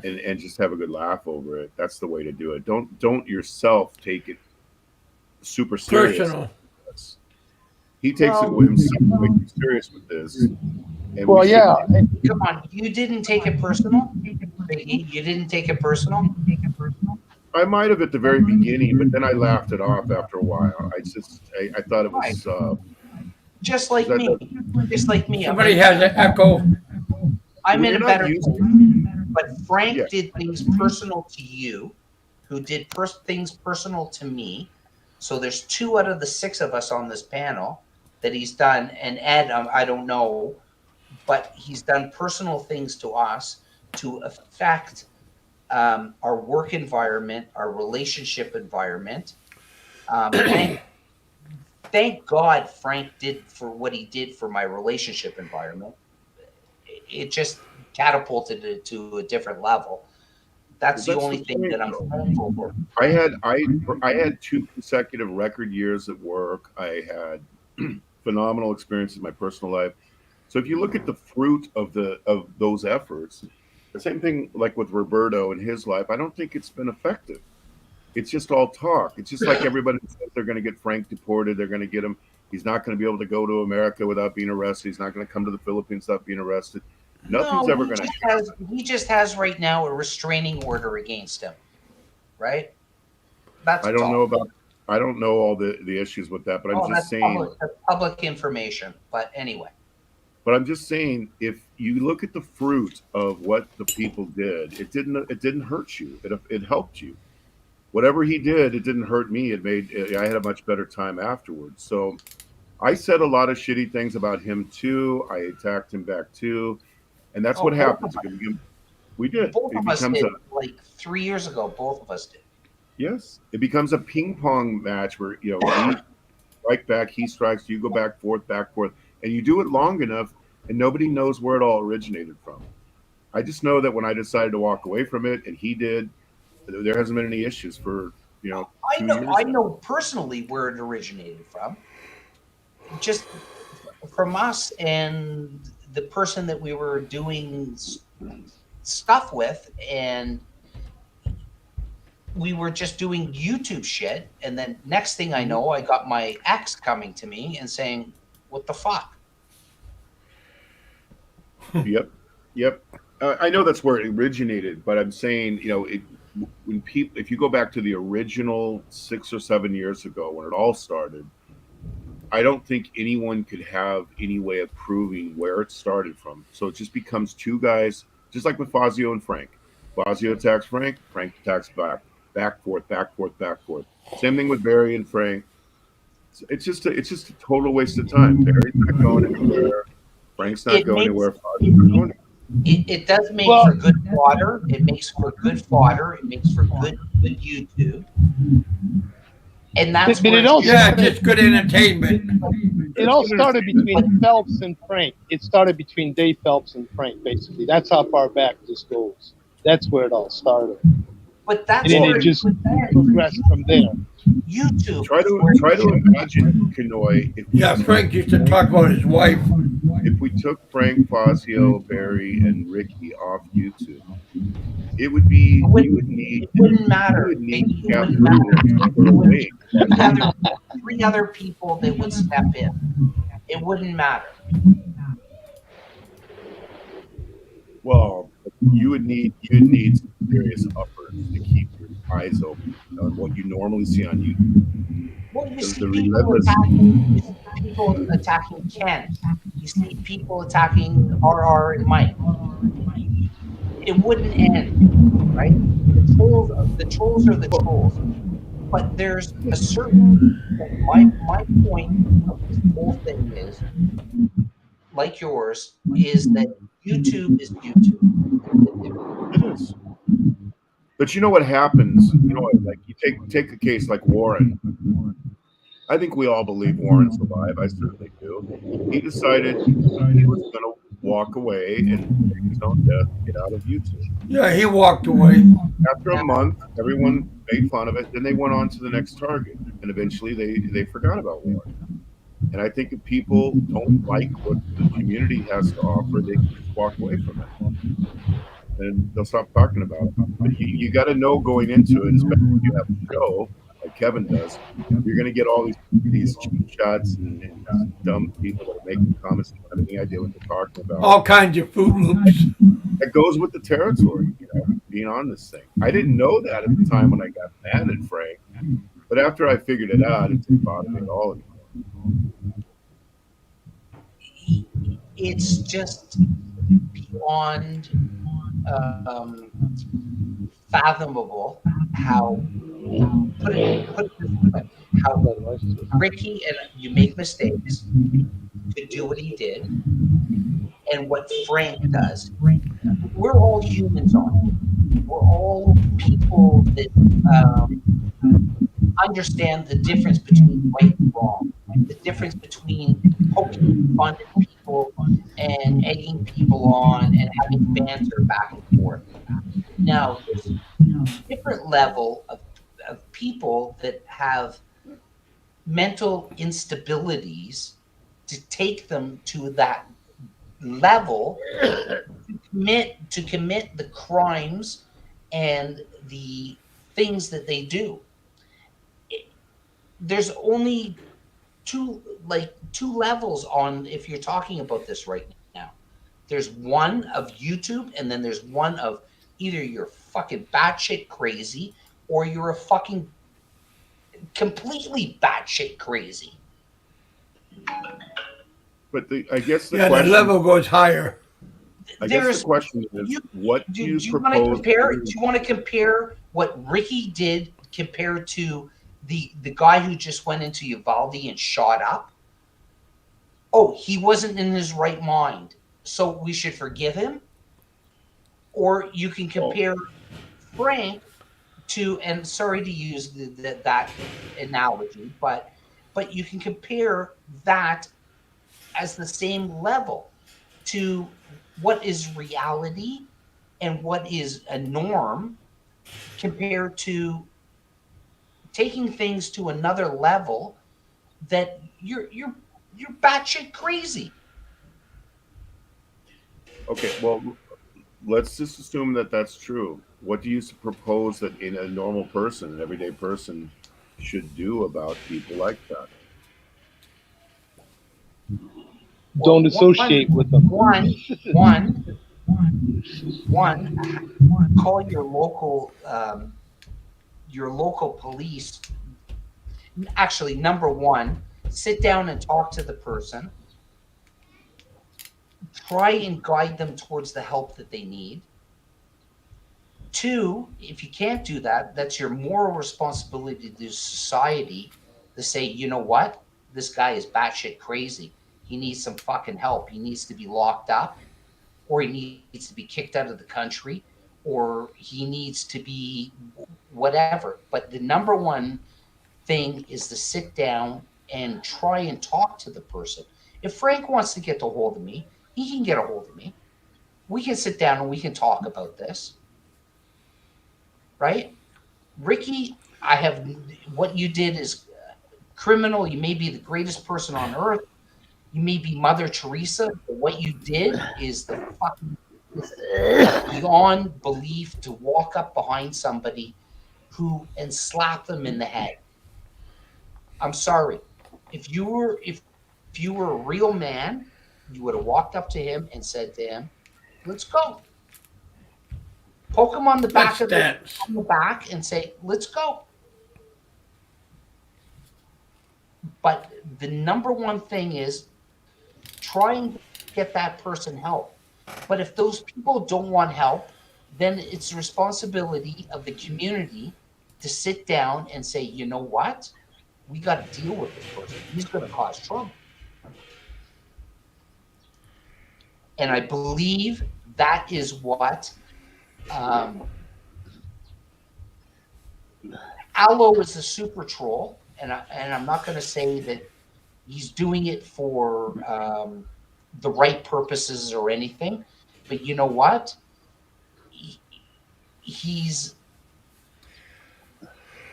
and just have a good laugh over it, that's the way to do it. Don't yourself take it super serious. Personal. He takes it with himself like he's serious with this. And Well, yeah. Come on, you didn't take it personal? Biggie, you didn't take it personal? I might have at the very beginning, but then I laughed it off after a while. I thought it was just like me. Just like me. Somebody has an echo. I'm in a You're not better used to place. But Frank Yeah. did things personal to you, who did things personal to me. So there's 2 out of the 6 of us on this panel that he's done. And Ed, I don't know, but he's done personal things to us to affect our work environment, our relationship environment. Thank God Frank did for what he did for my relationship environment. It just catapulted it to a different level. That's the only thing that I'm thankful for. I had 2 consecutive record years at work. I had phenomenal experiences in my personal life. So if you look at the fruit of those efforts, the same thing like with Roberto and his life, I don't think it's been effective. It's just all talk. It's just like everybody says they're going to get Frank deported. They're going to get him. He's not going to be able to go to America without being arrested. He's not going to come to the Philippines without being arrested. Nothing's ever going to happen. He just has right now a restraining order against him, right? That's I don't know all the issues with that, but I'm just saying. Public information. But anyway. But I'm just saying, if you look at the fruit of what the people did, it didn't hurt you. It helped you. Whatever he did, it didn't hurt me. I had a much better time afterwards. So I said a lot of shitty things about him too. I attacked him back too. And that's what happens. We did. Both of us did, like 3 years ago. Both of us did. Yes. It becomes a ping pong match where, you strike back, he strikes, you go back, forth, and you do it long enough, and nobody knows where it all originated from. I just know that when I decided to walk away from it, and he did, there hasn't been any issues for, 2 years. I know personally where it originated from. Just from us and the person that we were doing stuff with, and we were just doing YouTube shit. And then next thing I know, I got my ex coming to me and saying, "What the fuck?" Yep, yep. I know that's where it originated, but I'm saying, when people, if you go back to the original 6 or 7 years ago when it all started, I don't think anyone could have any way of proving where it started from. So it just becomes two guys, just like with Fazio and Frank. Fazio attacks Frank, Frank attacks back, back forth, back forth, back forth. Same thing with Barry and Frank. It's just a total waste of time. Barry's not going anywhere. Frank's not It going makes anywhere. Fazio's not going it does make Well, for good fodder. It makes for good fodder. It makes for good YouTube, and that's but where it it's all Yeah, started. just good entertainment. It It's all good started entertainment. between Phelps and Frank. It started between Dave Phelps and Frank, basically. That's how far back this goes. That's where it all started, but and that's then where it it just progressed from there. YouTube Try is to where try to imagine, Kanoy, Yeah, Frank used to talk about his wife. if we took Frank, Fazio, Barry, and Ricky off YouTube, it would be it wouldn't you matter. would need Maybe it wouldn't Cameroon matter. to It put would away. be three other people that would step in. It wouldn't matter. Well, you'd need some serious uppers to keep your eyes open on what you normally see on YouTube. Well, you The, see the people relentless attacking. You see people attacking Ken. You see people attacking RR and Mike. It wouldn't end, right? The trolls are the trolls. But there's a certain. My point of this whole thing is, like yours, is that YouTube is YouTube. it is. But you know what happens? You know what? Like you take a case like Warren. I think we all believe Warren's alive. I certainly do. He decided he was going to walk away and take his own death, get out of YouTube. Yeah, he walked away. After a month, everyone made fun of it. Then they went on to the next target, and eventually they forgot about Warren. And I think if people don't like what the community has to offer, they can just walk away from it, and they'll stop talking about it. But you got to know going into it, especially if you have a show like Kevin does, you're going to get all these cheap shots and dumb people that are making comments that don't have any idea what they're talking about. All kinds of Fruit Loops. That goes with the territory, being on this thing. I didn't know that at the time when I got mad at Frank, but after I figured it out, it didn't bother me at all anymore. It's just beyond fathomable how put it this way, how Ricky, and you make mistakes, to do what he did and what Frank does. We're all humans on it. We're all people that understand the difference between right and wrong, the difference between poking fun at people and egging people on and having banter back and forth. Now, there's a different level of people that have mental instabilities to take them to that level to commit the crimes and the things that they do. There's only two levels on if you're talking about this right now. There's one of YouTube, and then there's one of either you're fucking batshit crazy or you're a fucking completely batshit crazy. But I guess the Yeah, the question, level goes higher. I guess There's the question is, what do you want to propose? compare? Do you want to compare what Ricky did compared to the guy who just went into Uvalde and shot up? Oh, he wasn't in his right mind, so we should forgive him. Or you can compare Frank to, and sorry to use that analogy, but you can compare that as the same level to what is reality and what is a norm compared to taking things to another level that you're batshit crazy. Okay, well, let's just assume that that's true. What do you propose that in a normal person, an everyday person, should do about people like that? Don't associate with them. One, call your local police. Actually, number one, sit down and talk to the person. Try and guide them towards the help that they need. Two, if you can't do that, that's your moral responsibility to society to say, you know what? This guy is batshit crazy. He needs some fucking help. He needs to be locked up, or he needs to be kicked out of the country, or he needs to be whatever. But the number one thing is to sit down and try and talk to the person. If Frank wants to get a hold of me, he can get a hold of me. We can sit down and we can talk about this. Right? Ricky, what you did is criminal. You may be the greatest person on earth. You may be Mother Teresa, but what you did is the fucking beyond belief to walk up behind somebody and slap them in the head. I'm sorry. If you were a real man, you would have walked up to him and said to him, "Let's go." Poke him on the back and say, "Let's go." But the number one thing is try and get that person help. But if those people don't want help, then it's the responsibility of the community to sit down and say, you know what? We got to deal with this person. He's going to cause trouble. And I believe that is what Allo is a super troll, and I'm not going to say that he's doing it for the right purposes or anything, but you know what? He's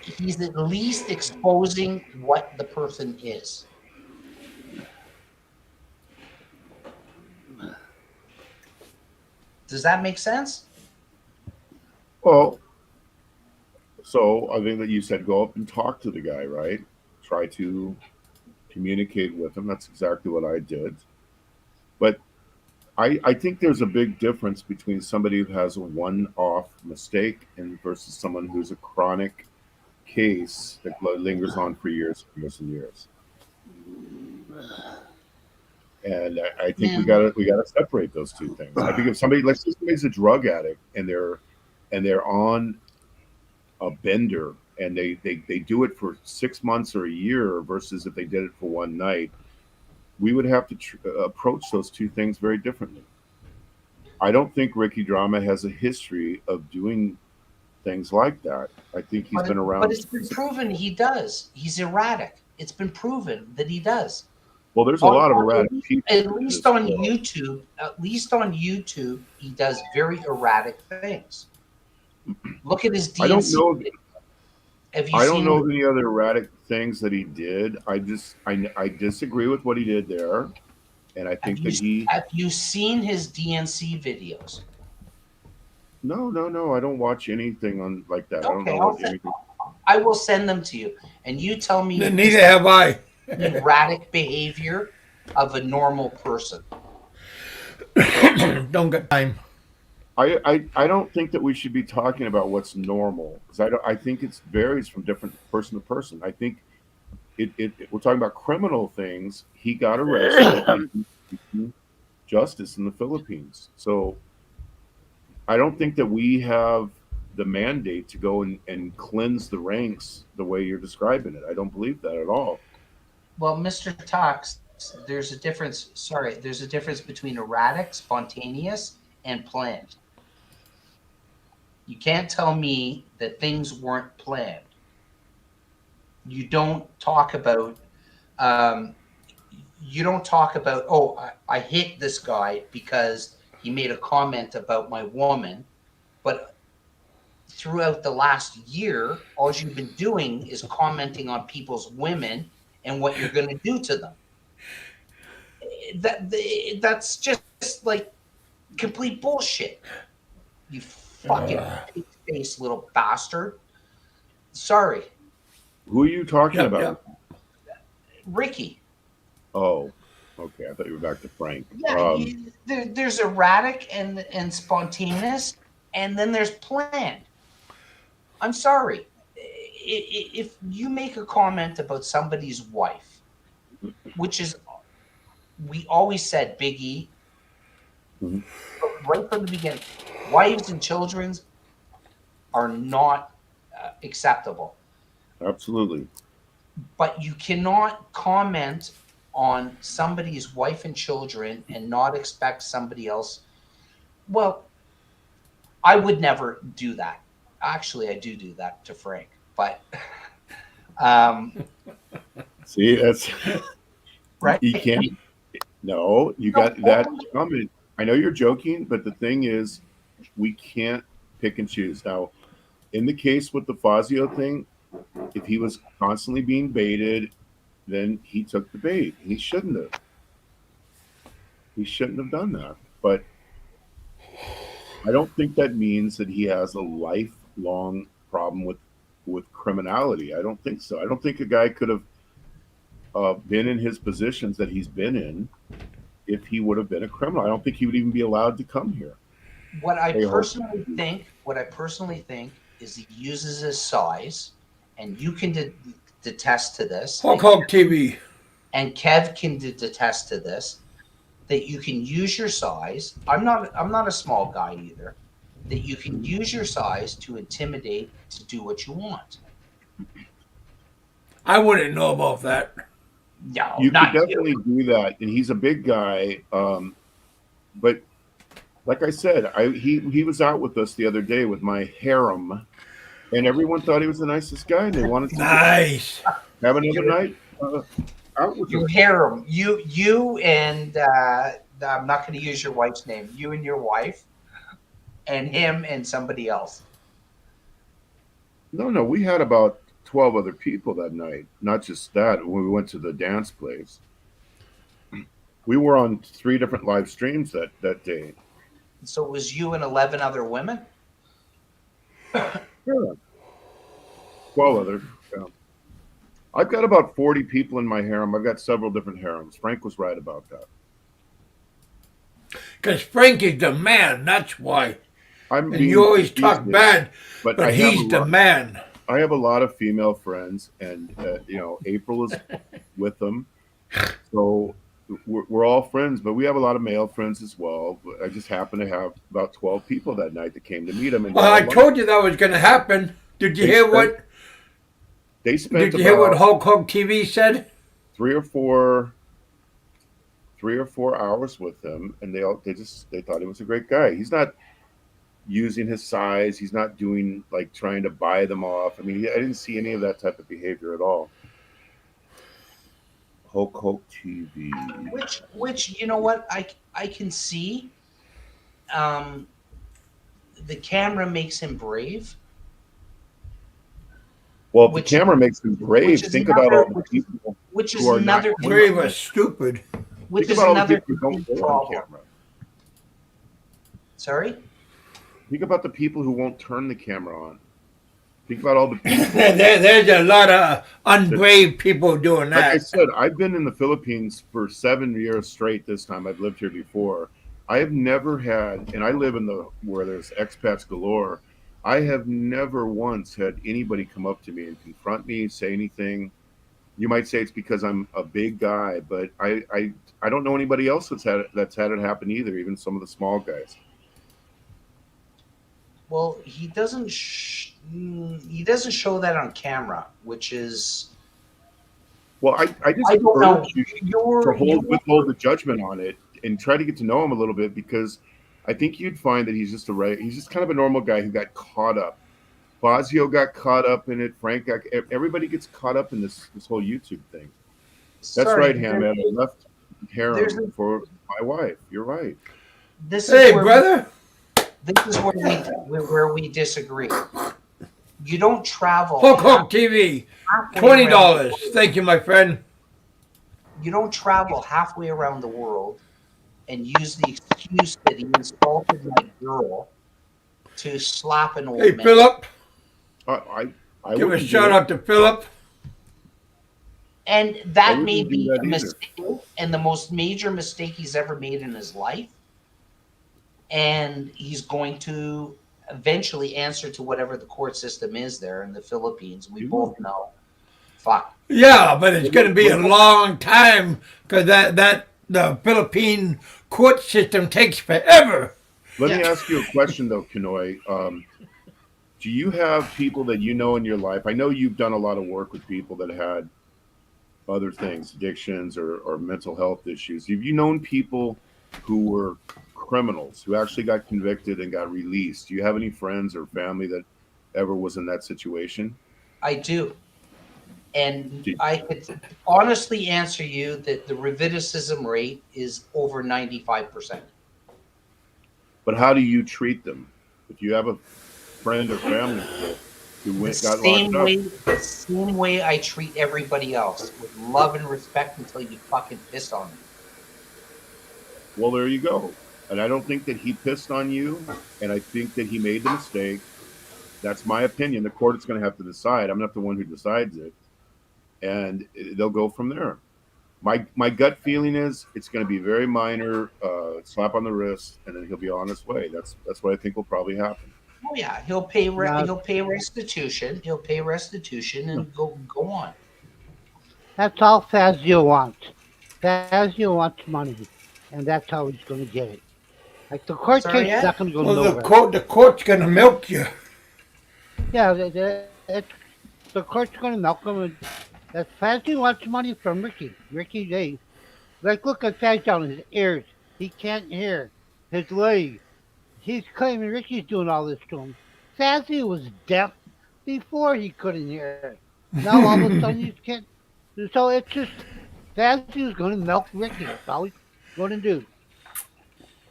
at least exposing what the person is. Does that make sense? Well, so I think that you said go up and talk to the guy, right? Try to communicate with him. That's exactly what I did. But I think there's a big difference between somebody who has a one-off mistake and versus someone who's a chronic case that lingers on for years and years and years. And I think we gotta separate those two things. I think if let's say somebody's a drug addict and they're on a bender and they do it for 6 months or a year versus if they did it for one night, we would have to approach those two things very differently. I don't think Ricky Drama has a history of doing things like that. I think he's been around. But it's been proven he does. He's erratic. It's been proven that he does. Well, there's a lot of erratic people. At least on YouTube, he does very erratic things. Look at his DNC. I don't know any other erratic things that he did. I disagree with what he did there, and I think Have you seen his DNC videos? No. I don't watch anything on like that. Okay, I don't know what anything. I will send them to you, and you tell me. Neither have I. Erratic behavior of a normal person. Don't get time. I don't think that we should be talking about what's normal because I think it varies from different person to person. I think we're talking about criminal things. He got arrested and justice in the Philippines. So I don't think that we have the mandate to go and cleanse the ranks the way you're describing it. I don't believe that at all. Well, Mr. Tox, there's a difference. Sorry, there's a difference between erratic, spontaneous, and planned. You can't tell me that things weren't planned. You don't talk about. Oh, I hit this guy because he made a comment about my woman, but throughout the last year, all you've been doing is commenting on people's women and what you're going to do to them. That's just like complete bullshit. You fucking pig-faced little bastard. Sorry. Who are you talking about? Ricky. Oh. Okay, I thought you were back to Frank. Yeah, there's erratic and spontaneous, and then there's planned. I'm sorry. If you make a comment about somebody's wife, which is, we always said, Big E, Mhm. right from the beginning, wives and children's are not acceptable. Absolutely. But you cannot comment on somebody's wife and children and not expect somebody else. Well, I would never do that. Actually, I do that to Frank, but um, See, that's right? you can't. No, you No, got that comment. I know you're joking, but the thing is, we can't pick and choose. Now, in the case with the Fazio thing, if he was constantly being baited, then he took the bait. He shouldn't have. He shouldn't have done that. But I don't think that means that he has a lifelong problem with criminality. I don't think so. I don't think a guy could have been in his positions that he's been in if he would have been a criminal. I don't think he would even be allowed to come here. What I Hey, personally think is he uses his size, and you can detest to this, Hog Hog TV. and Kev can detest to this, that you can use your size. I'm not a small guy either. That you can use your size to intimidate to do what you want. I wouldn't know about that. No, you could not definitely you. do that, and he's a big guy. But like I said, he was out with us the other day with my harem, and everyone thought he was the nicest guy, and they wanted to Nice. have another night out with You him. hear him. You and I'm not going to use your wife's name. You and your wife, and him and somebody else. No, we had about 12 other people that night. Not just that. When we went to the dance place, we were on 3 different live streams that day. So it was you and 11 other women. Yeah, 12 others. Yeah. I've got about 40 people in my harem. I've got several different harems. Frank was right about that. Because Frank is the man, that's why. I'm And being you always talk facetious, bad, but but he's the man. I have a lot of female friends, and April is with them, so we're all friends. But we have a lot of male friends as well. I just happened to have about 12 people that night that came to meet him. And Well, I told you that was going to happen. Did you hear what? They spent Did you hear what about Hulk Hog TV said? 3 or 4 hours with him, and they thought he was a great guy. He's not using his size. He's not doing like trying to buy them off. I mean, I didn't see any of that type of behavior at all. Hulk TV. Which you know what I can see. The camera makes him brave. Well, if the camera makes him brave, think about all the people which is who are another not Brave or stupid. which think is about all the another people who don't go on problem. camera. Sorry? Think about the people who won't turn the camera on. Think about all the people. There's a lot of unbrave people doing Like I that. said, I've been in the Philippines for 7 years straight this time. I've lived here before. I have never had, and I live in where there's expats galore. I have never once had anybody come up to me and confront me, say anything. You might say it's because I'm a big guy, but I don't know anybody else that's had it happen either, even some of the small guys. Well, he doesn't show that on camera, which is Well, I just I don't know. urge you to withhold the judgment on it and try to get to know him a little bit, because I think you'd find that he's just kind of a normal guy who got caught up. Fazio got caught up in it. Frank everybody gets caught up in this whole YouTube thing. That's right, Hammond. I left harem for my wife. You're right. Hey, brother. This is where we disagree. You don't travel. Hulk Hog TV. $20. Thank you, my friend. You don't travel halfway around the world and use the excuse that he insulted my girl to slap an old Hey, man. Philip. I Give a shout out to Philip. And I that wouldn't may do be that a either. mistake and the most major mistake he's ever made in his life. And he's going to eventually answer to whatever the court system is there in the Philippines. We He will. both know. Fuck. Yeah, but it's going to be a Well, long time because the Philippine court system takes forever. let me Yeah. ask you a question though, Kanoy. Do you have people that you know in your life? I know you've done a lot of work with people that had other things, addictions or mental health issues. Have you known people who were criminals who actually got convicted and got released? Do you have any friends or family that ever was in that situation? I do. And Did- I could honestly answer you that the recidivism rate is over 95%. But how do you treat them? If you have a friend or family member who The got locked up, same way I treat everybody else, with love and respect until you fucking piss on me. well, there you go. And I don't think that he pissed on you, and I think that he made the mistake. That's my opinion. The court is going to have to decide. I'm not the one who decides it, and they'll go from there. My gut feeling is it's going to be very minor, slap on the wrist, and then he'll be on his way. That's what I think will probably happen. Oh yeah, Now, he'll pay restitution. He'll pay restitution and go on. that's all Fazio wants. Fazio wants money, and that's how he's going to get it. Like the court Sorry, case is Ed? not going to go Well, nowhere. the court's going to milk you. Yeah, the court's going to milk him. And that Fazio wants money from Ricky. Ricky, they like look at Fazio on his ears. He can't hear. His leg. He's claiming Ricky's doing all this to him. Fazio was deaf before he couldn't hear. Now all of a sudden he can't. So it's just Fazio's going to milk Ricky. That's all he's going to do.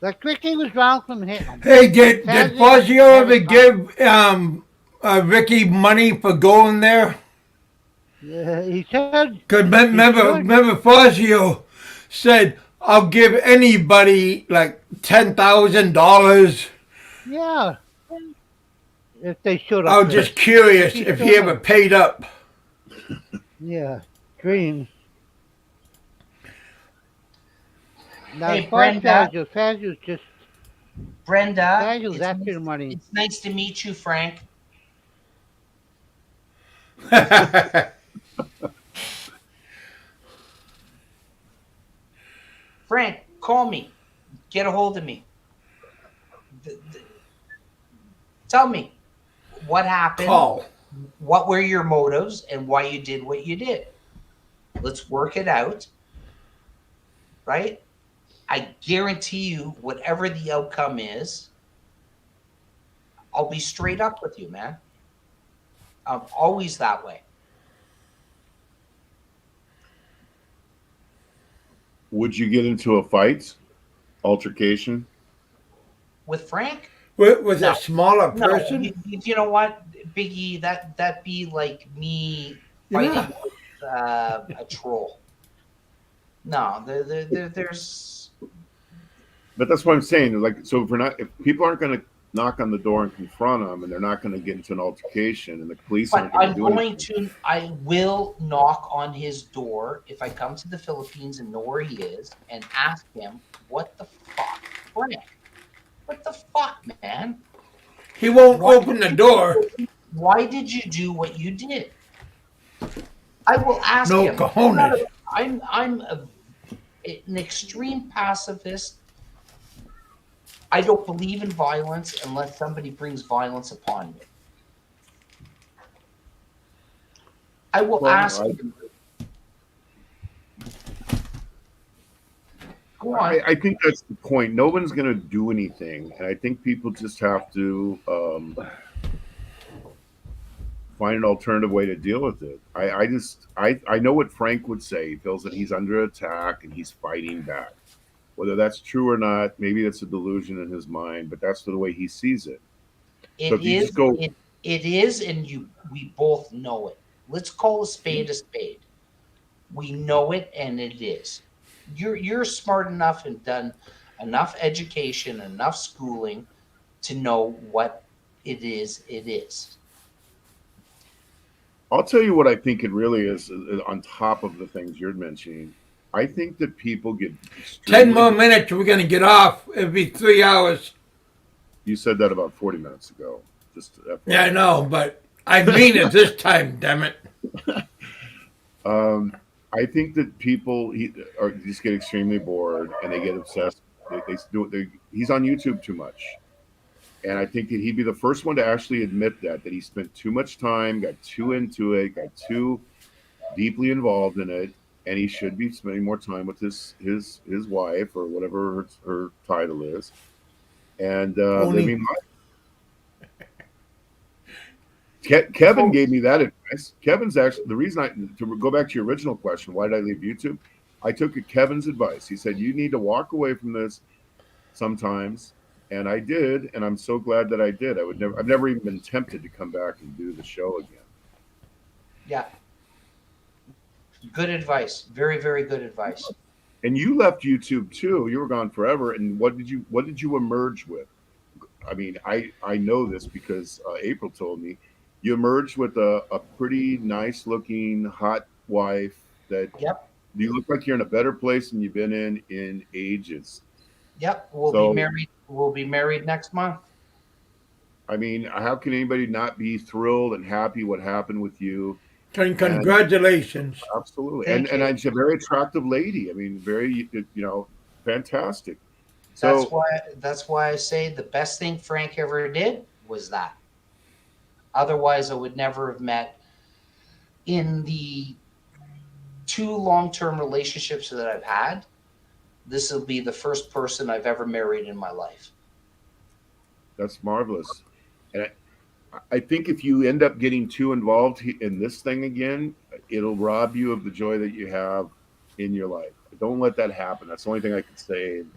Like Ricky was wrong from hitting him. Hey, did Fazio Fazio had ever a problem. give Ricky money for going there? He said Because he should. remember Fazio said, I'll give anybody like $10,000. Yeah, if they showed I up was there. just curious He if showed he ever up. paid up. Yeah, dreams. Now Hey, as far as Brenda. Fazio's just Brenda, Fazio's after the money. it's nice to meet you, Frank. Frank, call me. Get a hold of me. Tell me what happened. Call. What were your motives and why you did what you did? Let's work it out. Right? I guarantee you, whatever the outcome is, I'll be straight up with you, man. I'm always that way. Would you get into a fight, altercation? With Frank? With No. a smaller No, person? you know what, Biggie? That be like me fighting Yeah. with a troll. No, there's But that's what I'm saying. Like, so if people aren't going to knock on the door and confront them, and they're not going to get into an altercation, and the police But aren't going to I'm do going anything. I will knock on his door if I come to the Philippines and know where he is and ask him, what the fuck, Frank? What the fuck, man? He won't open the door. Why did you do what you did? I will ask No him. cojones. I'm an extreme pacifist. I don't believe in violence unless somebody brings violence upon me. I will ask him. Go on. I think that's the point. No one's going to do anything, and I think people just have to find an alternative way to deal with it. I know what Frank would say. He feels that he's under attack and he's fighting back. Whether that's true or not, maybe that's a delusion in his mind, but that's the way he sees it. So if you just go, it is, and we both know it. Let's call a spade a spade. We know it, and it is. You're smart enough and done enough education, enough schooling to know what it is. It is. I'll tell you what I think it really is on top of the things you're mentioning. I think that people get 10 more extremely. minutes, we're going to get off. It'll be 3 hours. You said that about 40 minutes ago. Just Yeah, I FYI. know, but I mean it this time, damn it. I think that people just get extremely bored and they get obsessed. They do it. He's on YouTube too much, and I think that he'd be the first one to actually admit that he spent too much time, got too into it, got too deeply involved in it, and he should be spending more time with his wife or whatever her title is, and Pony. living life. Kevin gave me that advice. Kevin's actually the reason to go back to your original question, why did I leave YouTube? I took Kevin's advice. He said you need to walk away from this sometimes, and I did, and I'm so glad that I did. I've never even been tempted to come back and do the show again. Yeah. Good advice. Very, very good advice. And you left YouTube too. You were gone forever. And what did you emerge with? I mean, I know this because April told me you emerged with a pretty nice looking hot wife that Yep. you look like you're in a better place than you've been in ages. Yep. We'll So, be married. We'll be married next month. I mean, how can anybody not be thrilled and happy what happened with you? And Congratulations. absolutely, Thank and you. she's a very attractive lady. I mean, very fantastic. That's So why. That's why I say the best thing Frank ever did was that. Otherwise, I would never have met. In the 2 long-term relationships that I've had, this will be the first person I've ever married in my life. that's marvelous. And I think if you end up getting too involved in this thing again, it'll rob you of the joy that you have in your life. Don't let that happen. That's the only thing I can say in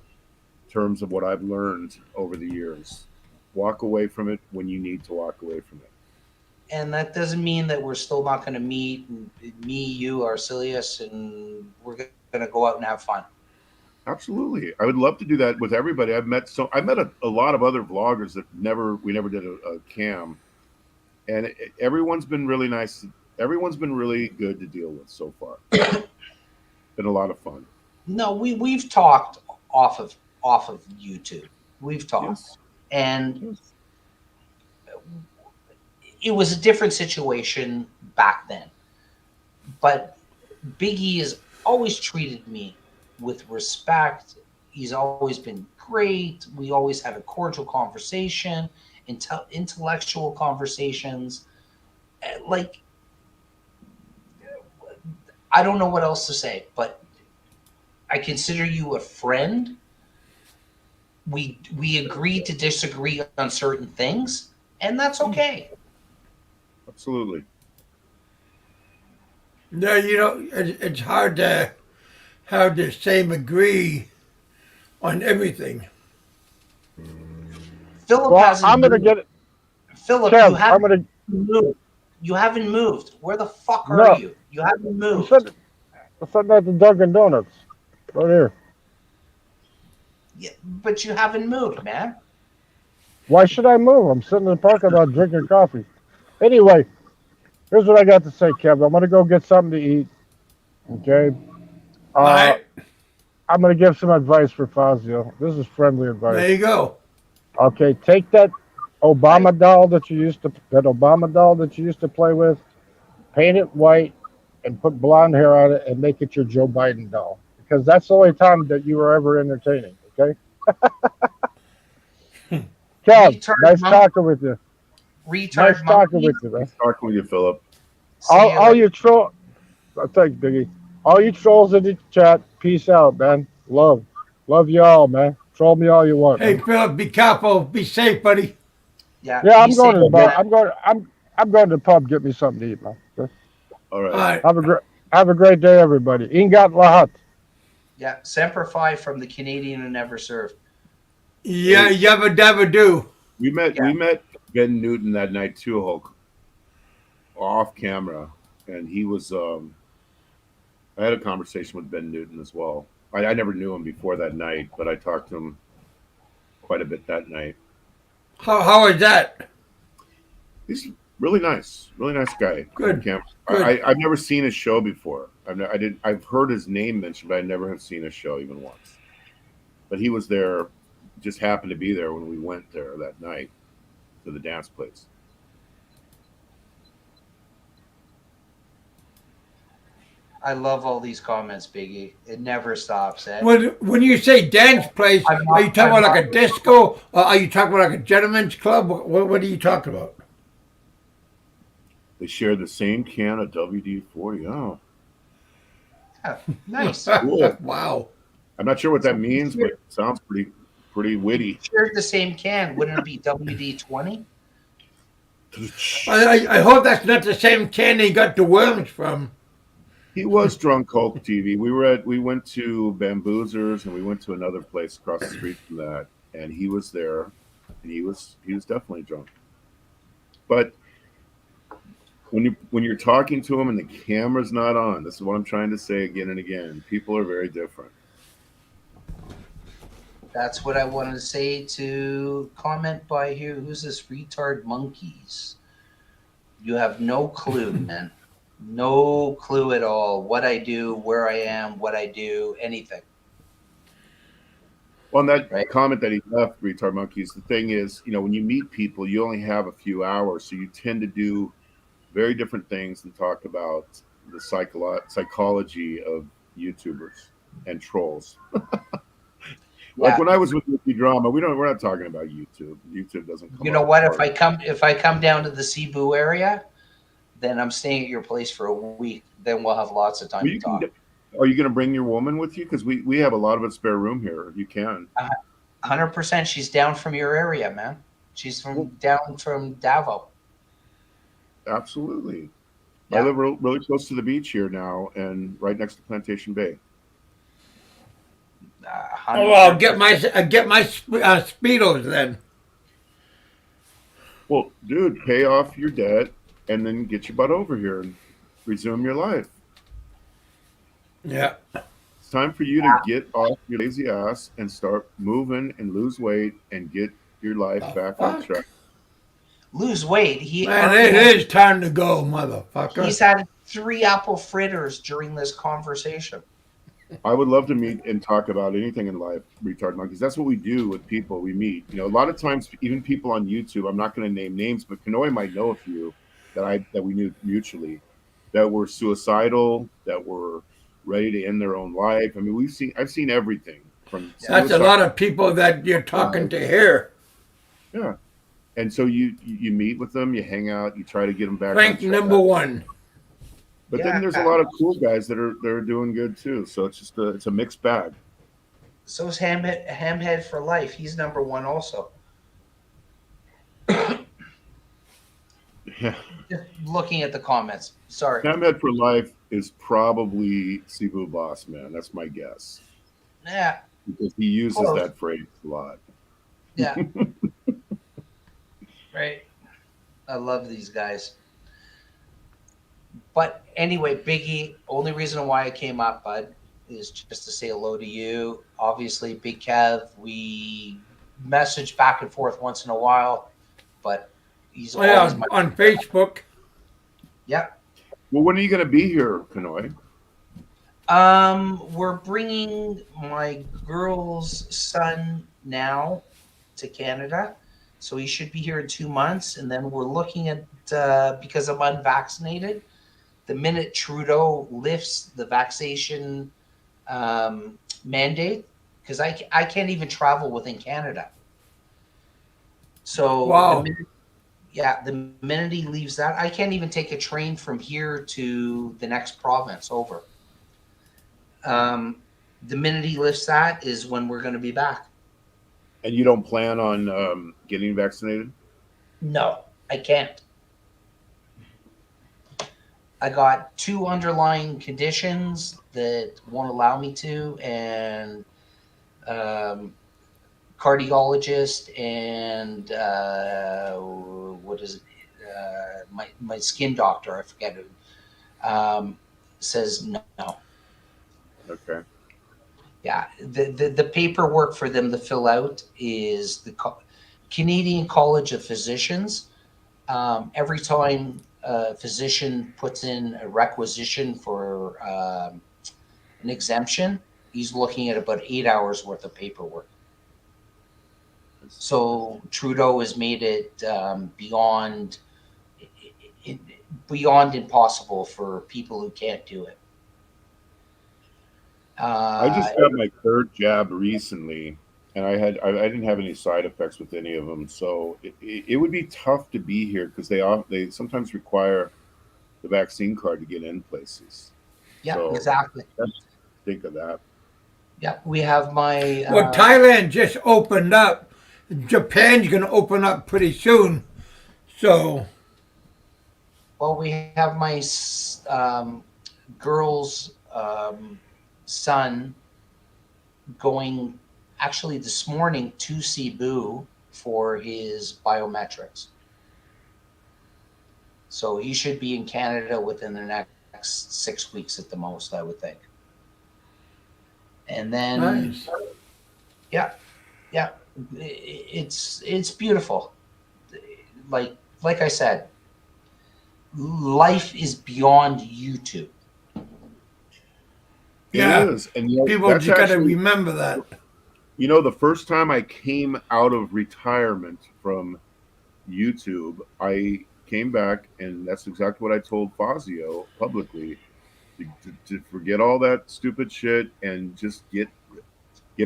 terms of what I've learned over the years. Walk away from it when you need to walk away from it. And that doesn't mean that we're still not going to meet. Me, you, Arcelius, and we're going to go out and have fun. Absolutely. I would love to do that with everybody. I met a lot of other vloggers that we never did a cam, and everyone's been really nice. Everyone's been really good to deal with so far. Been a lot of fun. No, we've talked off of YouTube. We've talked, Yes. and Yes. it was a different situation back then. But Biggie has always treated me with respect. He's always been great. We always had a cordial conversation, intellectual conversations. Like, I don't know what else to say, but I consider you a friend. We agreed to disagree on certain things, and that's okay. Absolutely. No, it's hard to same agree on everything. Philip Well, hasn't I'm gonna moved. get it. Philip, Kev, you I'm haven't gonna. moved. You haven't moved. Where the fuck are No, you? You haven't I'm moved. sitting at the Dunkin' Donuts right here. Yeah, but you haven't moved, man. Why should I move? I'm sitting in the parking lot drinking coffee. Anyway, here's what I got to say, Kev. I'm gonna go get something to eat. Okay. All Uh, right, I'm gonna give some advice for Fazio. This is friendly advice. there you go. Okay, take that Obama doll that you used to play with, paint it white, and put blonde hair on it, and make it your Joe Biden doll. Because that's the only time that you were ever entertaining. Okay, Kev, Retard nice monkey. talking with you. Nice Retard talking monkey. with you, man. Talking with you, Philip. See you All later. you troll, thanks, Biggie. All you trolls in the chat, peace out, man. Love you all, man. Troll me all you want. Hey, Man. Philip, be careful. Be safe, buddy. Yeah, be I'm going safe, to the bar. man. I'm going to the pub. Get me something to eat, man. Okay? All All right. right. Have a great day, everybody. Ingat lahat. Yeah, Semper Fi from the Canadian who never served. Yeah, yabba dabba do. We met Yeah. Ben Newton that night too, Hulk, off camera, and he was. I had a conversation with Ben Newton as well. I never knew him before that night, but I talked to him quite a bit that night. How is that? He's Really nice guy. Good, Camp. good. I've never seen his show before. I've heard his name mentioned, but I never have seen his show even once. But he was there, just happened to be there when we went there that night to the dance place. I love all these comments, Biggie. It never stops. Eh? When you say dance place, I'm are not. you talking I'm about not. like a disco? Are you talking about like a gentleman's club? What are you talking about? They shared the same can of WD-40. Oh, Yeah, nice. cool. Wow. I'm not sure what So that we means, but it sounds pretty witty. shared the same can. Wouldn't it be WD-20? I hope that's not the same can he got the worms from. He was drunk Hulk TV. We went to Bamboozers and we went to another place across the street from that, and he was there, and he was definitely drunk. But when you're talking to him and the camera's not on, this is what I'm trying to say again and again. People are very different. That's what I wanted to say to comment by here. Who's this retard monkeys? You have no clue, man. No clue at all. What I do, where I am, what I do, anything. On that Right? comment that he left, retard monkeys, the thing is, when you meet people, you only have a few hours, so you tend to do very different things and talk about the psychology of YouTubers and trolls. Like Yeah. when I was with Wiki Drama, we're not talking about YouTube. YouTube doesn't come You know up what? hard. If I come down to the Cebu area, then I'm staying at your place for a week. Then we'll have lots of time Well, to talk. are you going to bring your woman with you? Because we have a lot of a spare room here. You can. 100%. She's down from your area, man. She's down from Davao. Absolutely. Yeah. I live really close to the beach here now, and right next to Plantation Bay. Oh, I'll get my speedos then. Well, dude, pay off your debt and then get your butt over here and resume your life. Yeah. It's time for you to get off your lazy ass and start moving and lose weight and get your life back on Fuck. track. Lose weight. Man, it is time to go, motherfucker. He's had 3 apple fritters during this conversation. I would love to meet and talk about anything in life, retard monkeys. That's what we do with people we meet. A lot of times, even people on YouTube. I'm not going to name names, but Kanoe might know a few that we knew mutually that were suicidal, that were ready to end their own life. I mean, I've seen everything from. That's a lot of people that you're talking to here. Yeah, and so you meet with them, you hang out, you try to get them back. Rank number 1. But then there's a lot of cool guys that are doing good too. So it's just it's a mixed bag. So is Hamhead for life. He's number 1 also. Yeah. Just looking at the comments. Sorry. Hamhead for life is probably Cebu Boss Man. That's my guess. Yeah. Because he uses Close. that phrase a lot. Yeah. Right. I love these guys. But anyway, Biggie, only reason why I came up, bud, is just to say hello to you. Obviously, BigKev, we message back and forth once in a while, but he's always on Facebook. Yeah. Well, when are you going to be here, Kanoe? We're bringing my girl's son now to Canada, so he should be here in 2 months, and then we're looking at because I'm unvaccinated. The minute Trudeau lifts the vaccination mandate, because I can't even travel within Canada. So wow. The minute he leaves that, I can't even take a train from here to the next province over. The minute he lifts that is when we're going to be back. And you don't plan on getting vaccinated? No, I can't. I got 2 underlying conditions that won't allow me to, and cardiologist and what is it? My skin doctor, I forget who, says no. Okay. Yeah, the paperwork for them to fill out is the Canadian College of Physicians every time a physician puts in a requisition for an exemption, he's looking at about 8 hours worth of paperwork. So Trudeau has made it beyond impossible for people who can't do it. I just got my third jab recently, and I didn't have any side effects with any of them. So it would be tough to be here because they sometimes require the vaccine card to get in places. Yeah, So exactly. think of that. Yeah, we have my. Well, Thailand just opened up. Japan's going to open up pretty soon. So. Well, we have my girl's son going actually this morning to Cebu for his biometrics. So he should be in Canada within the next 6 weeks at the most, I would think. And then, Nice. yeah, it's beautiful. Like I said, life is beyond YouTube. Yeah. It is. And you know, People that's just got to actually- remember that. You know, the first time I came out of retirement from YouTube, I came back, and that's exactly what I told Fazio publicly, to forget all that stupid shit and just get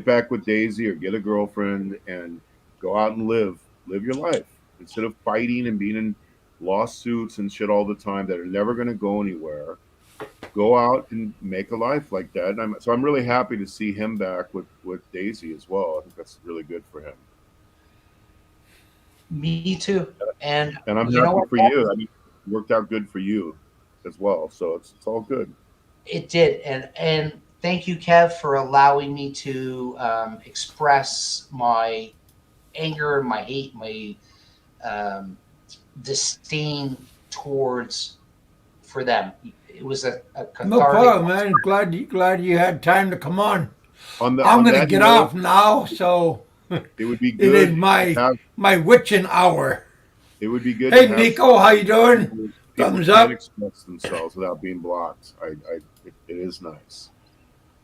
back with Daisy or get a girlfriend and go out and live your life instead of fighting and being in lawsuits and shit all the time that are never going to go anywhere. Go out and make a life like that. And I'm really happy to see him back with Daisy as well. I think that's really good for him. Me too. And I'm you know happy what, for you. I mean, it worked out good for you as well. So it's all good. It did, and thank you, Kev, for allowing me to express my anger, my hate, my disdain for them. It was a cathartic. No problem, man. Glad you had time to come on. On I'm going to that get note, off now, so It would be it good. is my witching hour. It would be good. Hey, to have Nico, how you doing? people Thumbs can up. express themselves without being blocked. It is nice.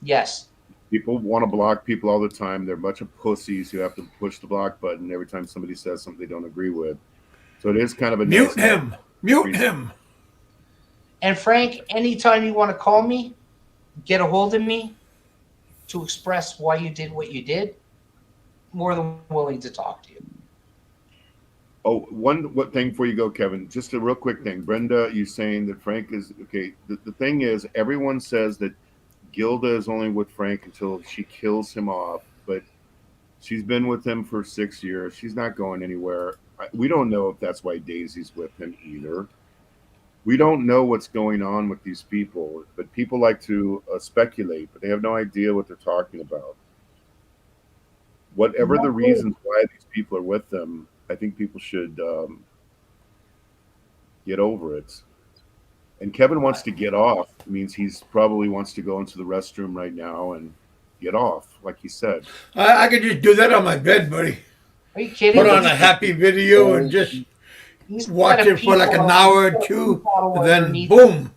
Yes. People want to block people all the time. They're a bunch of pussies who have to push the block button every time somebody says something they don't agree with. So it is kind of a Mute nice him. Mute him. And Frank, anytime you want to call me, get a hold of me to express why you did what you did, more than willing to talk to you. Oh, one thing before you go, Kevin, just a real quick thing. Brenda, you saying that Frank is okay. The thing is, everyone says that Gilda is only with Frank until she kills him off, but she's been with him for 6 years. She's not going anywhere. We don't know if that's why Daisy's with him either. We don't know what's going on with these people, but people like to speculate, but they have no idea what they're talking about. Whatever the reasons why these people are with them, I think people should get over it. And Kevin wants to get off. It means he's probably wants to go into the restroom right now and get off, like he said. I could just do that on my bed, buddy. Are you kidding? Put on a happy video and just He's watch got a it for like an pee hour or bottle- two, pee bottle and then underneath. boom.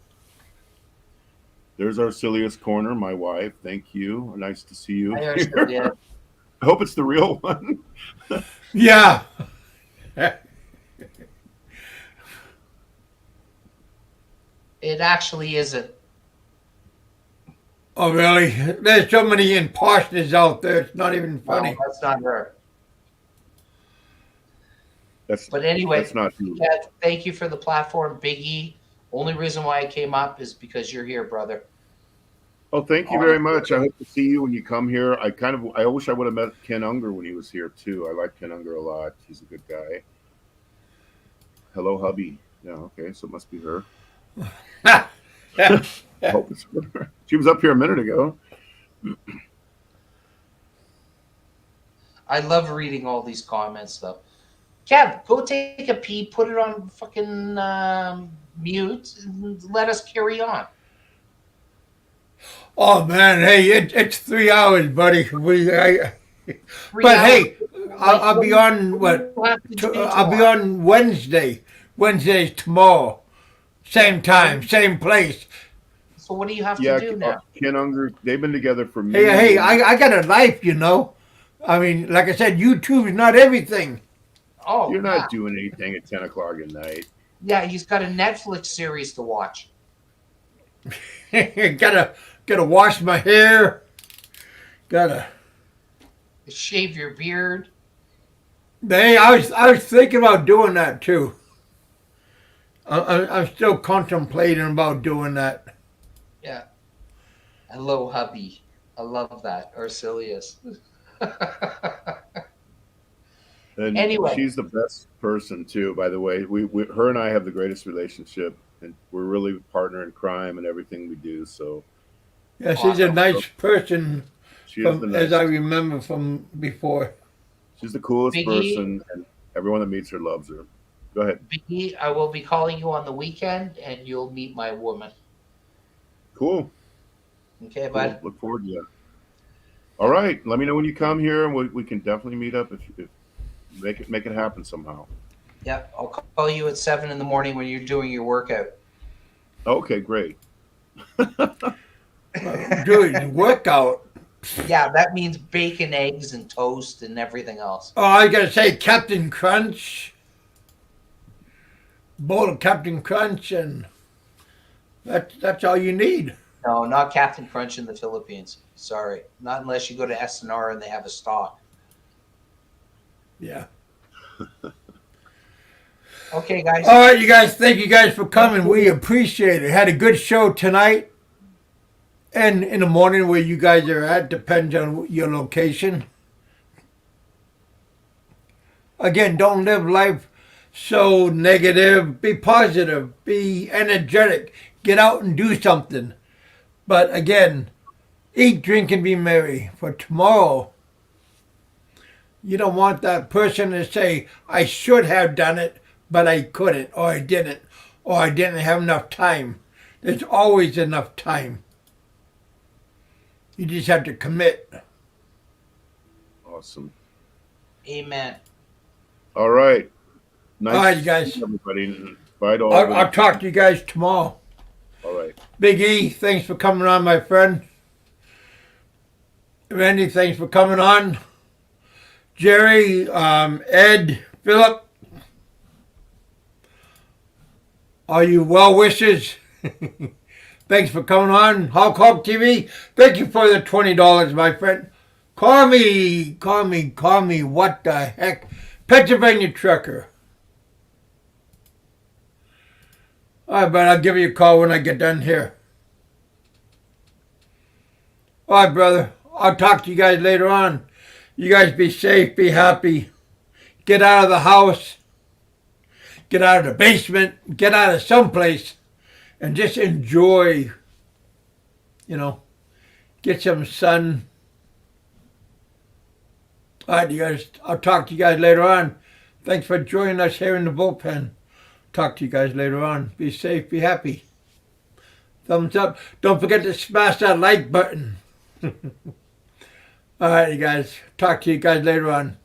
There's our silliest corner, my wife. Thank you. Nice to see you. I actually did. I hope it's the real one. Yeah. It actually isn't. Oh, really? There's so many imposters out there. It's not even funny. No, that's not her. That's But anyway, that's not you. Kev, thank you for the platform, Biggie. Only reason why I came up is because you're here, brother. Oh, thank you very much. I hope to see you when you come here. I wish I would have met Ken Unger when he was here too. I like Ken Unger a lot. He's a good guy. Hello, hubby. Yeah, okay, so it must be her. I hope it's her. She was up here a minute ago. I love reading all these comments, though. Kev, go take a pee, put it on fucking mute, and let us carry on. Oh man, hey, it's 3 hours, buddy. But hey, I'll be on what? I'll be on Wednesday Wednesday's tomorrow. Same time, same place. So what do you have Yeah, to do now? Ken Unger, they've been together for Hey, many hey, years. I got a life, you know. I mean, like I said, YouTube is not everything. Oh, You're yeah. not doing anything at 10 o'clock at night. Yeah, he's got a Netflix series to watch. gotta wash my hair. Gotta. Shave your beard. Hey, I was thinking about doing that too. I'm still contemplating about doing that. Yeah. Hello, hubby. I love that. Arcelius. And Anyway. she's the best person too, by the way. Her and I have the greatest relationship, and we're really a partner in crime and everything we do. So Yeah, she's a Awesome. nice person, she is the from, as I nicest. remember from before. She's the coolest Biggie. person, and everyone that meets her loves her. Go ahead. Biggie, I will be calling you on the weekend, and you'll meet my woman. Cool. Okay, Cool. bud? Look forward to that. All right. Let me know when you come here, and we can definitely meet up if make it happen somehow. Yeah, I'll call you at 7 in the morning when you're doing your workout. Okay, great. Doing workout. Yeah, that means bacon, eggs, and toast and everything else. Oh, I gotta say, Captain Crunch. Bowl of Captain Crunch, and that's all you need. No, not Captain Crunch in the Philippines. Sorry. Not unless you go to SNR and they have a stock. Yeah. Okay, guys. All right, you guys. Thank you guys for coming. We appreciate it. Had a good show tonight, and in the morning where you guys are at depends on your location. Again, don't live life so negative. Be positive. Be energetic. Get out and do something. But again, eat, drink, and be merry. For tomorrow, you don't want that person to say, I should have done it, but I couldn't, or I didn't, or I didn't have enough time. There's always enough time. You just have to commit. Awesome. Amen. All right. Nice All right, to you guys. see everybody. Bye to all. I'll talk to you guys tomorrow. All right. Big E, thanks for coming on, my friend. Randy, thanks for coming on. Jerry, Ed, Philip, all you well wishers, thanks for coming on. Hawk TV, thank you for the $20, my friend. Call me, what the heck? Pennsylvania Trucker. All right, but I'll give you a call when I get done here. All right, brother. I'll talk to you guys later on. You guys be safe, be happy. Get out of the house. Get out of the basement. Get out of someplace. And just enjoy, get some sun. All right, you guys. I'll talk to you guys later on. Thanks for joining us here in the bullpen. Talk to you guys later on. Be safe, be happy. Thumbs up. Don't forget to smash that like button. All right, you guys. Talk to you guys later on.